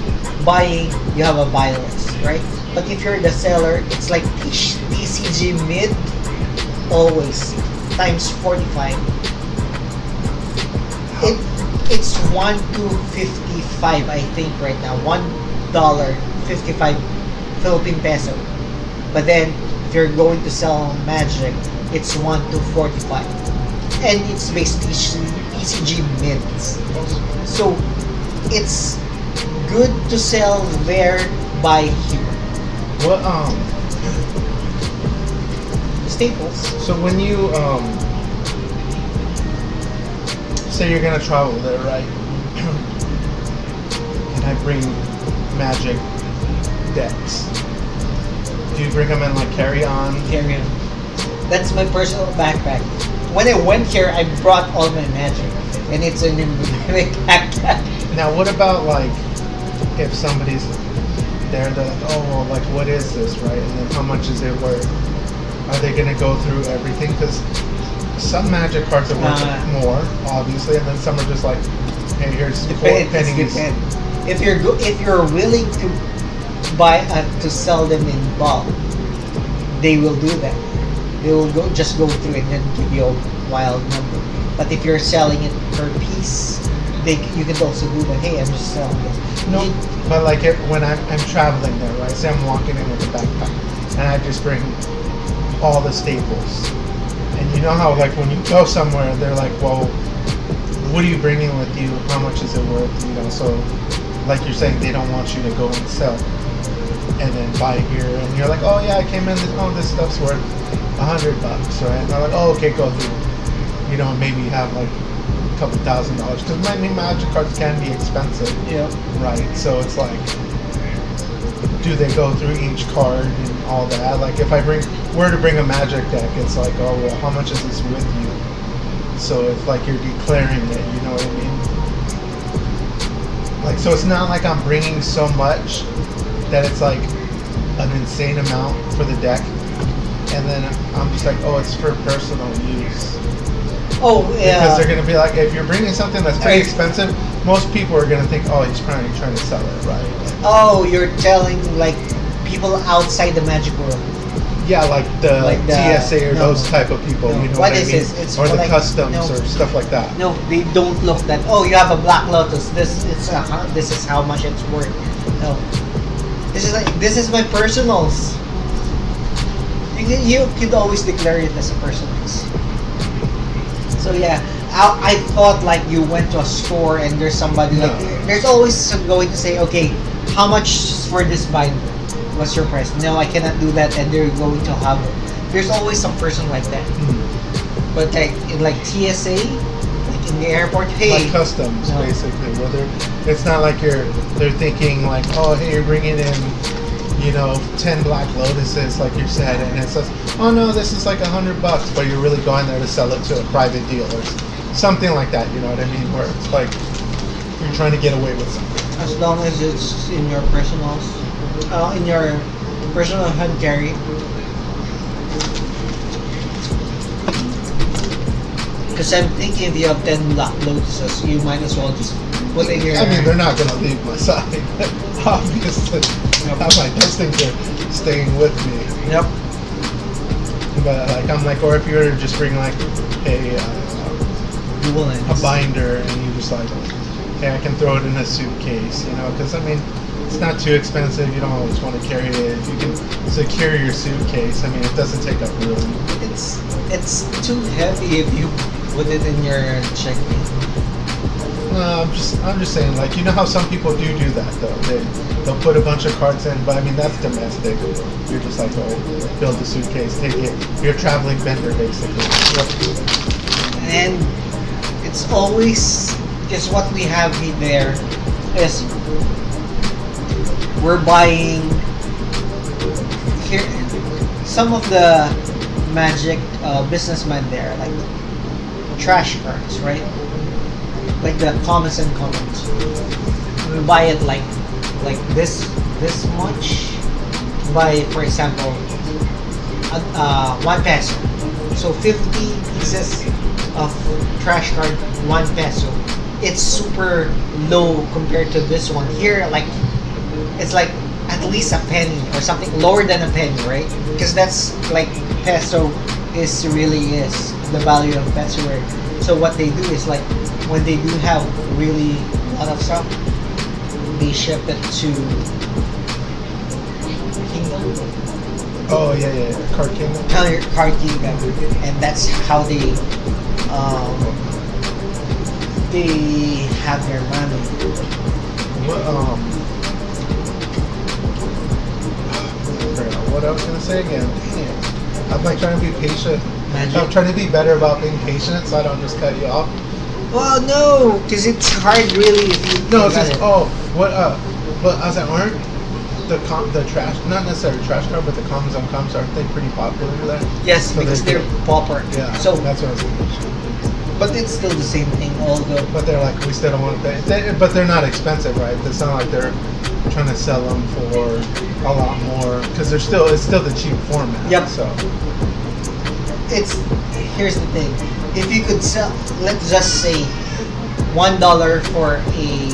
buying, you have a buy list, right? But if you're the seller, it's like TCG mid, always times 45. It's 1 to 55, I think, right now. $1.55 Philippine peso. But then, if you're going to sell Magic, it's 1 to 45. And it's basically ECG mids. So, it's good to sell there by here. What Staples. So when you say you're gonna travel there, right? And I bring magic decks. Do you bring them in like carry-on? Carry on. That's my personal backpack. When I went here, I brought all my magic, and it's in my backpack. Now, what about like if somebody's there and they're like, oh, well, like what is this, right? And then how much is it worth? Are they gonna go through everything? Because some magic cards are worth more, obviously, and then some are just like, hey, here's 4 pennies. If you're willing to buy to sell them in bulk, they will do that. They will just go through it and then give you a wild number. But if you're selling it per piece, you can also do that. Hey, I'm just selling it. No, but like when I'm traveling there, right? Say I'm walking in with a backpack, and I just bring all the staples. And you know how like when you go somewhere, they're like, well, what are you bringing with you? How much is it worth? So like you're saying, they don't want you to go and sell and then buy here, and you're like, oh yeah, I came in. This stuff's worth $100, right? And they're like, oh, okay, go through. Maybe have like a couple $1,000 because magic cards can be expensive. Yeah. Right. So it's like, do they go through each card and all that? Like if I were to bring a magic deck, it's like, oh well, how much is this with you? So if like you're declaring it, you know what I mean? Like so it's not like I'm bringing so much that it's like an insane amount for the deck, and then I'm just like, oh, it's for personal use. Oh, yeah. Because they're gonna be like, if you're bringing something that's pretty Right. expensive, most people are gonna think, oh, he's trying to sell it, right? Oh, you're telling like people outside the magic world. Yeah, like the TSA or no, those type of people, no. you know What what I is mean? this? It's or the like- customs no. or stuff like that. No, they don't look that. Oh, you have a black lotus. This is how much it's worth. No, this is my personals. You could always declare it as a personals. So yeah, I thought like you went to a store and there's somebody No. like there's always some going to say, okay, how much for this binder? What's your price? No, I cannot do that, and they're going to have it. There's always some person like that. But like in like TSA, like in the airport, hey, Like customs, No. basically. Whether it's not like they're thinking like, oh, hey, you're bringing in, 10 black lotuses, like you said, and it says, oh no, this is like $100, but you're really going there to sell it to a private deal or something like that. You know what I mean? Where it's like you're trying to get away with something. as long as it's in your personals, in your personal hand carry. Because I'm thinking if you have 10 black lotuses, you might as well just put in your. I mean, they're not going to leave my side. Obviously, my those things are staying with me. Yep. But like I'm like, or if you were to just bring like a Dual a ends. binder and you just like, hey, I can throw it in a suitcase, because I mean, it's not too expensive. You don't always want to carry it. If you can secure your suitcase, I mean, it doesn't take up room. It's too heavy if you put it in your check-in. No, I'm just saying, like, you know how some people do that though. They'll put a bunch of carts in, but I mean that's domestic. You're just like, oh, build a suitcase, take it. You're a traveling vendor basically. And it's always just what we have there is we're buying here some of the magic businessmen there like trash carts, right? Like the commons and commons. We buy it like this much. Buy, for example, 1 peso. So 50 pieces of trash card, 1 peso. It's super low compared to this one here. Like it's like at least a penny or something lower than a penny, right? Because that's like peso is the value of peso. So what they do is like when they do have really a lot of stuff, they ship it to Kingdom. Oh yeah, Card Kingdom. Card Kingdom, and that's how they have their money. What what I was gonna say again? Damn. I'm like trying to be patient. Magic. I'm trying to be better about being patient, so I don't just cut you off. Well, no, because it's hard really if you. No, it's got just it. but I was like, aren't the trash, not necessarily trash car, but the commons on comms, aren't they pretty popular there? Yes, So because they're good. pauper. Yeah. So, that's what I was thinking. but it's still the same thing. Although, But they're like, we still don't want to pay. But they're not expensive, right? It's not like they're trying to sell them for a lot more because it's still the cheap format. Yep. So here's the thing: if you could sell, let's just say $1 for a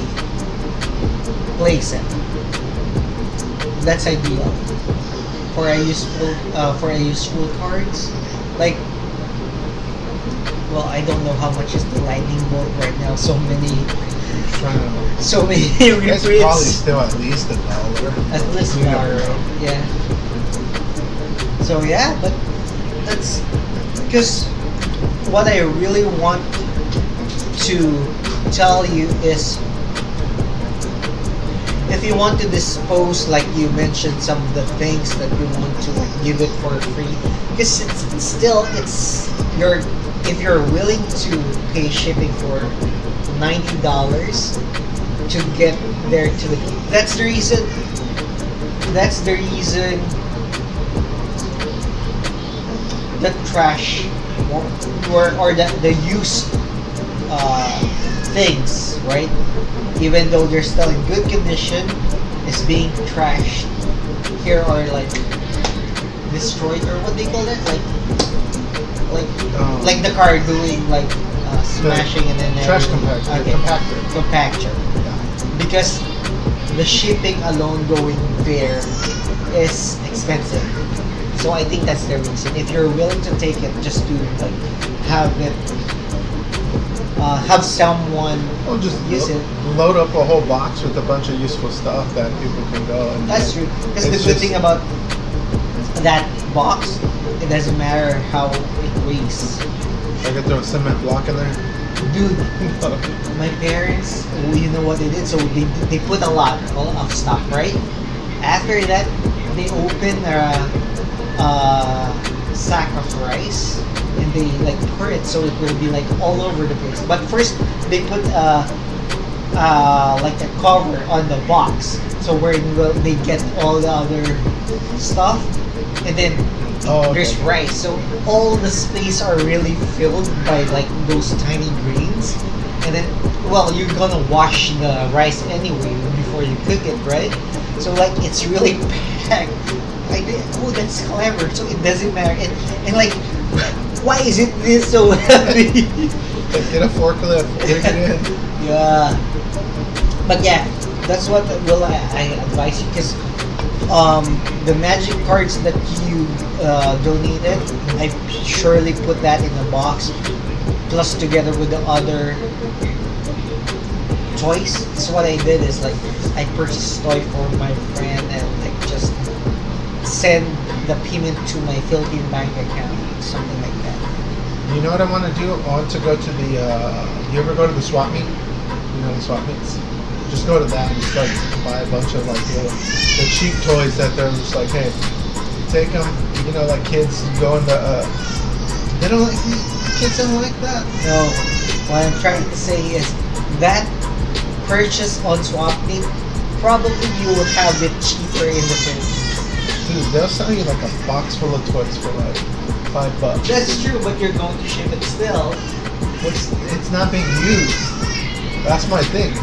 play set. That's ideal for a useful cards. Like, well, I don't know how much is the lightning bolt right now. So many I'm trying to. reprints. It's probably still at least $1. At least You $1, never know. yeah. So yeah, but that's because what I really want to tell you is if you want to dispose, like you mentioned, some of the things that you want to like, give it for free, because if you're willing to pay shipping for $90 to get there to the, that's the reason that's the reason the trash or the used things, right? Even though they're still in good condition, is being trashed. Here are like destroyed, or what they call it, like the car doing like smashing and then Trash everything. compactor. Okay. Compactor. Compactor. Because the shipping alone going there is expensive. So I think that's the reason. If you're willing to take it, just to like have it, have someone Well, just use it. load up a whole box with a bunch of useful stuff that people can go and That's true. Because the It's good just- thing about that box, it doesn't matter how it weighs. I could throw a cement block in there. Dude, my parents, you know what they did? So they put a lot of stuff, right? After that, they open a sack of rice and they like pour it so it will be like all over the place. But first, they put like a cover on the box, so where they get all the other stuff, and then there's rice. So all the space are really filled by like those tiny grains, and then you're gonna wash the rice anyway before you cook it, right? So like it's really packed. I did, that's clever. So it doesn't matter, and like, why is it this so heavy? Get a forklift, dig it in. Yeah, but yeah, that's what I advise you, because the magic cards that you donated, I surely put that in a box, plus together with the other toys. So what I did is like I purchased a toy for my friend and like just send the payment to my Philippine bank account, something like that. You know what I want to do? I want to go to the. You ever go to the swap meet? You know the swap meets. Just go to that and just like buy a bunch of like the cheap toys that they're just like, hey, take them. You know, like kids go in the. They don't like kids don't like that. No, what I'm trying to say is that purchase on swap meet, probably you will have it cheaper in the Philippines. Dude, they'll sell you like a box full of toys for like $5. That's true, but you're going to ship it still. It's not being used. That's my thing.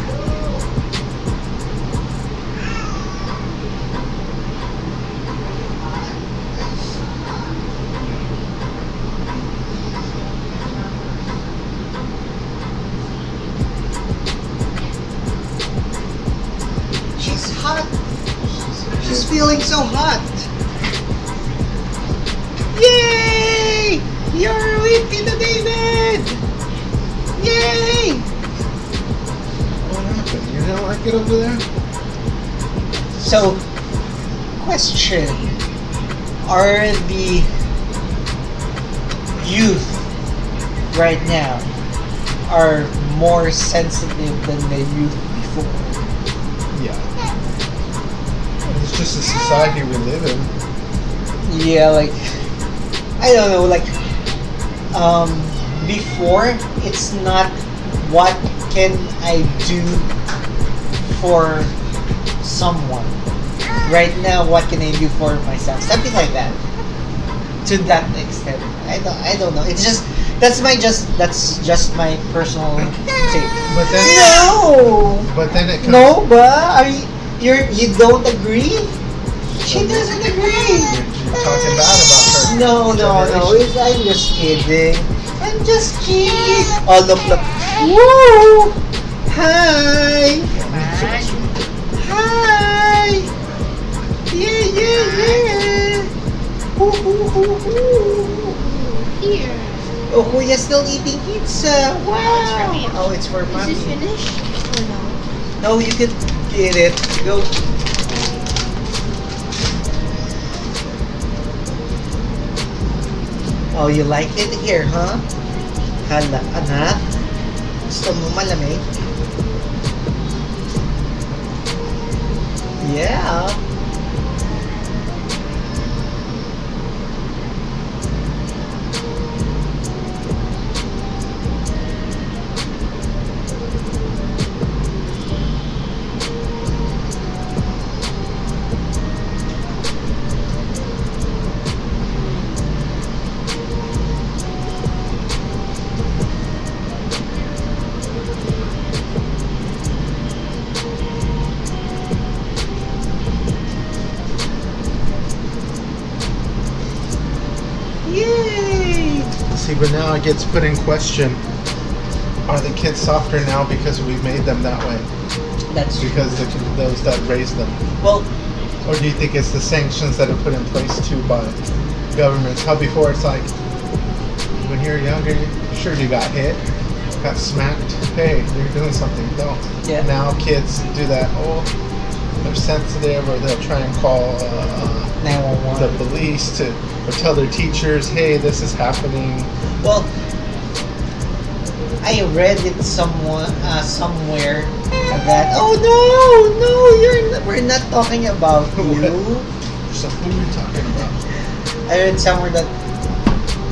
She's hot. She's feeling so hot. Yay! You're with Tito David! Yay! What happened? You don't like it over there? So, question. Are the youth right now are more sensitive than the youth before? Yeah. It's just the society we live in. Yeah, like, I don't know, like, before, it's not what can I do for someone. Right now, what can I do for myself? Something like that. To that extent. I don't know. It's just, that's just my personal take. But then, No! but then it comes. No, but, I mean, you don't agree? She doesn't agree. You're talking bad about her. No, generation. I'm just kidding. I'm just kidding. Oh, look. Woo! Hi! Hi! Yeah. Hoo. Here. Oh, Kuya's still eating pizza. Wow! It's for me. Oh, it's for Is it mommy. finished or no? No, you can get it. Go. Oh, you like it here, huh? Hala, anak. Gusto mo malamig? Yeah. But now it gets put in question. Are the kids softer now because we made them that way? That's true. Because those that raised them? Well, Or do you think it's the sanctions that are put in place too by governments? How before it's like, when you're younger, sure you got hit, got smacked. Hey, you're doing something. Don't. Yeah. Now kids do that. Oh, they're sensitive, or they'll try and call the 911. police or tell their teachers, hey, this is happening. Well, I read it somewhere that we're not talking about you. So who are we talking about? I read somewhere that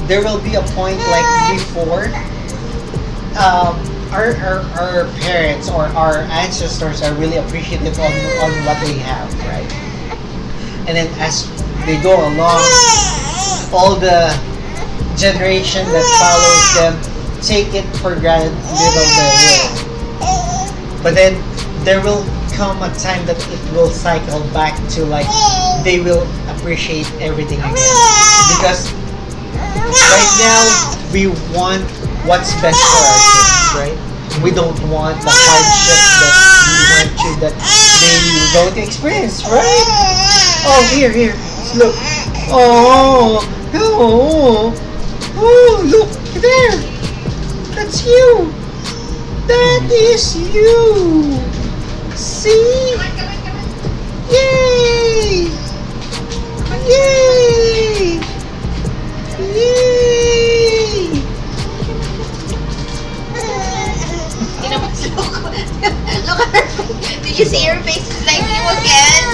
there will be a point like before our parents or our ancestors are really appreciative on what they have, right? And then as they go along, all the generation that follows them take it for granted little by little. But then there will come a time that it will cycle back to like they will appreciate everything again. Because right now we want what's best for our kids, right? We don't want the hardship that we went through that they don't experience, right? Oh, here, look. Oh, look there. That's you. That is you. See? Yay! Yay! Yay! Look at her face. Did you see her face? It's like you again.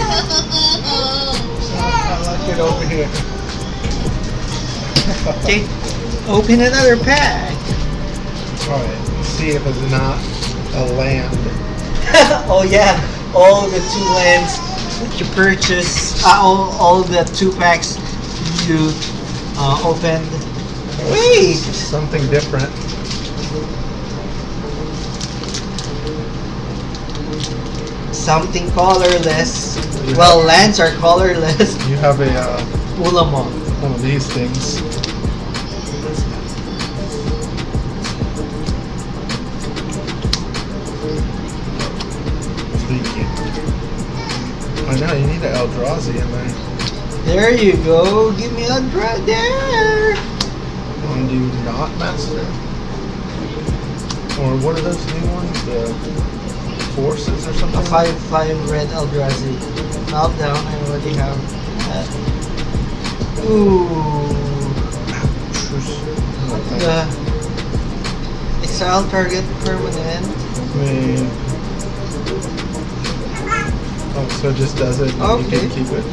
I like it over here. Okay, open another pack. Alright, see if it's not a land. Oh yeah, all the 2 lands that you purchased, all the 2 packs you opened. Wait! Something different. Something colorless. Well, lands are colorless. You have a Ulamog. one of these things. Leaking. I know, you need an Eldrazi in there. There you go. Give me a right there. And you not master? Or what are those new ones? The forces or something? A 5/5 red Eldrazi. Meltdown. I already have that. Ooh. The exile target permanent. Wait. Oh, so it just does it and you Okay. can keep it?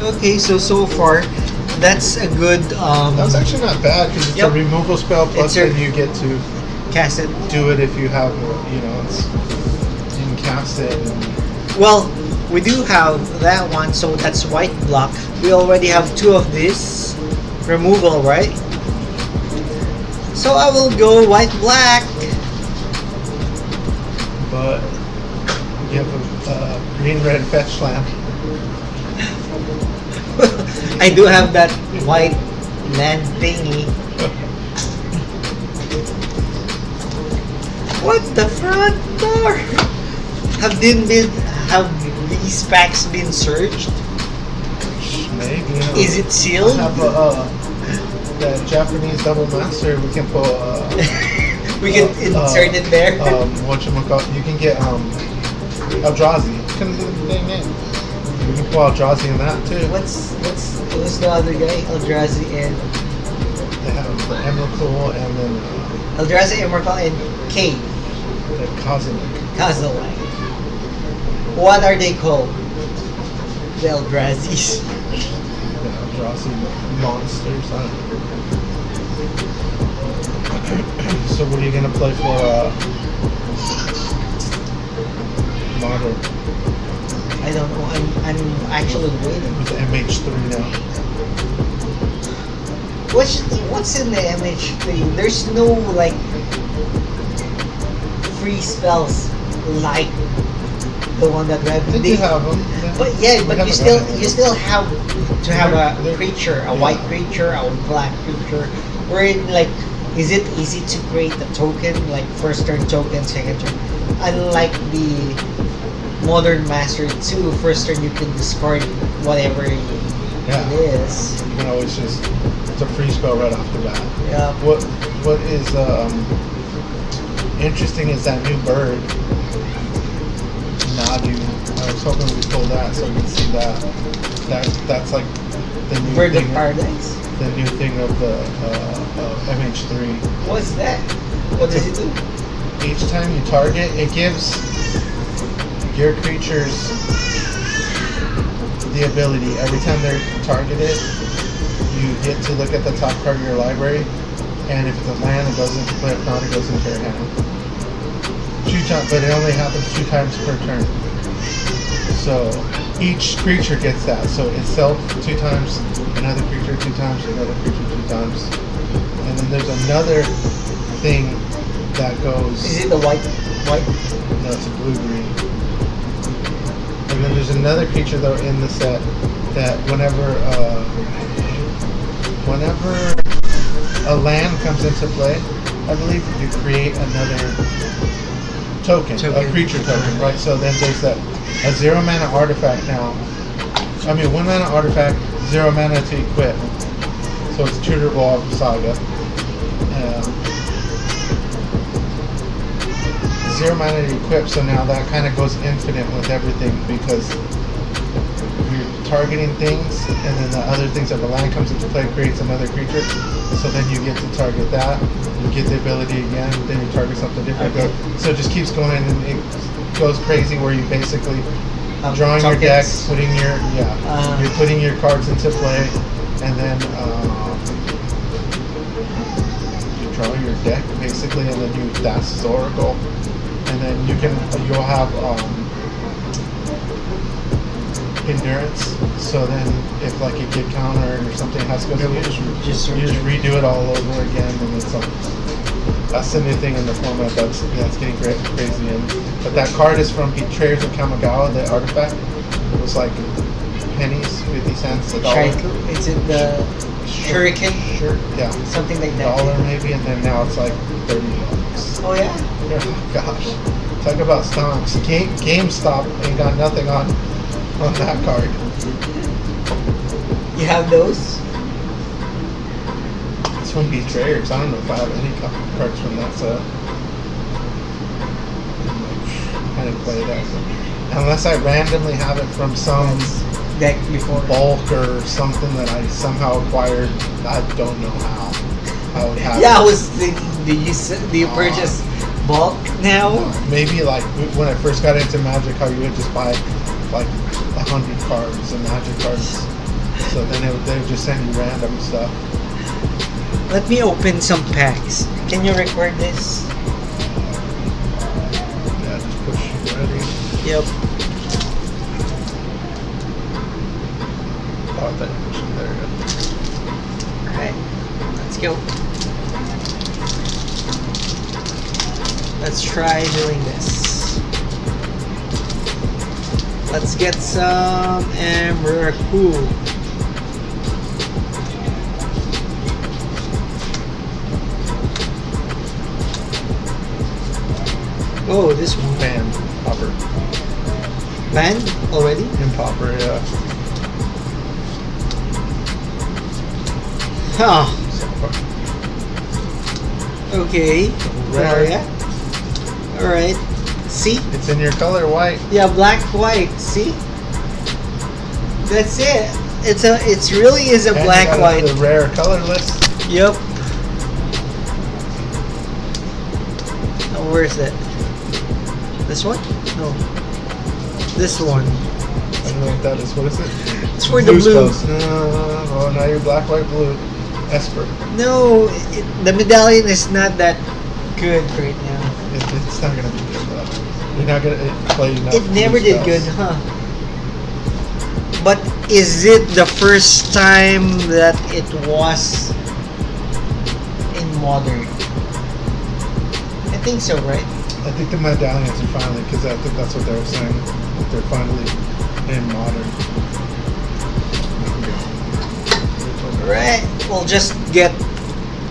Okay, so far, that's a good That's actually not bad because it's Yep. a removal spell plus It's a- then you get to cast it. do it if you have, you know, you can cast it. And Well, we do have that one, so that's white block. We already have 2 of this removal, right? So I will go white black. but you have a green red fetch land. I do have that white land thingy. What the front door? Have these packs been searched? Maybe. Is it sealed? I have the Japanese double master. We can pull. We can insert it there. Whatchamacallit? You can get Eldrazi. Couldn't think of the dang name. We can pull Eldrazi in that too. What's the other guy? Eldrazi and They have the Emrakul and then Eldrazi, Emerald, and K. the Cousin. Kazalai. What are they called? The Eldrazi's. The Eldrazi monsters. I don't know. So what are you gonna play for modern I don't know. I'm actually waiting. with the MH3 now? What's in the MH3? There's no like free spells like the one that we have. They do have them. But yeah, but you still have to have They're- a creature, a yeah. white creature, a black creature. Wherein like, is it easy to create a token like first turn token, second turn? Unlike the modern master 2, first turn you can discard whatever Yeah. it is. You can always just, it's a free spell right off the bat. Yeah. What is interesting is that new bird, Nadu. I was hoping we pull that so we can see that. That's like the new Bird of thing. Paradise. The new thing of the MH3. What's that? What does it do? Each time you target, it gives your creatures the ability. Every time they're targeted, you get to look at the top card of your library, and if it's a land, it goes into play. If not, it goes into your hand. 2 times, but it only happens 2 times per turn. So each creature gets that. So itself 2 times, another creature 2 times, another creature 2 times, and then there's another thing that goes. Is it the white? No, it's a blue-green. And then there's another creature though in the set that whenever a land comes into play, I believe you create another token, a creature token, right? So then there's that a 0 mana artifact now. I mean 1 mana artifact, 0 mana to equip. So it's Tutor Ball Saga. 0 mana to equip, so now that kind of goes infinite with everything because you're targeting things, and then the other things, if a land comes into play, creates another creature. So then you get to target that, you get the ability again, then you target something different. Okay. So it just keeps going, and it goes crazy where you basically drawing your deck, tokens. you're putting your cards into play, and then you draw your deck basically, and then that's his oracle. And then you'll have endurance. So then if like you get countered or something has to go through, you just redo it all over again, and it's like that's the new thing in the format that's getting crazy. But that card is from Betrayers of Kamigawa, the artifact. It was like pennies, 50 cents, $1. Is it the Shuriken? Sure, yeah. Something like that. $1 maybe, and then now it's like $30. Oh yeah? Oh gosh, talk about stonks. GameStop ain't got nothing on that card. You have those? It's from Betrayers. I don't know if I have any cards from that set. I didn't play that. Unless I randomly have it from some Deck before. bulk or something that I somehow acquired. I don't know how. I would have Yeah, I it. was thinking, do you purchase bulk now? Maybe like when I first got into Magic, how you would just buy like 100 cards and Magic cards. So then they would just send you random stuff. Let me open some packs. Can you record this? Yeah, just push ready. Yep. Oh, I thought you pushed it. There you go. Alright. Let's go. Let's try doing this. Let's get some Emrakul. Oh, this one. Band popper. Banned already? In popper, yeah. Huh. So far. Okay. Rare. Yeah. Alright. See? It's in your color, white. Yeah, black, white. See? That's it. It's really is a And black, you got white. The rare color list. Yep. Oh, where is that? This one? No. This one. I don't know what that is. What is it? It's for the blue. Spells. Oh, now you're black, white, blue. Esper. No, the medallion is not that good right now. It's not gonna be good though. You're not gonna play enough. It never blue did good, spells. huh? But is it the first time that it was in modern? I think so, right? I think the medallions are finally, because I think that's what they were saying. they're finally in modern. Alright, we'll just get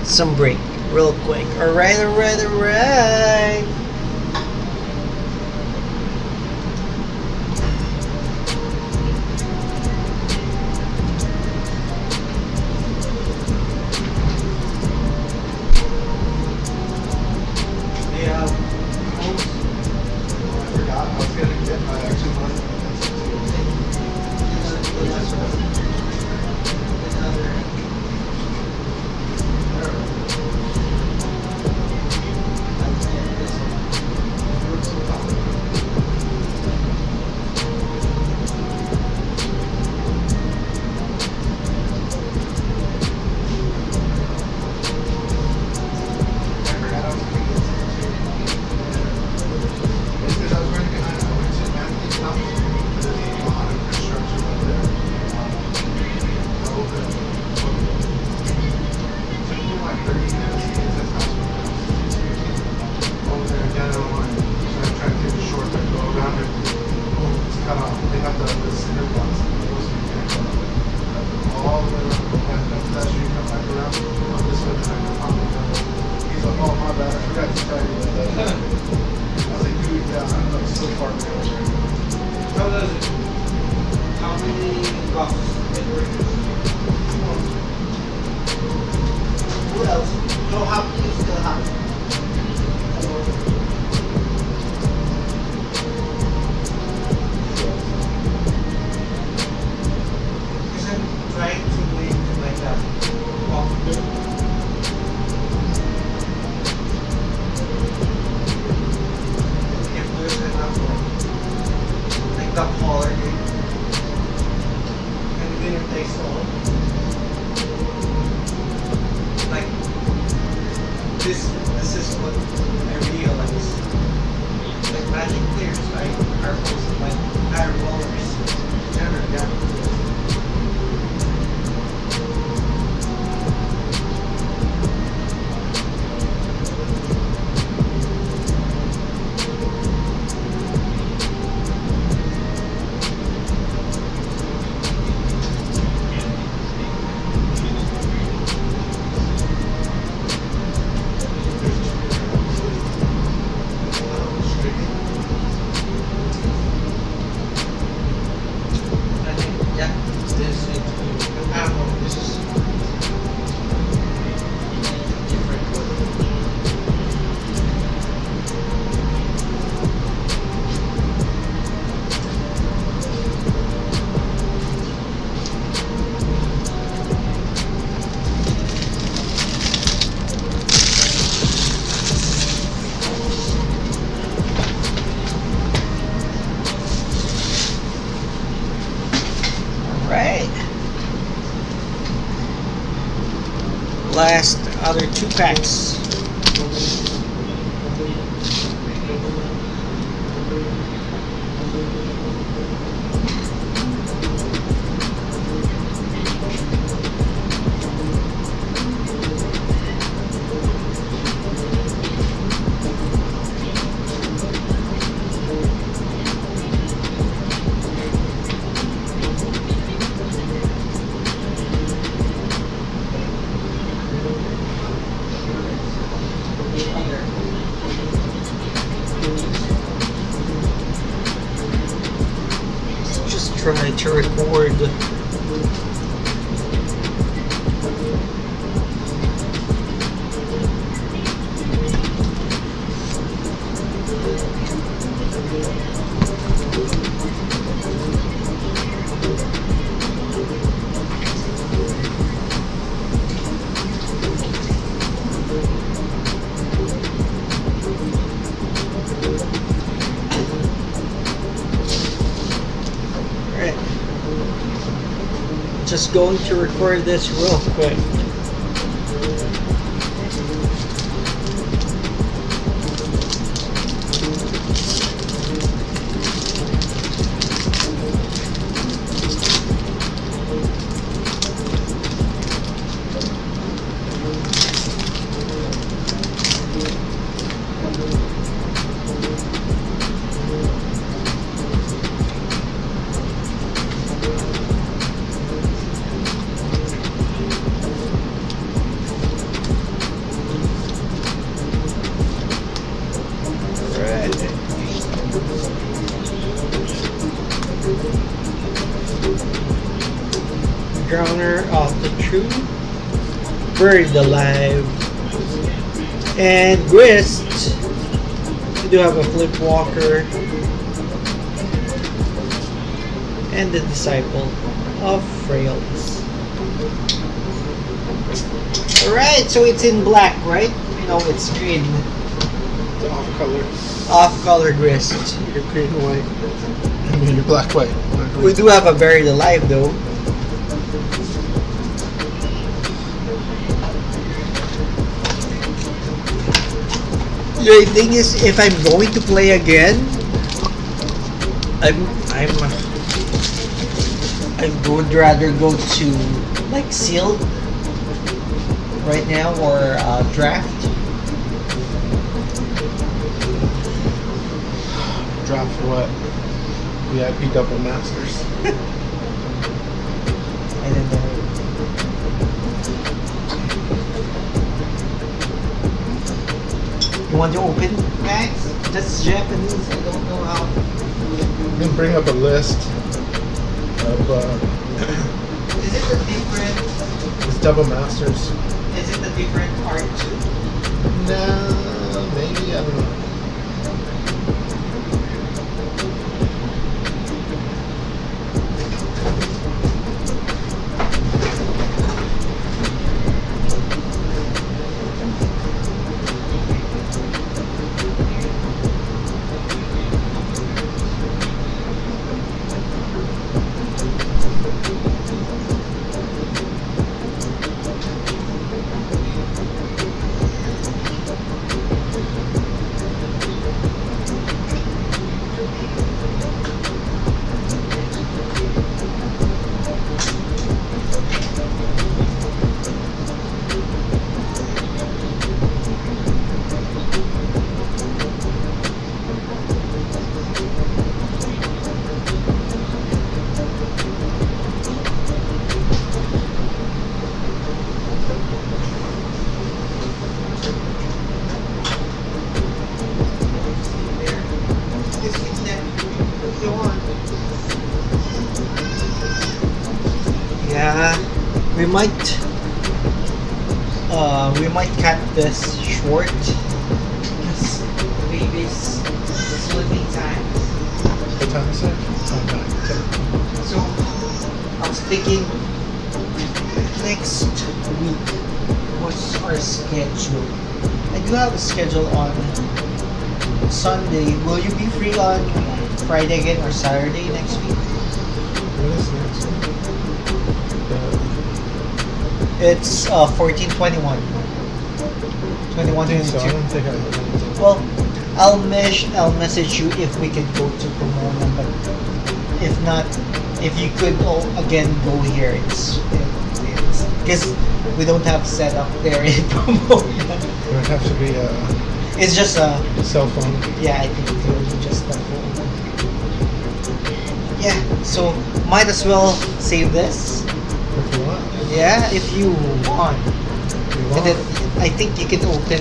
some break real quick. Alright. They have phones. Oh, I forgot. I was gonna get. I actually wasn't Last other 2 packs. Try to record. Just going to record this real quick. Drowner of the Truth, Buried Alive, and Grist. We do have a Flip Walker, and the Disciple of Frails. Alright, so it's in black, right? No, it's green. It's off color. Off-color Grist. You're green and white. I mean, you're black white. Not green. We do have a Buried Alive though. The thing is, if I'm going to play again, I would rather go to like sealed right now or draft. Draft for what? VIP double masters. I don't know. You want to open, Max? That's Japanese. I don't know how. You can bring up a list of Is it a different? it's double masters. Is it a different art too? No, maybe, I don't know. Yeah, we might cut this short because baby's sleeping time. What time is it? Oh, 9, 10. So I was thinking next week what's our schedule. I do have a schedule on Sunday. Will you be free on Friday again or Saturday next week? What is next one? It's 14, 21. 21, So I 22. don't think I have anything. Well, I'll message you if we can go to Pomona, but if not, if you could again go here, it's because we don't have set up there in Pomona. It would have to be a It's just a cell phone. yeah, I think it will just a phone. Yeah, so might as well save this. If you want. Yeah, if you want. If you And want. then I think you can open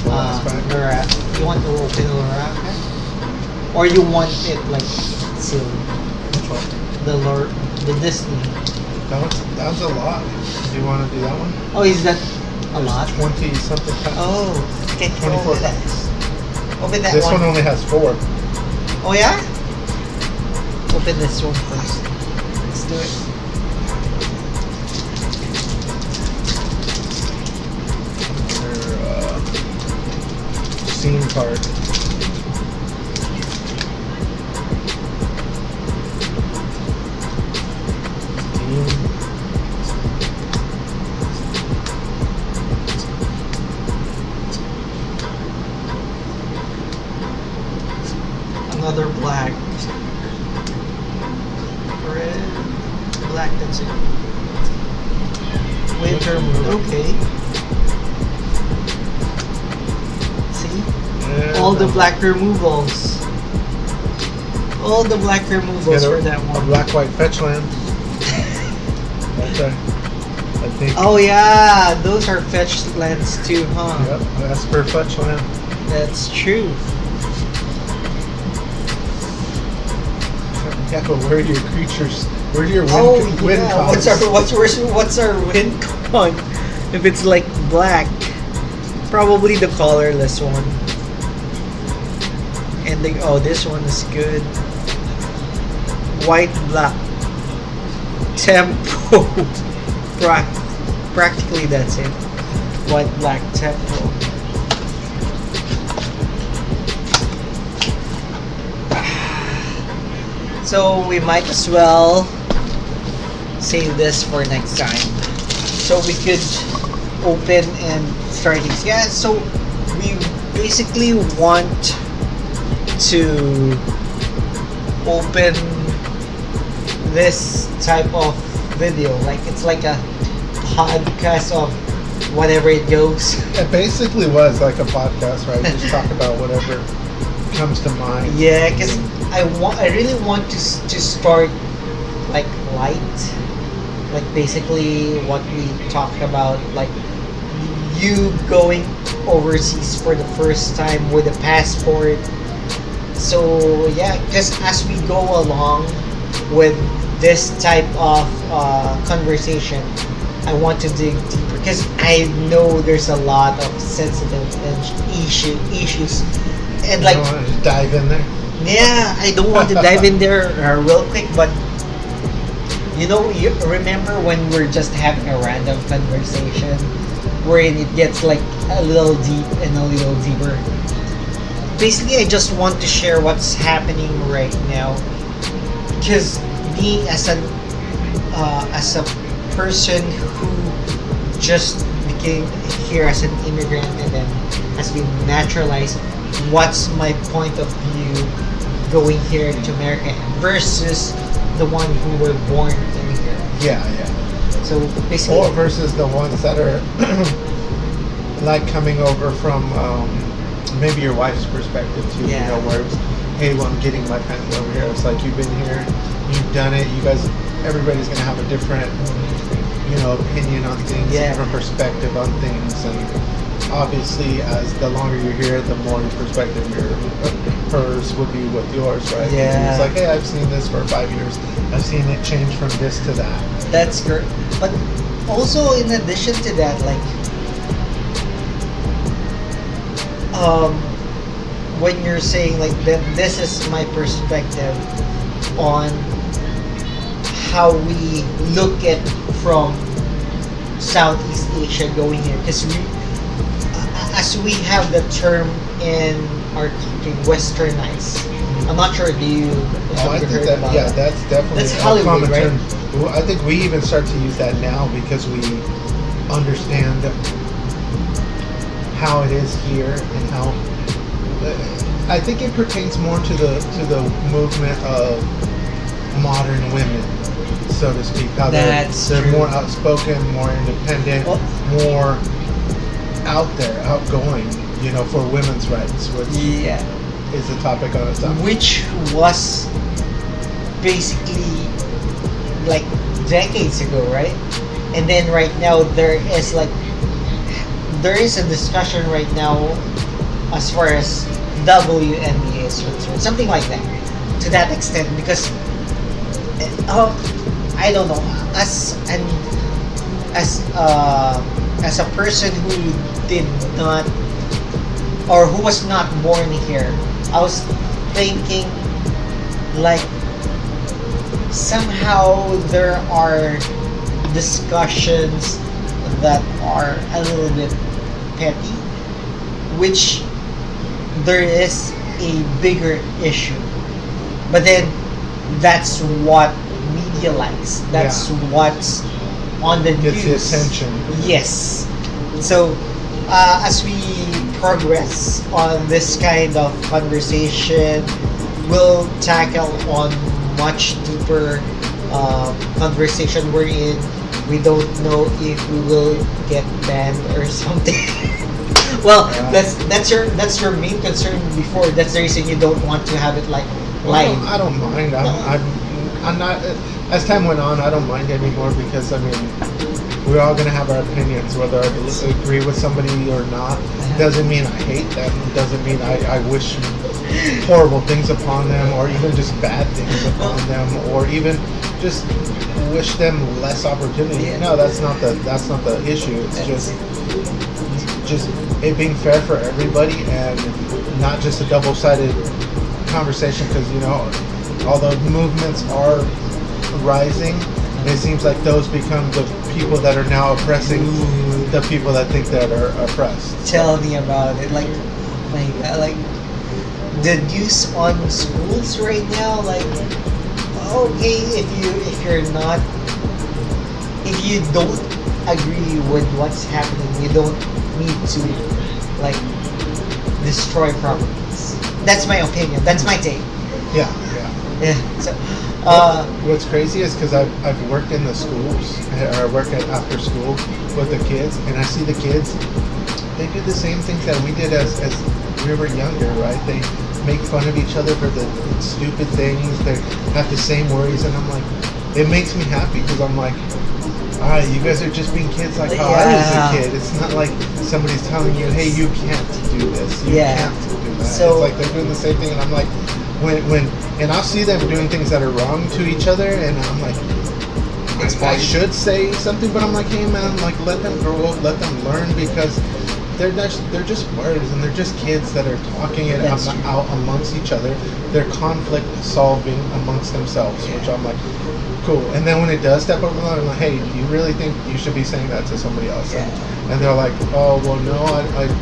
Laura. You want to open Laura? Or you want it like sealed? Which one? The Disney. That was a lot. Do you want to do that one? Oh, is that a lot? 20 something packs. Oh, okay. 24 Open that. packs. Open that This one. one only has 4. Oh yeah? Open this one first. Let's do it. Their scene card. Another black. Red. Black, that's it. Winter moon, okay. See? Yeah, All the black removals. All the black removals Get for that a one. black white fetch land. Okay. I think. Oh yeah, those are fetch lands too, huh? Yep, that's per fetch land. That's true. Yeah, but where are your creatures? Where's your win yeah. cons? What's our win con? If it's like black, probably the colorless one. And this one is good. White, black, tempo. Practically that's it. White, black, tempo. So we might as well save this for next time. So we could open and start things. Yeah, so we basically want to open this type of video. Like it's like a podcast of whatever it goes. It basically was like a podcast, right? Just talk about whatever comes to mind. Yeah, because I really want to start like light, like basically what we talked about, like you going overseas for the first time with a passport. So yeah, because as we go along with this type of conversation, I want to dig deeper because I know there's a lot of sensitive issues, and like You want to just dive in there? yeah, I don't want to dive in there real quick, but you remember when we're just having a random conversation wherein it gets like a little deep and a little deeper. Basically, I just want to share what's happening right now, because me as a person who just became here as an immigrant and then has been naturalized, what's my point of view going here to America versus the one who were born in here. Yeah. So basically, Or versus the ones that are like coming over from maybe your wife's perspective too. Yeah. You know, where it's, hey, well, I'm getting my family over here. It's like you've been here, you've done it. You guys, everybody's gonna have a different, opinion on things, Yeah. different perspective on things, and obviously, as the longer you're here, the more your perspective hers would be with yours, right? Yeah. It's like, hey, I've seen this for 5 years. I've seen it change from this to that. that's great. But also, in addition to that, like, when you're saying like that, this is my perspective on how we look at from Southeast Asia going here, because as we have the term in our country, westernized. I'm not sure. Do you Oh, I have you think heard that, about yeah, that? that's definitely That's a Hollywood, common right? term. Well, I think we even start to use that now because we understand how it is here and how. I think it pertains more to the movement of modern women, so to speak. How That's they're true. more outspoken, more independent, Oh. more out there, outgoing. For women's rights, which Yeah. is the topic on its own. Which was basically like decades ago, right? And then right now there is a discussion right now as far as WNBA is concerned, something like that, to that extent, because I don't know, as a person who did not, or who was not born here, I was thinking like somehow there are discussions that are a little bit petty, which there is a bigger issue, but then that's what media likes, that's Yeah. what's on the Gets the news. attention. Yes. So as we progress on this kind of conversation, we'll tackle on much deeper conversation we're in. We don't know if we will get banned or something. Well, Yeah. that's your main concern before. That's the reason you don't want to have it like live. I don't mind. I'm not. As time went on, I don't mind anymore because we're all gonna have our opinions, whether I agree with somebody or not. Doesn't mean I hate them. Doesn't mean I wish horrible things upon them, or even just bad things upon them, or even just wish them less opportunity. Yeah. No, that's not the issue. It's just it being fair for everybody, and not just a double-sided conversation. Because although movements are rising, it seems like those become the people that are now oppressing the people that think that are oppressed. Tell me about it. Like, my God, like the news on schools right now. Like, okay, if you don't agree with what's happening, you don't need to like destroy properties. That's my opinion. That's my take. Yeah. Yeah. So, What's crazy is because I've worked in the schools, or I work at after school with the kids, and I see the kids. They do the same things that we did as we were younger, right? They make fun of each other for the stupid things. They have the same worries, and I'm like, it makes me happy because I'm like, all right, you guys are just being kids like how I was a kid. It's not like somebody's telling you, hey, you can't do this. You can't do that. So, it's like they're doing the same thing, and I'm like, and I'll see them doing things that are wrong to each other, and I'm like, I should say something, but I'm like, hey man, like let them grow up, let them learn, because they're just words, and they're just kids that are talking it out amongst each other. They're conflict solving amongst themselves, which I'm like, cool. And then when it does step over the line, I'm like, hey, do you really think you should be saying that to somebody else? And they're like, oh well, no,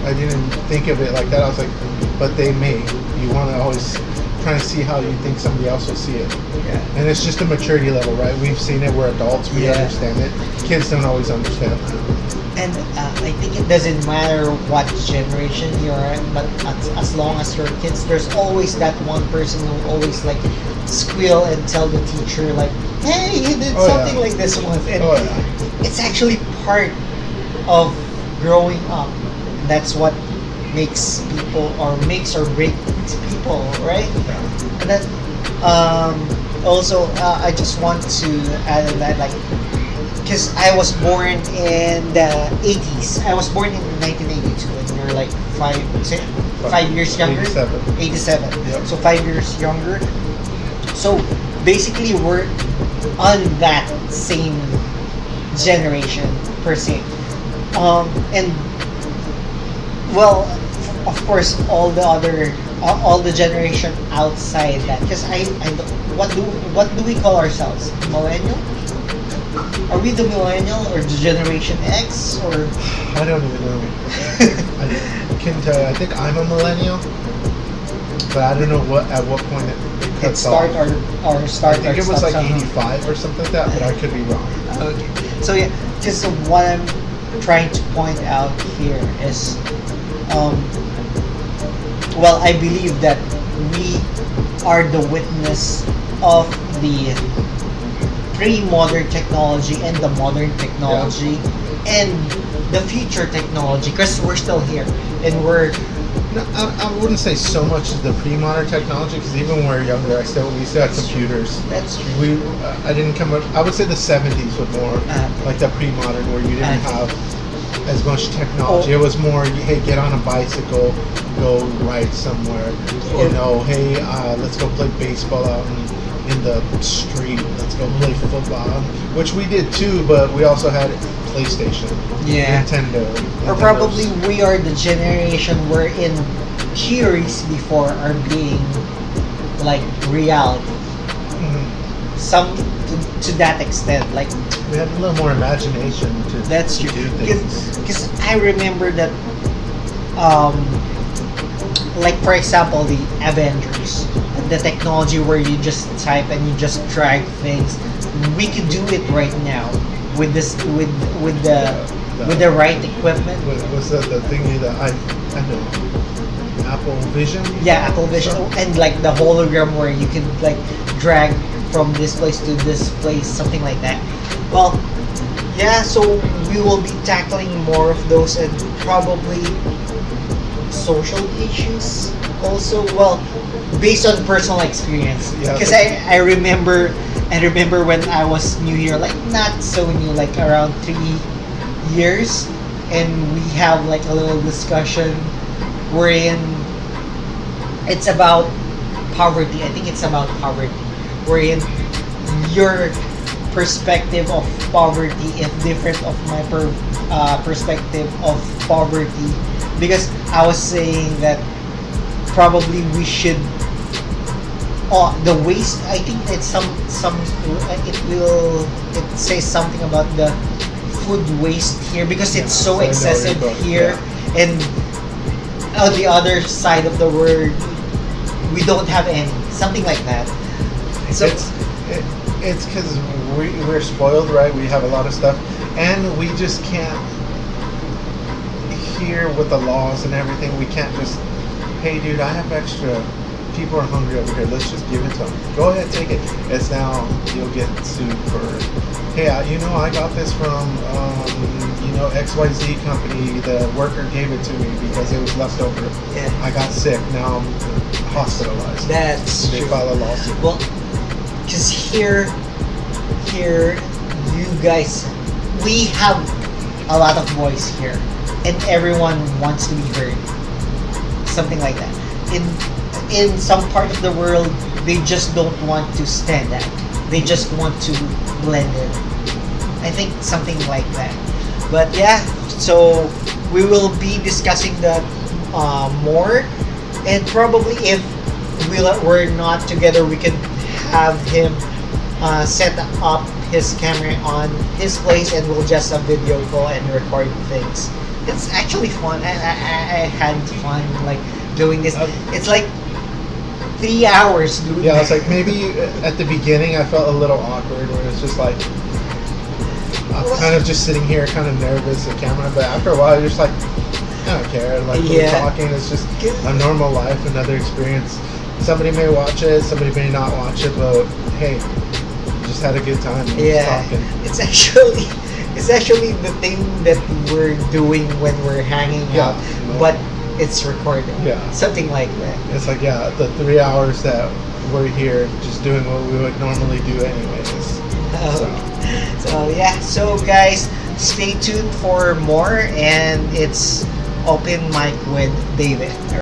I didn't think of it like that. I was like, but they may. You want to always trying to see how you think somebody else will see it. Yeah. And it's just a maturity level, right? We've seen it. We're adults. We understand it. Kids don't always understand that. And I think it doesn't matter what generation you're at, but as long as you're kids, there's always that one person who always like squeal and tell the teacher like, hey, you did something like this once. And it's actually part of growing up. That's what makes people, or makes or breaks people, right? Yeah. And then also I just want to add that, like, because I was born in the 80s. I was born in 1982, and you're like 5 years younger. 87. Yep. So 5 years younger. So basically, we're on that same generation per se. And well, of course, all the generation outside that. Because what do we call ourselves? Millennial? Are we the millennial or the Generation X, or? I don't even know. I couldn't tell you. I think I'm a millennial, but I don't know at what point it cuts off. Or start. I think it was like 85 or something like that, but I could be wrong. Okay. So yeah, just what I'm trying to point out here is, well, I believe that we are the witness of the pre-modern technology and the modern technology and the future technology, because we're still here and we're. No, I wouldn't say so much as the pre-modern technology, because even when we were younger, we still had computers. That's true. I didn't come up. I would say the 70s was more like the pre-modern, where you didn't have as much technology. It was more, hey, get on a bicycle, go ride somewhere. Hey, let's go play baseball out in the street. Let's go play football, which we did too. But we also had PlayStation, Nintendo. Or probably we are the generation wherein theories before are being like reality. Mm-hmm. Some to that extent, like we had a little more imagination to. That's true. Do things. Because I remember that, like for example, the Avengers, the technology where you just type and you just drag things. We could do it right now with this, with the right equipment. What's the thingy that I know? Apple Vision. Yeah, Apple Vision, and like the hologram where you can like drag from this place to this place, something like that. Well, yeah, so we will be tackling more of those, and probably social issues also. Well, based on personal experience, because I remember when I was new here, like not so new, like around 3 years. and we have like a little discussion wherein it's about poverty. I think it's about poverty, wherein your perspective of poverty is different of my perspective of poverty, because I was saying that probably we should the waste. I think it's some it says something about the food waste here, because it's so I know excessive what you're here, and on the other side of the world we don't have any, something like that. So It's because we're spoiled, right? We have a lot of stuff, and we just can't hear with the laws and everything. We can't just, hey, dude, I have extra. People are hungry over here. Let's just give it to them. Go ahead, take it. It's now you'll get sued for, hey, I got this from, XYZ company. The worker gave it to me because it was left over. Yeah. I got sick. Now I'm hospitalized. that's They true. file a lawsuit. Well, because here, you guys, we have a lot of voice here, and everyone wants to be heard. Something like that. In some part of the world, they just don't want to stand out. They just want to blend in. I think something like that. But yeah, so we will be discussing that more, and probably if we're not together, we can have him set up his camera on his place, and we'll just video call and record things. It's actually fun. I had fun like doing this. It's like 3 hours doing Yeah, that. it's like maybe at the beginning I felt a little awkward where it's just like I'm kind of just sitting here kind of nervous at camera, but after a while you're just like, I don't care. Like we're Yeah. talking, it's just a normal life, another experience. Somebody may watch it, somebody may not watch it, but hey, just had a good time. Yeah, Just talking. it's actually the thing that we're doing when we're hanging Yeah. out, but it's recorded. Yeah. Something like that. It's like, yeah, the 3 hours that we're here just doing what we would normally do anyways. So yeah, so guys, stay tuned for more, and it's open mic with David.